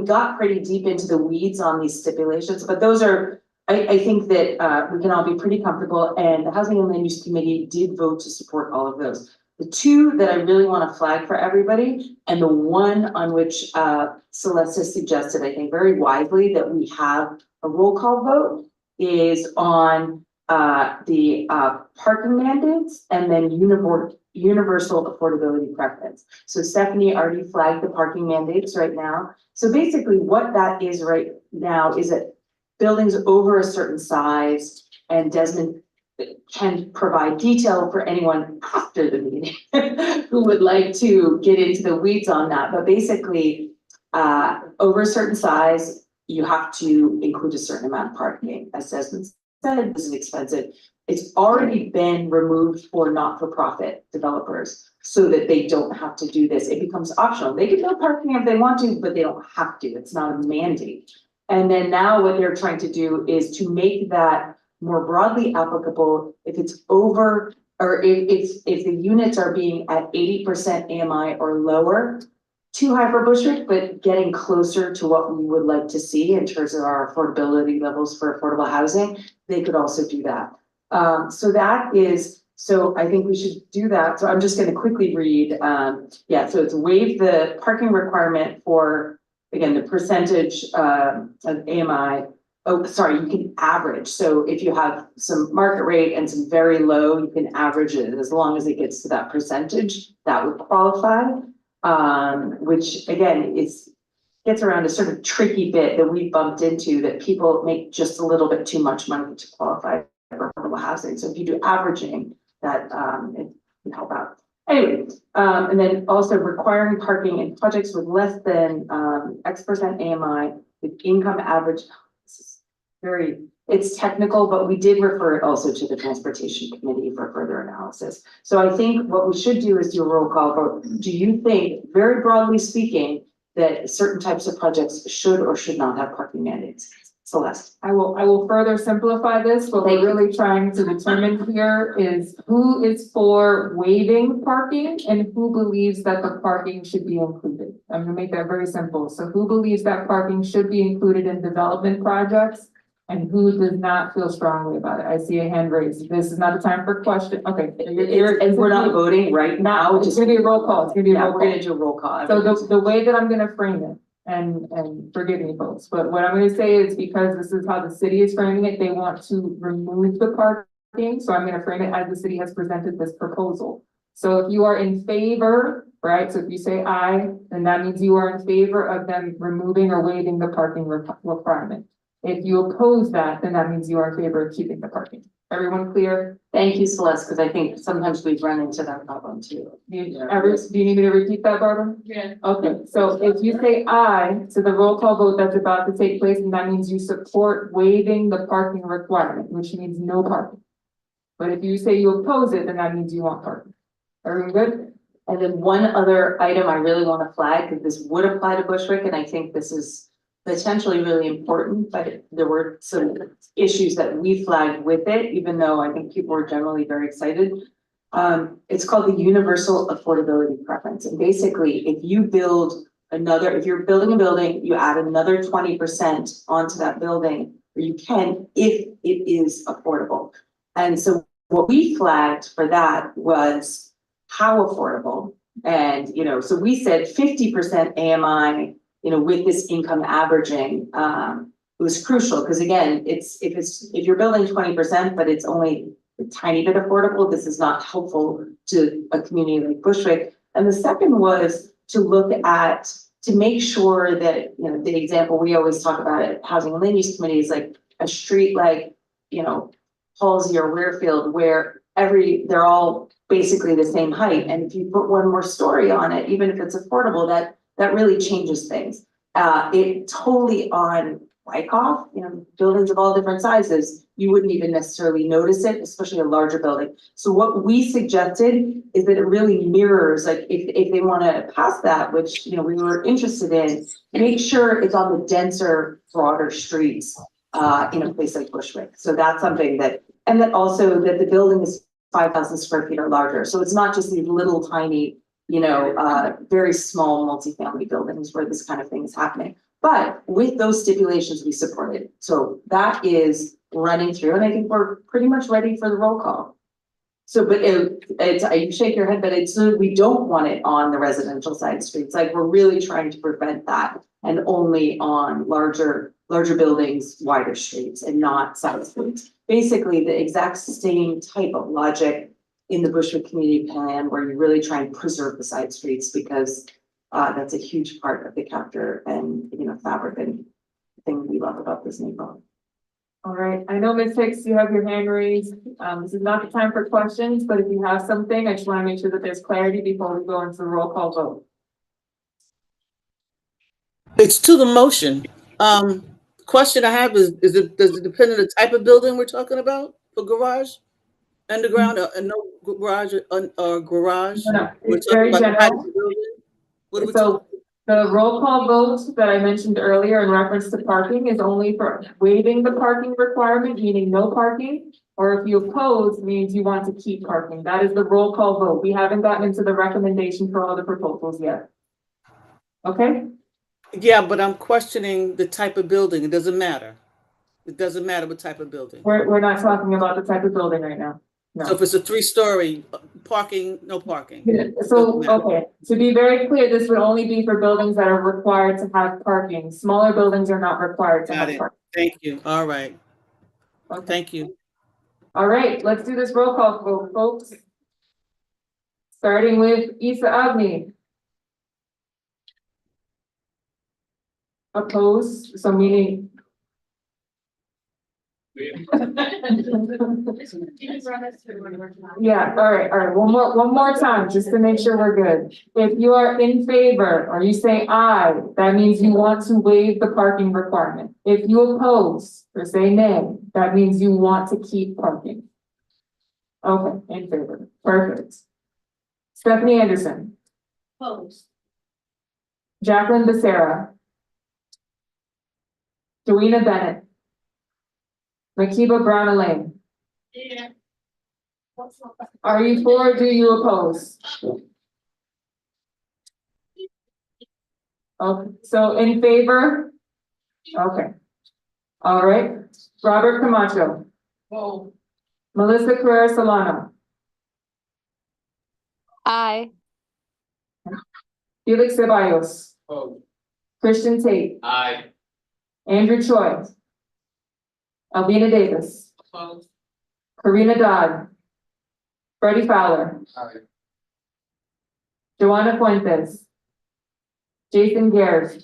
got pretty deep into the weeds on these stipulations, but those are, I think that we can all be pretty comfortable, and the Housing and Land Use Committee did vote to support all of those. The two that I really want to flag for everybody, and the one on which Celeste has suggested, I think very wisely, that we have a roll call vote, is on the parking mandates and then universal affordability preference. So Stephanie already flagged the parking mandates right now. So basically what that is right now is that buildings over a certain size, and Desmond can provide detail for anyone after the meeting who would like to get into the weeds on that. But basically, over a certain size, you have to include a certain amount of parking. As Desmond said, this is expensive. It's already been removed for not-for-profit developers so that they don't have to do this. It becomes optional. They can build parking if they want to, but they don't have to. It's not a mandate. And then now what they're trying to do is to make that more broadly applicable if it's over, or if the units are being at 80% AMI or lower, too high for Bushwick, but getting closer to what we would like to see in terms of our affordability levels for affordable housing, they could also do that. So I think we should do that. So I'm just going to quickly read. So it's waive the parking requirement for, again, the percentage of AMI. Oh, sorry, you can average. So if you have some market rate and some very low, you can average it. As long as it gets to that percentage, that would qualify. Which again, gets around a sort of tricky bit that we bumped into, that people make just a little bit too much money to qualify for affordable housing. So if you do averaging, that it can help out. Anyway, and then also requiring parking in projects with less than X% AMI with income average. It's technical, but we did refer it also to the Transportation Committee for further analysis. So I think what we should do is do a roll call vote. Do you think, very broadly speaking, that certain types of projects should or should not have parking mandates. Celeste. I will further simplify this. What Thank we're you. really trying to determine here is who is for waiving parking and who believes that the parking should be included. I'm gonna make that very simple. So who believes that parking should be included in development projects? And who does not feel strongly about it? I see a hand raised. This is not the time for question. Okay. And we're not voting right now. It's gonna be a roll call. It's gonna be a Yeah, roll we're call. gonna do a roll call. So the way that I'm gonna frame it, and forgive me folks, but what I'm gonna say is because this is how the city is framing it, they want to remove the parking. So I'm gonna frame it as the city has presented this proposal. So if you are in favor, right, so if you say aye, then that means you are in favor of them removing or waiving the parking requirement. If you oppose that, then that means you are in favor of keeping the parking. Everyone clear? Thank you, Celeste, because I think sometimes we've run into that problem too. Do you need me to repeat that, Barbara? Yeah. Okay, so if you say aye to the roll call vote that's about to take place, and that means you support waiving the parking requirement, which means no parking. But if you say you oppose it, then that means you want parking. Everyone good? And then one other item I really want to flag, because this would apply to Bushwick, and I think this is potentially really important, but there were some issues that we flagged with it, even though I think people were generally very excited. It's called the universal affordability preference. And basically, if you're building a building, you add another 20% onto that building, or you can, if it is affordable. And so what we flagged for that was how affordable. And, so we said 50% AMI, with this income averaging, it was crucial, because again, if you're building 20%, but it's only a tiny bit affordable, this is not helpful to a community like Bushwick. And the second was to make sure that, the example we always talk about at Housing and Land Use Committee is like a street like, Halsey or Weirfield, where they're all basically the same height. And if you put one more story on it, even if it's affordable, that really changes things. It totally on Wyckoff, buildings of all different sizes, you wouldn't even necessarily notice it, especially a larger building. So what we suggested is that it really mirrors, like if they want to pass that, which, we were interested in, make sure it's on the denser, broader streets, in a place like Bushwick. So that's something and that also that the building is 5,000 square feet or larger. So it's not just these little tiny, very small multifamily buildings where this kind of thing is happening. But with those stipulations, we support it. So that is running through, and I think we're pretty much ready for the roll call. So, but you shake your head, but we don't want it on the residential side streets. Like we're really trying to prevent that, and only on larger buildings, wider streets, and not side streets. Basically, the exact same type of logic in the Bushwick Community Plan, where you really try and preserve the side streets, because that's a huge part of the character and fabric and thing we love about this neighborhood. All right, I know Ms. Hicks, you have your hand raised. This is not the time for questions, but if you have something, I just want to make sure that there's clarity before we go into the roll call vote. It's to the motion. Question I have does it depend on the type of building we're talking about for garage? Underground or no garage or garage? No, We're it's very talking about the type general. of building? What are we So talking? the roll call vote that I mentioned earlier in reference to parking is only for waiving the parking requirement, meaning no parking. Or if you oppose, means you want to keep parking. That is the roll call vote. We haven't gotten into the recommendation for all the proposals yet. Okay? Yeah, but I'm questioning the type of building. It doesn't matter. It doesn't matter what type of building. We're not talking about the type of building right now. No. So if it's a 3-story, parking, no parking. So, okay, to be very clear, this would only be for buildings that are required to have parking. Smaller buildings are not required to Got have it. parking. Thank you. All right. Okay. Thank you. All right, let's do this roll call vote, folks. Starting with Issa Agni. Opposed, so meaning. Yeah, all right, one more time, just to make sure we're good. If you are in favor, or you say aye, that means you want to waive the parking requirement. If you oppose, or say nay, that means you want to keep parking. Okay, in favor, perfect. Stephanie Anderson. Opposed. Jacqueline Becerra. Joanna Bennett. Makiba Brown Elaine. Yeah. Are you for or do you oppose? Okay, so in favor? Okay. All right, Robert Camacho, Oh, Melissa Carrera Solano, Aye. Felix Ceballos, Oh. Christian Tate, Aye. Andrew Choi, Alvina Davis, opposed. Karina Dodd, Freddie Fowler, Aye. Joanna Fuentes, Jason Garrett,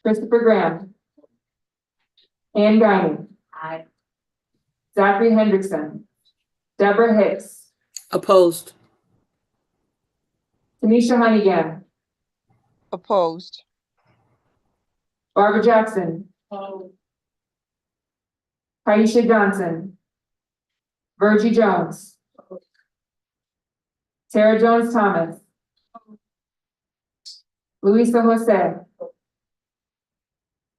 Christopher Graham, Ann Guiney, Aye. Zachary Hendrickson, Deborah Hicks, Opposed. Tanisha Honeygan, Opposed. Barbara Jackson, Oh, Kaisha Johnson, Virgie Jones, Sarah Jones Thomas, Luisa Jose,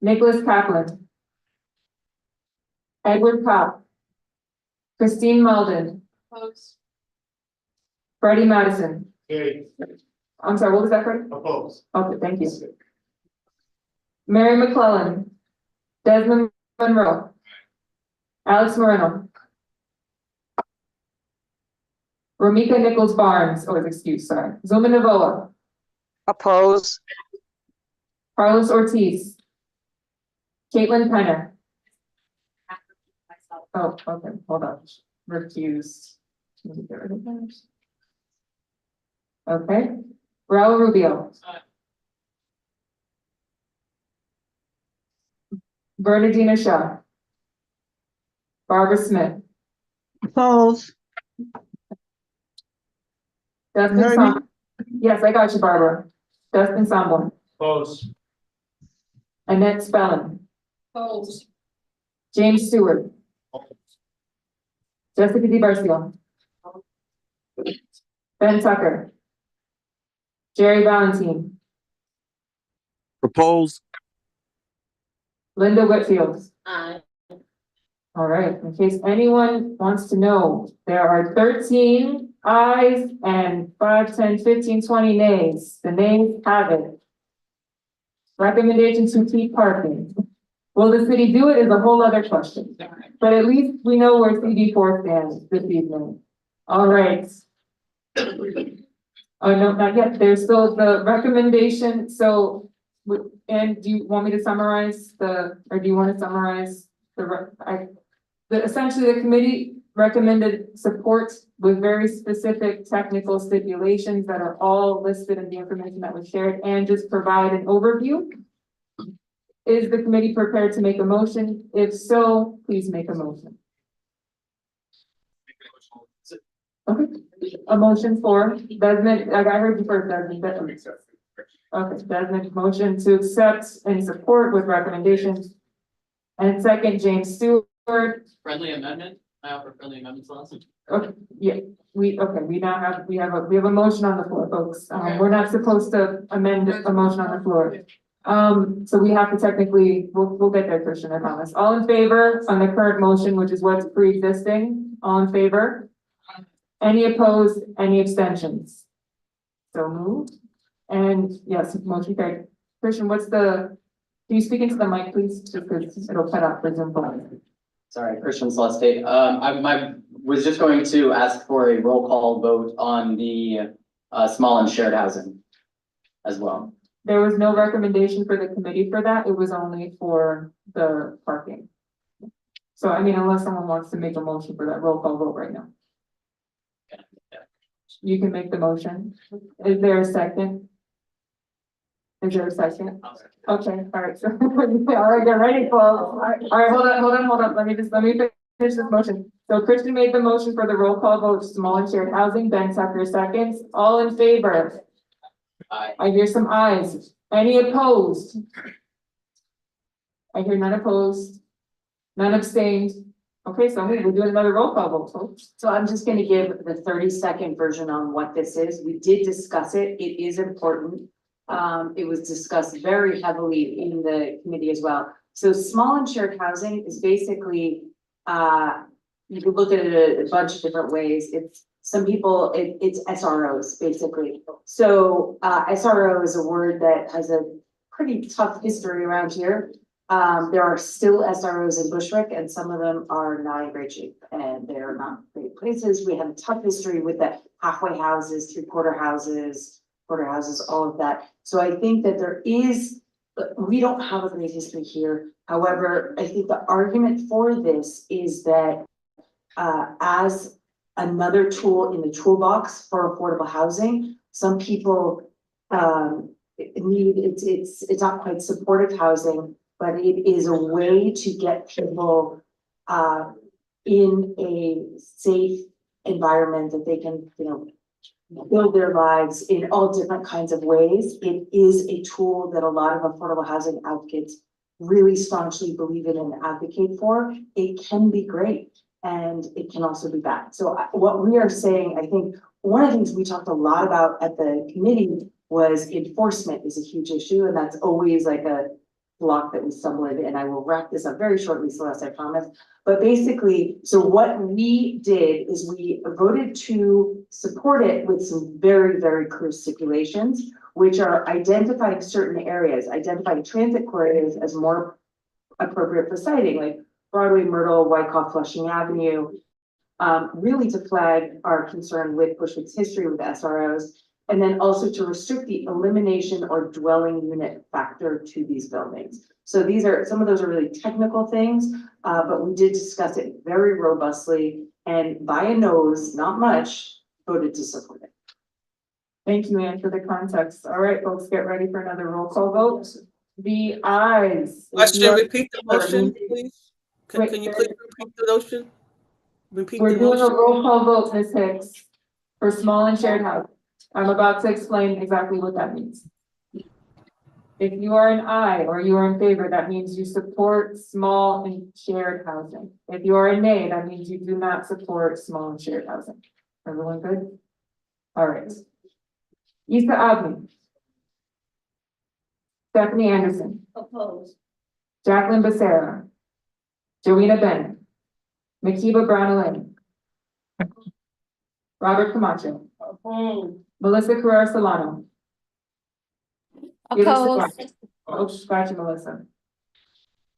Nicholas Kaplan, Edward Kopp, Christine Malden, opposed. Freddie Madison. Okay. I'm sorry, what was that, Freddie? Opposed. Okay, thank you. Mary McClellan, Desmond Monroe, Alex Moreno, Romika Nichols Barnes, excuse, sorry, Zuma Navoa, Opposed. Carlos Ortiz, Caitlin Penner. Oh, okay, hold on, recused. Let me get rid of that. Okay, Raul Rubio. Bernadina Shaw. Barbara Smith. Opposed. Dustin Heard me? Som. Yes, I got you, Barbara. Dustin Somborn. Opposed. Annette Spellin. Opposed. James Stewart. Jessica DiBarcio. Ben Tucker. Jerry Valentine. Opposed. Linda Whitfield. Aye. All right, in case anyone wants to know, there are 13 ayes and 5, 10, 15, 20 nays. The nays have it. Recommendation to keep parking. Will the city do it is a whole other question, but at least we know where CB4 stands this evening. All right. Oh, no, not yet. There's still the recommendation. So, and do you want me to summarize or do you want to summarize essentially the committee recommended support with very specific technical stipulations that are all listed in the information that was shared, and just provide an overview. Is the committee prepared to make a motion? If so, please make a motion. Okay, a motion for Desmond, I heard you first, Desmond. Okay, Desmond, motion to accept and support with recommendations. And second, James Stewart. Friendly amendment, I offer friendly amendments last. Okay, yeah, we now have, we have a motion on the floor, folks. Okay. We're not supposed to amend a motion on the floor. So we have to technically, we'll get there, Christian, I promise. All in favor on the current motion, which is what's pre-existing, all in favor? Any opposed, any abstentions? So moved. And yes, motion carried. Christian, can you speak into the mic, please? Just because it'll cut out for Zoom phone. Sorry, Christian Celeste. I was just going to ask for a roll call vote on the small and shared housing as well. There was no recommendation for the committee for that. It was only for the parking. So I mean, unless someone wants to make a motion for that roll call vote right now. You can make the motion. Is there a second? Is there a second? Okay, all right, so, all right, get ready, folks. All right, hold on. Let me finish this motion. So Christian made the motion for the roll call vote, small and shared housing, Ben Tucker seconds, all in favor? Aye. I hear some ayes. Any opposed? I hear none opposed, none abstained, Okay, so we're doing another roll call vote, folks. So I'm just gonna give the 30-second version on what this is. We did discuss it. It is important. It was discussed very heavily in the committee as well. So small and shared housing is basically, you could look at it a bunch of different ways. It's some people, it's SROs basically. So SRO is a word that has a pretty tough history around here. There are still SROs in Bushwick and some of them are not in great shape and they're not great places. We have a tough history with the halfway houses, three-quarter houses, quarter houses, all of that. So I think that there is, we don't have a great history here. However, I think the argument for this is that as another tool in the toolbox for affordable housing, some people need, it's not quite supportive housing, but it is a way to get people in a safe environment that they can, you know, build their lives in all different kinds of ways. It is a tool that a lot of affordable housing advocates really staunchly believe in and advocate for. It can be great and it can also be bad. So what we are saying, I think one of the things we talked a lot about at the committee was enforcement is a huge issue, and that's always like a block that we stumble in, and I will wrap this up very shortly, Celeste, I promise. But basically, so what we did is we voted to support it with some very, very clear stipulations, which are identifying certain areas, identifying transit corridors as more appropriate for siting, like Broadway, Myrtle, Wyckoff, Flushing Avenue, really to flag our concern with Bushwick's history with SROs, and then also to restrict the elimination or dwelling unit factor to these buildings. So these are, some of those are really technical things, but we did discuss it very robustly and by a nose, not much, voted to support it. Thank you, Anne, for the context. All right, folks, get ready for another roll call vote. The ayes. Question, repeat the motion, please. Can you please repeat the motion? Repeat We're the doing a motion. roll call vote, Ms. Hicks, for small and shared housing. I'm about to explain exactly what that means. If you are an aye or you are in favor, that means you support small and shared housing. If you are a nay, that means you do not support small and shared housing. Everyone good? All right. Issa Abney. Stephanie Anderson. Opposed. Jacqueline Becerra. Joanna Bennett. Makiba Brown-Elaine. Robert Camacho. Opposed. Melissa Carrera Solano. Opposed. Oh, scratchy Melissa.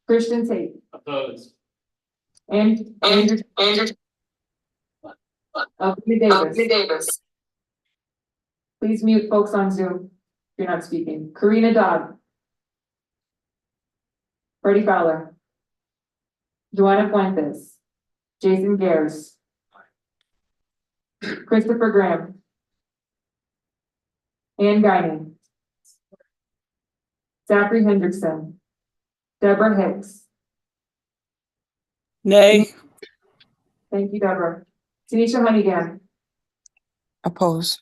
Christian Tate. Opposed. And Andrew Davis. Please mute folks on Zoom if you're not speaking. Karina Dodd. Freddie Fowler. Joanna Fuentes. Jason Gares. Christopher Graham. Ann Guinan. Zachary Hendrickson. Deborah Hicks. Nay. Thank you, Deborah. Tanisha Honeygan. Oppose.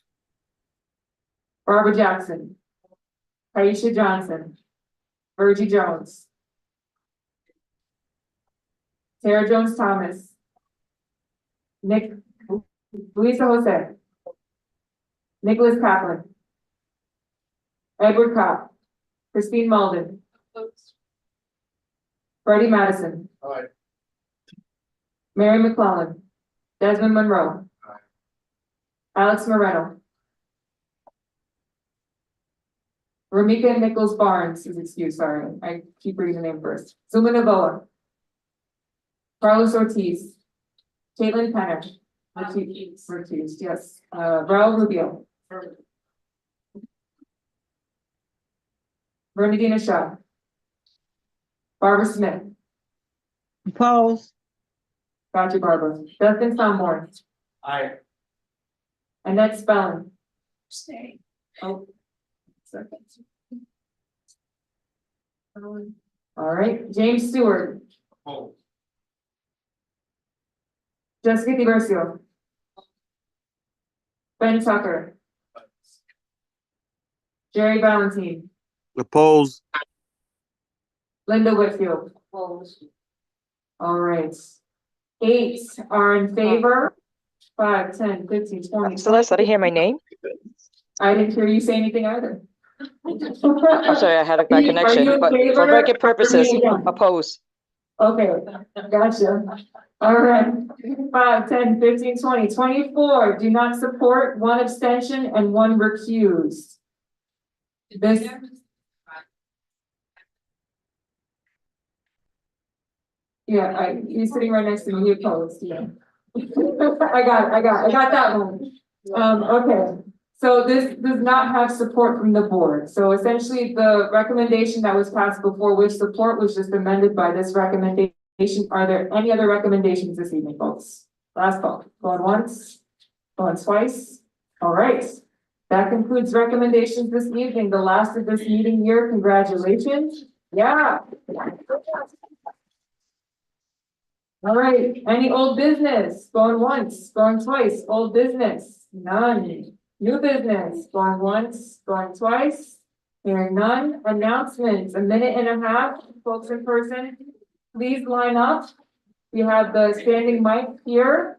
Barbara Jackson. Aisha Johnson. Virgie Jones. Sarah Jones Thomas. Luisa Jose. Nicholas Kaplan. Edward Kopp. Christine Malden. Freddie Madison. Aye. Mary McClellan. Desmond Monroe. Alex Moreno. Ramika Nichols Barnes is excused, sorry, I keep reading the name first. Zuma Novoa. Carlos Ortiz. Caitlin Penner. Ortiz, yes. Raul Rubio. Bernadina Shaw. Barbara Smith. Oppose. Got you, Barbara. Dustin Sanborn. Aye. Annette Spellin. Stay. Oh. Second. All right, James Stewart. Opposed. Jessica DiVersio. Ben Tucker. Jerry Valentine. Oppose. Linda Whitfield. Opposed. All right. 8 are in favor. 5, 10, 15, 20. Celeste, I didn't hear my name. I didn't hear you say anything either. I'm sorry, I had a bad Are you connection, in but favor for record purposes, or against? oppose. Okay, gotcha. All right, 5, 10, 15, 20, 24, do not support, 1 abstention and 1 recused. This. Yeah, he's sitting right next to me, he opposed, yeah. I got that one. Okay, so this does not have support from the board. So essentially, the recommendation that was passed before with support was just amended by this recommendation. Are there any other recommendations this evening, folks? Last call, going once, going twice. All right, that concludes recommendations this evening, the last of this meeting year. Congratulations. Yeah. All right, any old business? Going once, going twice, old business, none. New business, going once, going twice, hearing none. Announcements, 1.5 minutes, folks in person, please line up. We have the standing mic here.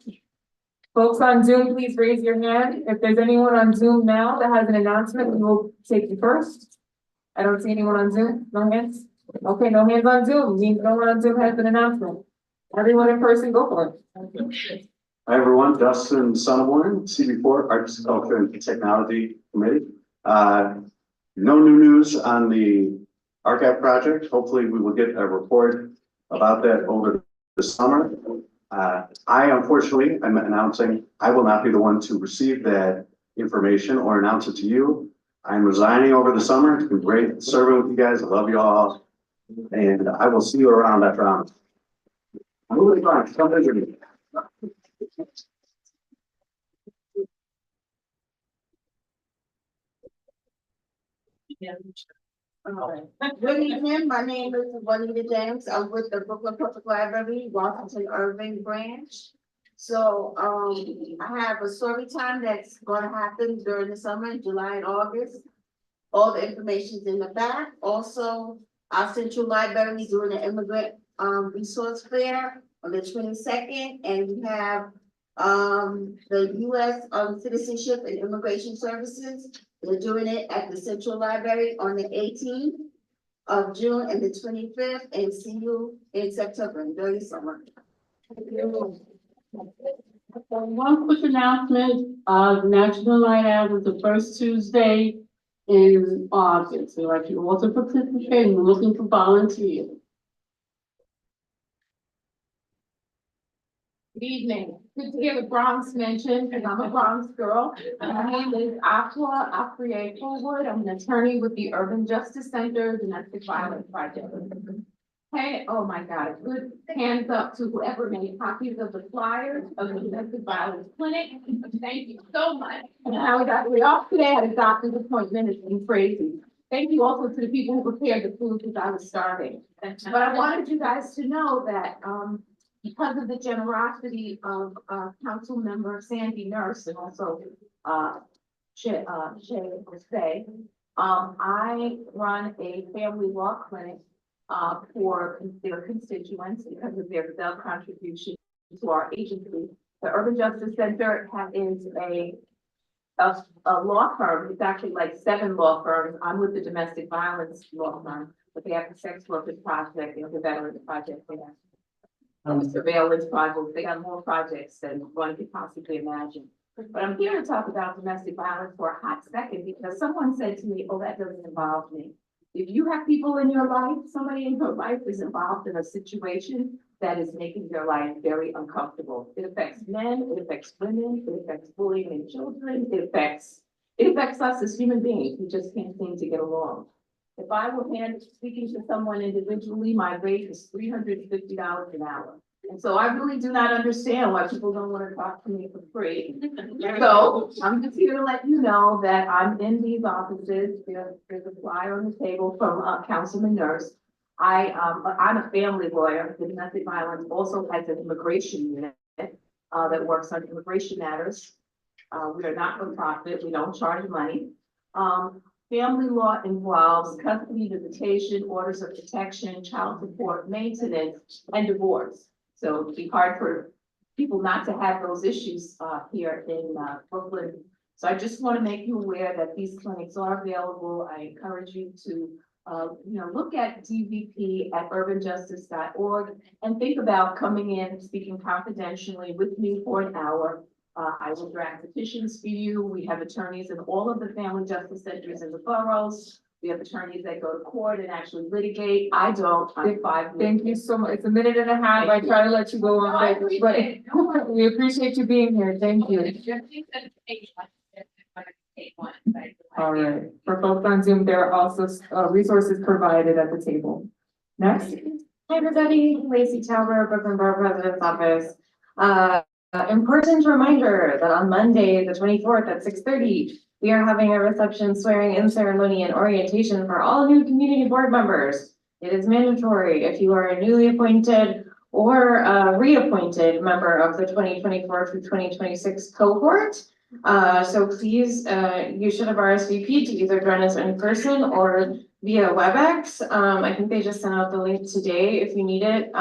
Folks on Zoom, please raise your hand. If there's anyone on Zoom now that has an announcement, we will take you first. I don't see anyone on Zoom, no hands? Okay, no hands on Zoom, means no one on Zoom has an announcement. Everyone in person, go for it. Hi, everyone. Dustin Sonneborn, CB4 Arts, Culture, and Technology Committee. No new news on the ARCAP project. Hopefully, we will get a report about that over the summer. I unfortunately am announcing I will not be the one to receive that information or announce it to you. I'm resigning over the summer. It's been great serving with you guys. I love you all. And I will see you around after I'm moving on. Come visit me. Good evening, my name is Juanita James. I'm with the Brooklyn Public Library, Washington Irving branch. So, I have a story time that's gonna happen during the summer, July and August. All the information's in the back. Also, our Central Library is doing an immigrant, resource fair on the 22nd, and we have, the U.S. Citizenship and Immigration Services. They're doing it at the Central Library on the 18th of June and the 25th, and see you in September, during the summer. One quick announcement, National Night Out is the first Tuesday in August. So if you want to participate, we're looking for volunteers. Good evening. Good to hear the Bronx mentioned, because I'm a Bronx girl. My name is Aqua Afriye Fullwood. I'm an attorney with the Urban Justice Center Domestic Violence Project. Hey, oh my God, good hands up to whoever made copies of the flyers of the domestic violence clinic. Thank you so much. And I was actually off today, I had a doctor's appointment. It's been crazy. Thank you also to the people who prepared the food because I was starving. But I wanted you guys to know that, because of the generosity of council member Sandy Nurse and also Shay Say, I run a family law clinic for their constituents because of their contribution to our agency. The Urban Justice Center is a law firm. It's actually like 7 law firms. I'm with the domestic violence law firm, but they have the sex workers project, the veterans project, they have the surveillance project. They got more projects than one could possibly imagine. But I'm here to talk about domestic violence for a hot second because someone said to me, oh, that doesn't involve me. If you have people in your life, somebody in your life is involved in a situation that is making their life very uncomfortable. It affects men, it affects women, it affects bullying in children, it affects us as human beings. We just can't seem to get along. If I were speaking to someone individually, my rate is $350 an hour. And so I really do not understand why people don't want to talk to me for free. So I'm just here to let you know that I'm in these offices. There's a flyer on the table from Councilman Nurse. I'm a family lawyer. The domestic violence also has an immigration unit that works on immigration matters. We are not for profit. We don't charge money. Family law involves custody, visitation, orders of protection, child support, maintenance, and divorce. So it'd be hard for people not to have those issues, here in, Brooklyn. So I just want to make you aware that these clinics are available. I encourage you to, look at DVP at urbanjustice.org and think about coming in, speaking confidentially with me for an hour. I will draft petitions for you. We have attorneys in all of the family justice centers in the boroughs. We have attorneys that go to court and actually litigate. I don't. I'm 5 minutes. Thank you so much. It's a minute and a half. I try to let you go on, but we appreciate you being here. Thank you. All right. For folks on Zoom, there are also resources provided at the table. Next. Hi, everybody. Lacey Tauber, Brooklyn Borough President's Office. Important reminder that on Monday, the 24th at 6:30, we are having a reception, swearing in ceremony and orientation for all new community board members. It is mandatory if you are a newly appointed or a reappointed member of the 2024 through 2026 cohort. So please, you should have RSVP'd to either join us in person or via WebEx. I think they just sent out the link today if you need it.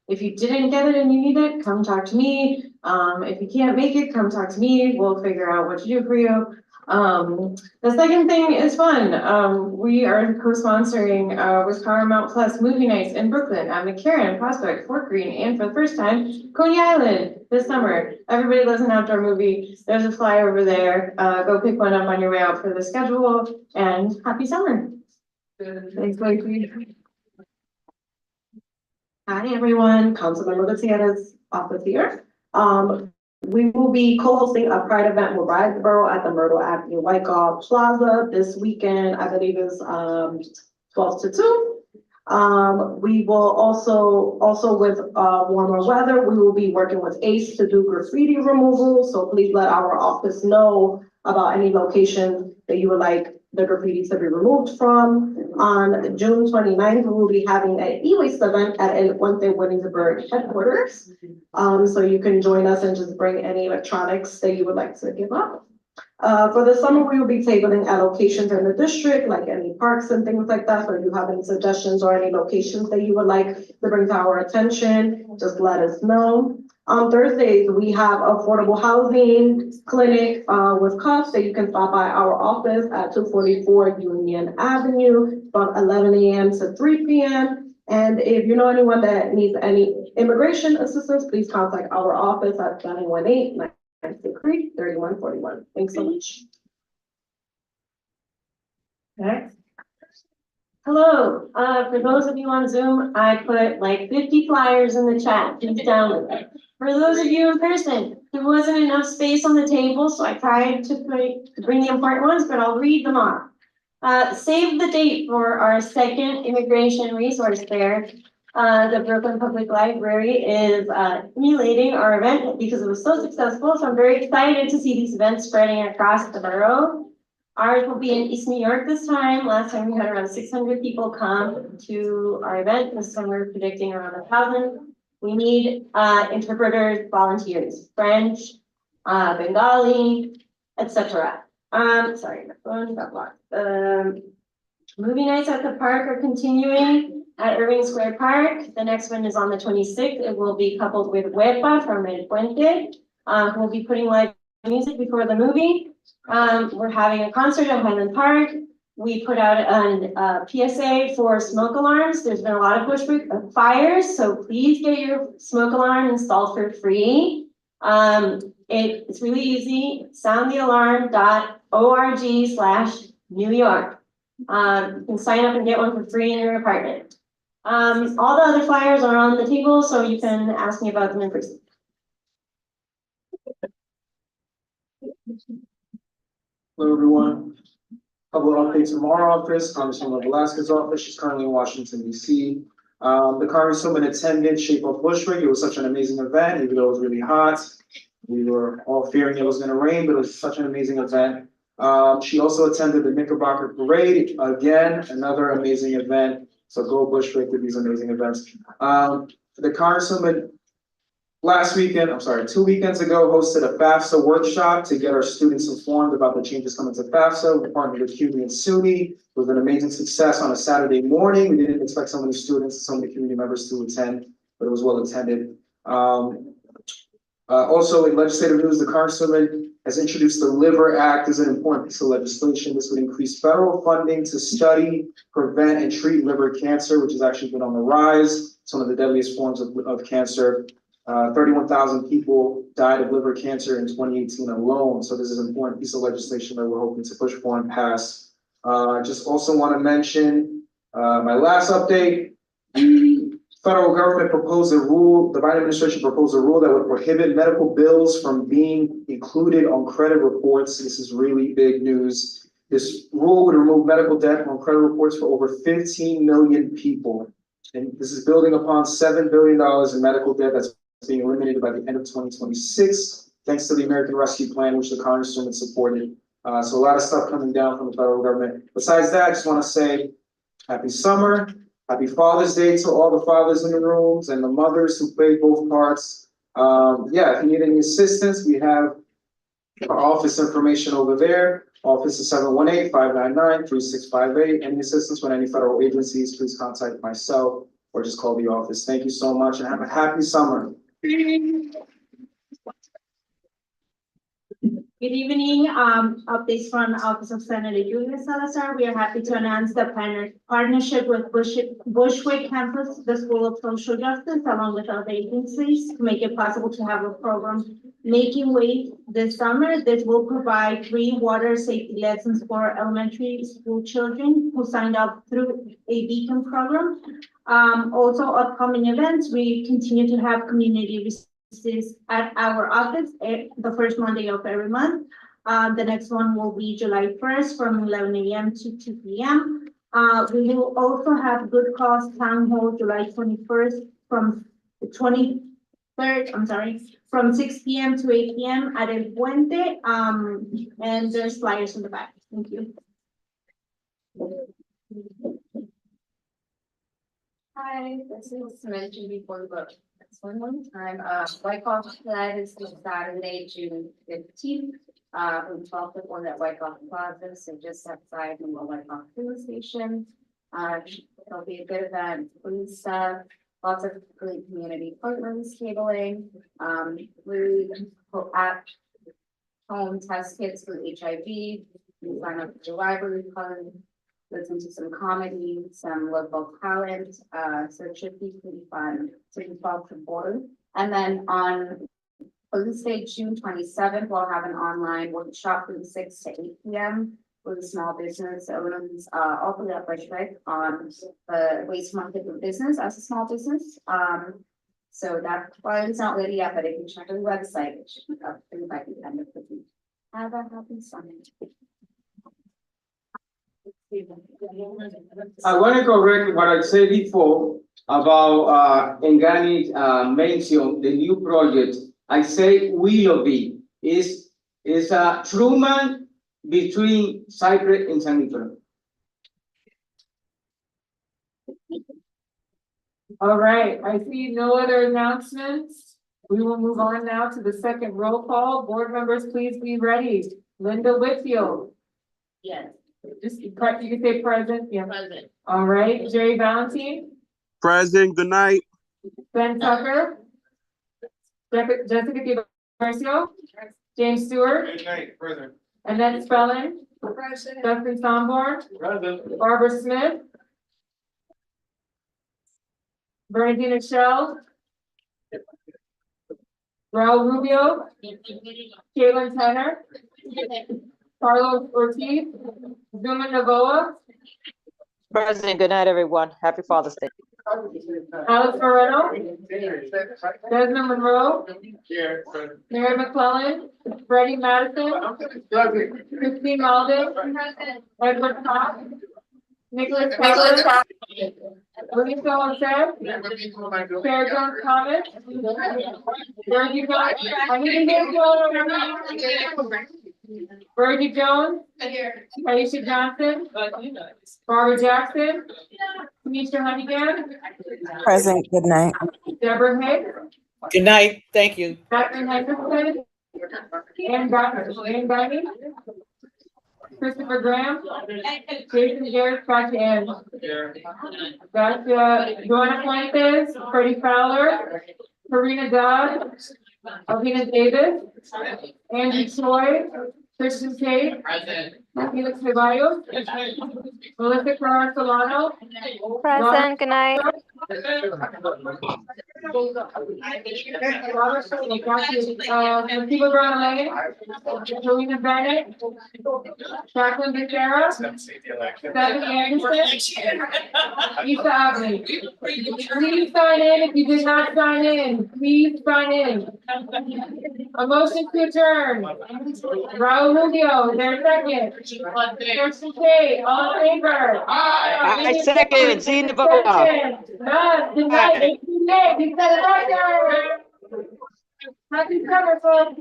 If you didn't get it and you need it, come talk to me. If you can't make it, come talk to me. We'll figure out what to do for you. The second thing is fun. We are co-sponsoring with Paramount Plus movie nights in Brooklyn at McCarran, Prospect, Fort Greene, and for the first time, Coney Island this summer. Everybody loves an outdoor movie. There's a flyer over there. Go pick one up on your way out for the schedule, and happy summer. Thanks, Lacey. Hi, everyone. Councilmember Gutierrez office here. We will be co-hosting a Pride event with Rise the Borough at the Myrtle Avenue Whitehall Plaza this weekend. I believe is 12 to 2. We will also with warmer weather, we will be working with ACE to do graffiti removal. So please let our office know about any location that you would like the graffiti to be removed from. On June 29th, we will be having an e-waste event at El Williamsburg headquarters. So you can join us and just bring any electronics that you would like to give up. For the summer, we will be tabling allocations in the district, like any parks and things like that. So if you have any suggestions or any locations that you would like to bring to our attention, just let us know. On Thursdays, we have affordable housing clinic with cuffs that you can stop by our office at 244 Union Avenue from 11 a.m. to 3 p.m. And if you know anyone that needs any immigration assistance, please contact our office at 718-963-3141. Thanks so much. Next. Hello, for those of you on Zoom, I put like 50 flyers in the chat. Please download it. For those of you in person, there wasn't enough space on the table, so I tried to bring the important ones, but I'll read them off. Save the date for our second immigration resource fair. The Brooklyn Public Library is emulating our event because it was so successful. So I'm very excited to see these events spreading across the borough. Ours will be in East New York this time. Last time we had around 600 people come to our event. This time we're predicting around 1,000. We need interpreters, volunteers, French, Bengali, etc. Sorry, my phone got blocked. Movie nights at the park are continuing at Irving Square Park. The next one is on the 26th. It will be coupled with Huepa from El Puente, who will be putting live music before the movie. We're having a concert at Highland Park. We put out a PSA for smoke alarms. There's been a lot of Bushwick fires, so please get your smoke alarm installed for free. It's really easy. soundthealarm.org/New York. You can sign up and get one for free in your apartment. All the other flyers are on the table, so you can ask me about them in person. Hello, everyone. Couple of updates from our office, Congresswoman Velasquez's office. She's currently in Washington, D.C. The Congresswoman attended Shape Up Bushwick. It was such an amazing event, even though it was really hot. We were all fearing it was going to rain, but it was such an amazing event. She also attended the Knickerbocker Parade. Again, another amazing event. So go Bushwick with these amazing events. The Congresswoman last weekend, 2 weekends ago, hosted a FAFSA workshop to get our students informed about the changes coming to FAFSA. We partnered with CUNY and SUNY. It was an amazing success on a Saturday morning. We didn't expect so many students and so many community members to attend, but it was well attended. Also in legislative news, the Congresswoman has introduced the Liver Act as an important piece of legislation. This would increase federal funding to study, prevent, and treat liver cancer, which has actually been on the rise. It's one of the deadliest forms of cancer. 31,000 people died of liver cancer in 2018 alone. So this is an important piece of legislation that we're hoping to push for and pass. I just also want to mention my last update. The federal government proposed a rule, the Biden administration proposed a rule that would prohibit medical bills from being included on credit reports. This is really big news. This rule would remove medical debt on credit reports for over 15 million people. And this is building upon $7 billion in medical debt that's being eliminated by the end of 2026, thanks to the American Rescue Plan, which the Congresswoman supported. So a lot of stuff coming down from the federal government. Besides that, I just want to say happy summer. Happy Father's Day to all the fathers in the rooms and the mothers who played both parts. Yeah, if you need any assistance, we have our office information over there. Office is 718-599-3658. Any assistance with any federal agencies, please contact myself or just call the office. Thank you so much and have a happy summer. Good evening, updates from the Office of Senator Julia Salazar. We are happy to announce the partnership with Bushwick Campus, the School of Social Justice, along with other agencies to make it possible to have a program making way this summer. This will provide free water safety lessons for elementary school children who signed up through a Beacon program. Also upcoming events, we continue to have community at our office the first Monday of every month. The next one will be July 1st from 11 a.m. to 2 p.m. We will also have Good Cause Town Hall July 21st from 6 p.m. to 8 p.m. at El Puente. And there's flyers in the back. Thank you. Hi, this is mentioned before, but it's one more time. Wyckoff Flag is this Saturday, June 15th, from 12 to 4 at Wyckoff Plaza, so just outside the Wyckoff Fuel Station. It'll be a good event, food stuff, lots of great community partners, cabling, at home test kits for HIV. You sign up for the library fund. Listen to some comedy, some local talent, so it should be pretty fun. So you follow the board. And then on Thursday, June 27th, we'll have an online workshop from 6 to 8 p.m. for the small business owners, all the way up Bushwick on the ways to market your business as a small business. So that is not ready yet, but if you check on the website, it should be up by the end of the week. Have a happy summer. I want to correct what I said before about Engani mentioned the new project. I say Willoughby is a Truman between Cypress and San Nicolas. All right, I see no other announcements. We will move on now to the second roll call. Board members, please be ready. Linda Whitfield. Yes. Just, you can say present, yeah. Present. All right, Jerry Valentine, Present, good night. Ben Tucker, Jessica Garcia, James Stewart, Good night, present. Annette Spelling, Justin Somborn, Present. Barbara Smith, Bernadina Shell, Raul Rubio, Caitlin Tenner, Carlos Ortiz, Zuma Novoa, President, good night, everyone. Happy Father's Day. Alex Moreno, Desmond Monroe, Here, Mary McClellan, Freddie Madison, Christine Malden, Edward Cox, Nicholas Kaplan, Luis Gonzalez, Sarah Jones Thomas, Bergie Jones, I need to hear you all over here. Bergie Jones, Aisha Johnson, Barbara Jackson, Misha Honeygan, Present, good night. Deborah Hicks, Good night. Thank you. Catherine Henderson, Ann Guiney, Christopher Graham, Jason Garrett, Gotcha Ann. Gotcha, Joanna Fuentes, Freddie Fowler, Karina Dodd, Alvina Davis, Andy Choi, Christian Tate, Felix Ceballos, Melissa Carrara Solano. Present, good night. Steve Brown Lane, Joanna Bennett, Jacqueline Becerra, Stephanie Anderson, Lisa Avenue. Please sign in if you did not sign in. Please sign in. A motion to adjourn. Raul Rubio, is there a second? Kirsten Tate, all in favor? I second, Gene Navola. None, good night, it's too late, we set a record. Happy summer, folks.